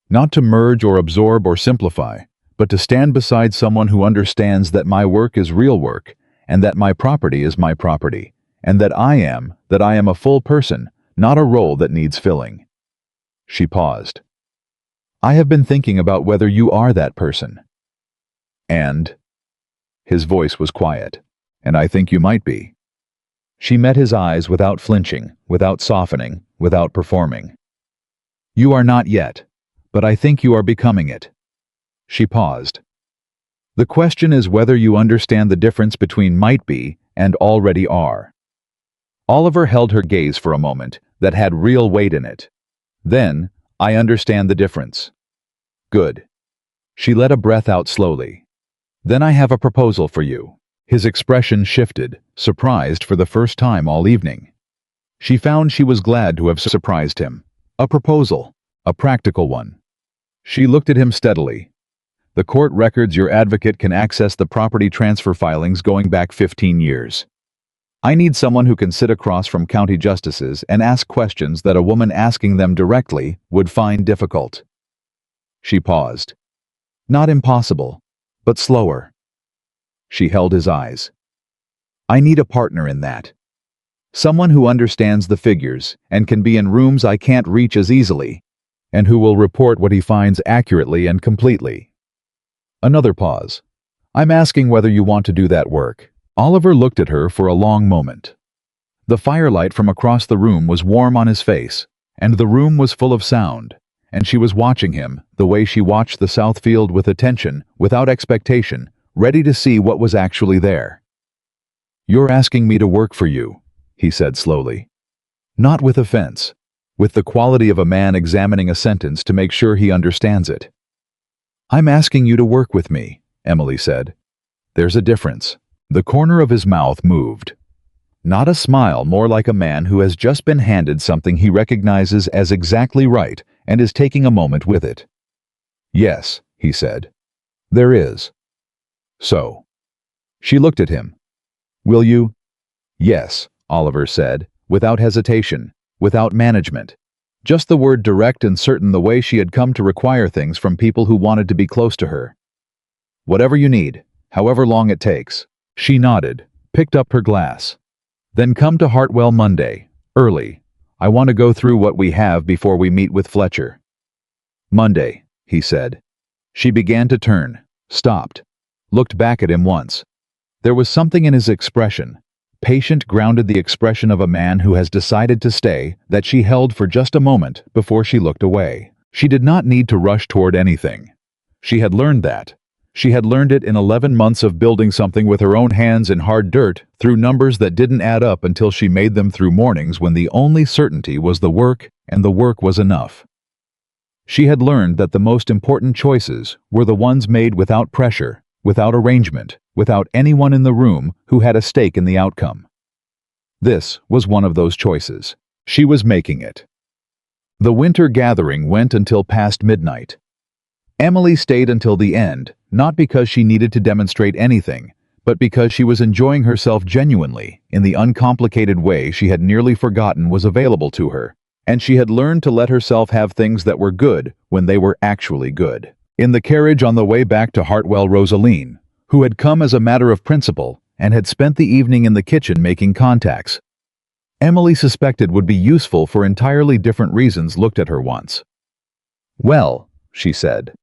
Not to merge or absorb or simplify, but to stand beside someone who understands that my work is real work, and that my property is my property, and that I am a full person, not a role that needs filling." She paused. "I have been thinking about whether you are that person." "And?" His voice was quiet. "And I think you might be." She met his eyes without flinching, without softening, without performing. "You are not yet, but I think you are becoming it." She paused. "The question is whether you understand the difference between might be and already are." Oliver held her gaze for a moment that had real weight in it. Then, "I understand the difference." "Good." She let a breath out slowly. "Then I have a proposal for you." His expression shifted, surprised for the first time all evening. She found she was glad to have surprised him. A proposal, a practical one. She looked at him steadily. "The court records your advocate can access the property transfer filings going back 15 years. I need someone who can sit across from county justices and ask questions that a woman asking them directly would find difficult." She paused. Not impossible, but slower. She held his eyes. I need a partner in that. Someone who understands the figures and can be in rooms I can't reach as easily, and who will report what he finds accurately and completely. Another pause. I'm asking whether you want to do that work. Oliver looked at her for a long moment. The firelight from across the room was warm on his face, and the room was full of sound, and she was watching him the way she watched the south field with attention, without expectation, ready to see what was actually there. You're asking me to work for you, he said slowly. Not with offense, with the quality of a man examining a sentence to make sure he understands it. I'm asking you to work with me, Emily said. There's a difference. The corner of his mouth moved. Not a smile, more like a man who has just been handed something he recognizes as exactly right and is taking a moment with it. Yes, he said. There is. So. She looked at him. Will you? Yes, Oliver said, without hesitation, without management. Just the word direct and certain, the way she had come to require things from people who wanted to be close to her. Whatever you need, however long it takes. She nodded, picked up her glass. Then come to Hartwell Monday, early. I want to go through what we have before we meet with Fletcher. Monday, he said. She began to turn, stopped, looked back at him once. There was something in his expression, patient, grounded, the expression of a man who has decided to stay, that she held for just a moment before she looked away. She did not need to rush toward anything. She had learned that. She had learned it in 11 months of building something with her own hands in hard dirt, through numbers that didn't add up until she made them, through mornings when the only certainty was the work, and the work was enough. She had learned that the most important choices were the ones made without pressure, without arrangement, without anyone in the room who had a stake in the outcome. This was one of those choices. She was making it. The winter gathering went until past midnight. Emily stayed until the end, not because she needed to demonstrate anything, but because she was enjoying herself genuinely, in the uncomplicated way she had nearly forgotten was available to her, and she had learned to let herself have things that were good when they were actually good. In the carriage on the way back to Hartwell, Rosaline, who had come as a matter of principle and had spent the evening in the kitchen making contacts, Emily suspected would be useful for entirely different reasons, looked at her once. Well, she said.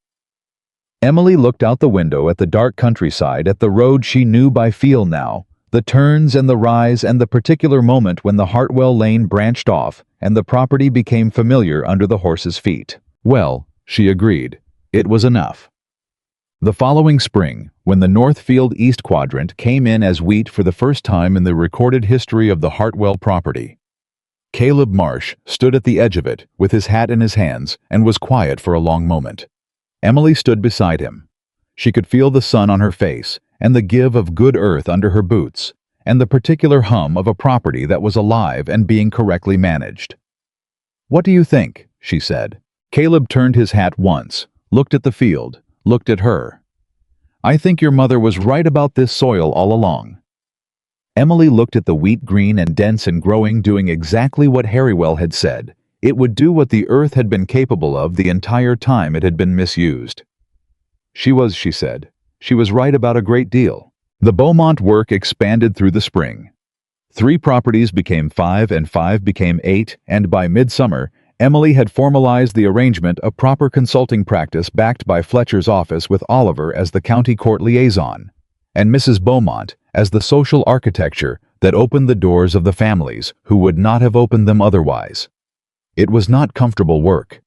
Emily looked out the window at the dark countryside, at the road she knew by feel now, the turns and the rise, and the particular moment when the Hartwell lane branched off and the property became familiar under the horse's feet. Well, she agreed, it was enough. The following spring, when the Northfield East Quadrant came in as wheat for the first time in the recorded history of the Hartwell property, Caleb Marsh stood at the edge of it with his hat in his hands and was quiet for a long moment. Emily stood beside him. She could feel the sun on her face and the give of good earth under her boots and the particular hum of a property that was alive and being correctly managed. What do you think? She said. Caleb turned his hat once, looked at the field, looked at her. I think your mother was right about this soil all along. Emily looked at the wheat, green and dense and growing, doing exactly what Harrywell had said. It would do what the earth had been capable of the entire time it had been misused. She said, she was right about a great deal. The Beaumont work expanded through the spring. 3 properties became 5 and 5 became 8, and by midsummer, Emily had formalized the arrangement, a proper consulting practice backed by Fletcher's office with Oliver as the county court liaison, and Mrs. Beaumont as the social architecture that opened the doors of the families who would not have opened them otherwise. It was not comfortable work.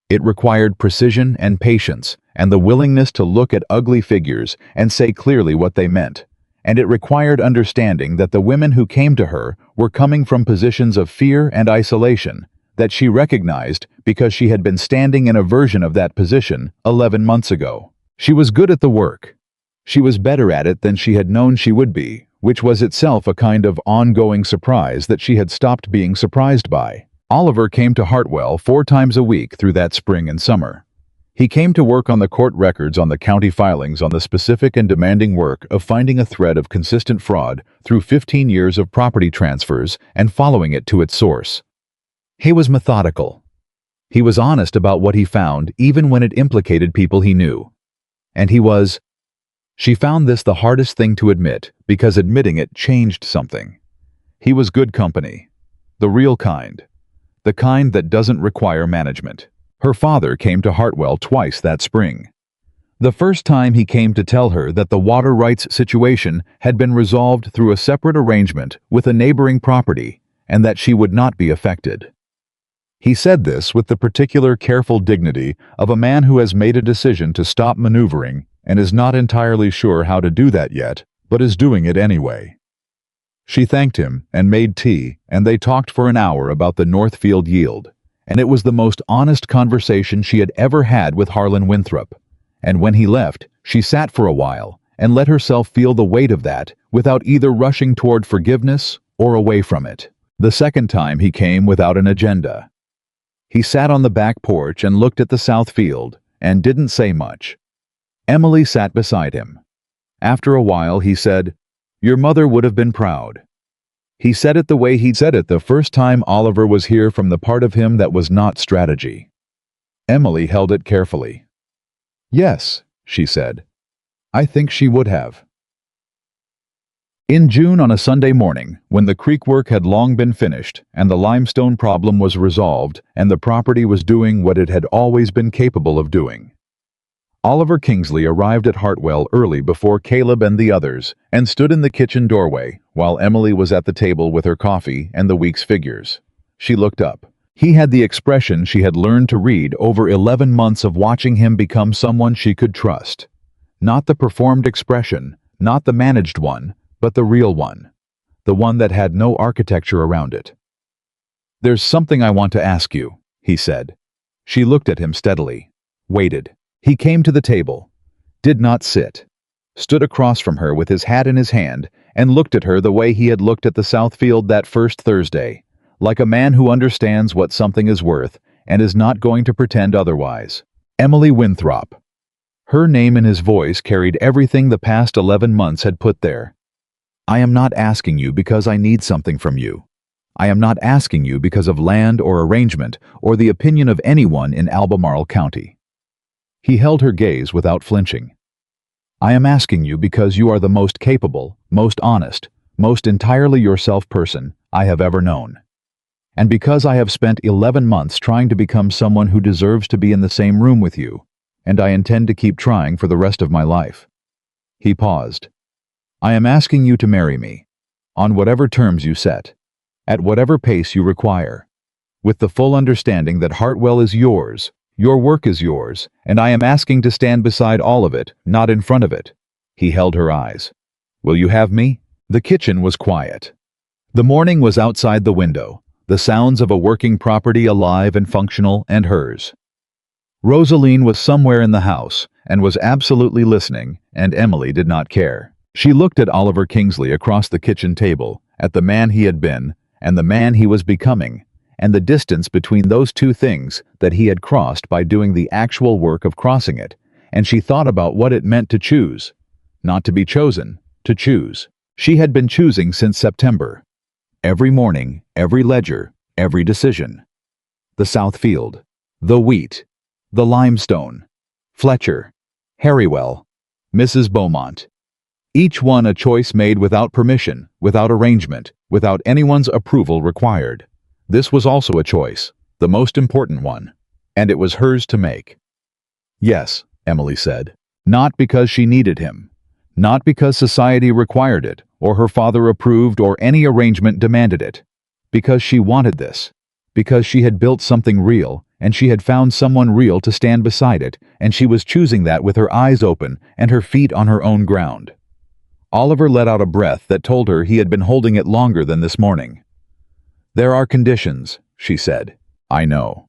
It required precision and patience and the willingness to look at ugly figures and say clearly what they meant. And it required understanding that the women who came to her were coming from positions of fear and isolation that she recognized because she had been standing in a version of that position 11 months ago. She was good at the work. She was better at it than she had known she would be, which was itself a kind of ongoing surprise that she had stopped being surprised by. Oliver came to Hartwell 4 times a week through that spring and summer. He came to work on the court records, on the county filings, on the specific and demanding work of finding a thread of consistent fraud through 15 years of property transfers and following it to its source. He was methodical. He was honest about what he found, even when it implicated people he knew. And she found this the hardest thing to admit, because admitting it changed something. He was good company. The real kind. The kind that doesn't require management. Her father came to Hartwell twice that spring. The first time he came to tell her that the water rights situation had been resolved through a separate arrangement with a neighboring property, and that she would not be affected. He said this with the particular careful dignity of a man who has made a decision to stop maneuvering and is not entirely sure how to do that yet, but is doing it anyway. She thanked him and made tea, and they talked for an hour about the Northfield yield, and it was the most honest conversation she had ever had with Harlan Winthrop. And when he left, she sat for a while and let herself feel the weight of that without either rushing toward forgiveness or away from it. The second time he came without an agenda. He sat on the back porch and looked at the south field and didn't say much. Emily sat beside him. After a while he said, "Your mother would have been proud." He said it the way he'd said it the first time Oliver was here, from the part of him that was not strategy. Emily held it carefully. "Yes," she said. "I think she would have." In June, on a Sunday morning, when the creek work had long been finished and the limestone problem was resolved and the property was doing what it had always been capable of doing, Oliver Kingsley arrived at Hartwell early before Caleb and the others and stood in the kitchen doorway while Emily was at the table with her coffee and the week's figures. She looked up. He had the expression she had learned to read over 11 months of watching him become someone she could trust. Not the performed expression, not the managed one, but the real one. The one that had no architecture around it. "There's something I want to ask you," he said. She looked at him steadily. Waited. He came to the table. Did not sit. Stood across from her with his hat in his hand and looked at her the way he had looked at the Southfield that first Thursday. Like a man who understands what something is worth and is not going to pretend otherwise. Emily Winthrop. Her name in his voice carried everything the past 11 months had put there. "I am not asking you because I need something from you. I am not asking you because of land or arrangement or the opinion of anyone in Albemarle County." He held her gaze without flinching. "I am asking you because you are the most capable, most honest, most entirely yourself person I have ever known. And because I have spent 11 months trying to become someone who deserves to be in the same room with you, and I intend to keep trying for the rest of my life." He paused. "I am asking you to marry me, on whatever terms you set, at whatever pace you require, with the full understanding that Hartwell is yours, your work is yours, and I am asking to stand beside all of it, not in front of it." He held her eyes. "Will you have me?" The kitchen was quiet. The morning was outside the window. The sounds of a working property alive and functional, and hers. Rosaline was somewhere in the house, and was absolutely listening, and Emily did not care. She looked at Oliver Kingsley across the kitchen table, at the man he had been, and the man he was becoming, and the distance between those two things that he had crossed by doing the actual work of crossing it, and she thought about what it meant to choose. Not to be chosen, to choose. She had been choosing since September. Every morning, every ledger, every decision. The Southfield, the wheat, the limestone, Fletcher, Harrywell, Mrs. Beaumont. Each one a choice made without permission, without arrangement, without anyone's approval required. This was also a choice, the most important one, and it was hers to make. "Yes," Emily said, not because she needed him, not because society required it, or her father approved, or any arrangement demanded it. Because she wanted this. Because she had built something real, and she had found someone real to stand beside it, and she was choosing that with her eyes open and her feet on her own ground. Oliver let out a breath that told her he had been holding it longer than this morning. "There are conditions," she said. "I know."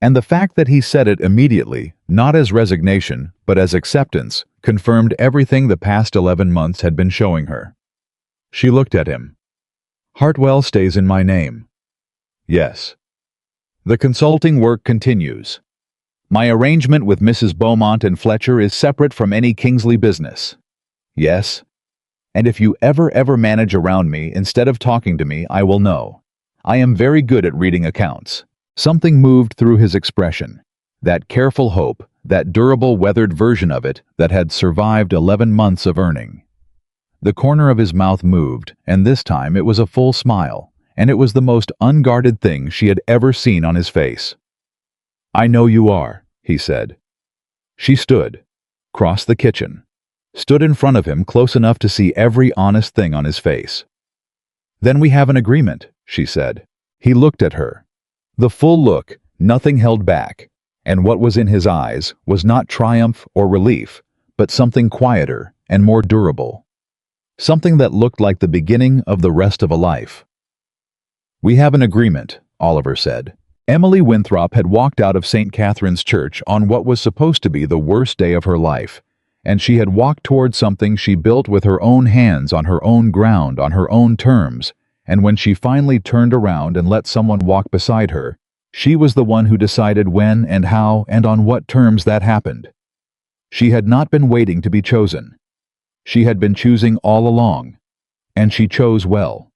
And the fact that he said it immediately, not as resignation, but as acceptance, confirmed everything the past 11 months had been showing her. She looked at him. "Hartwell stays in my name." "Yes." "The consulting work continues. My arrangement with Mrs. Beaumont and Fletcher is separate from any Kingsley business." "Yes." "And if you ever manage around me instead of talking to me, I will know. I am very good at reading accounts. Something moved through his expression. That careful hope, that durable weathered version of it that had survived 11 months of earning. The corner of his mouth moved, and this time it was a full smile, and it was the most unguarded thing she had ever seen on his face. "I know you are," he said. She stood, crossed the kitchen, stood in front of him close enough to see every honest thing on his face. "Then we have an agreement," she said. He looked at her. The full look, nothing held back, and what was in his eyes was not triumph or relief, but something quieter and more durable. Something that looked like the beginning of the rest of a life. "We have an agreement," Oliver said. Emily Winthrop had walked out of St. Catherine's Church on what was supposed to be the worst day of her life, and she had walked toward something she built with her own hands on her own ground, on her own terms, and when she finally turned around and let someone walk beside her, she was the one who decided when and how and on what terms that happened. She had not been waiting to be chosen. She had been choosing all along, and she chose well.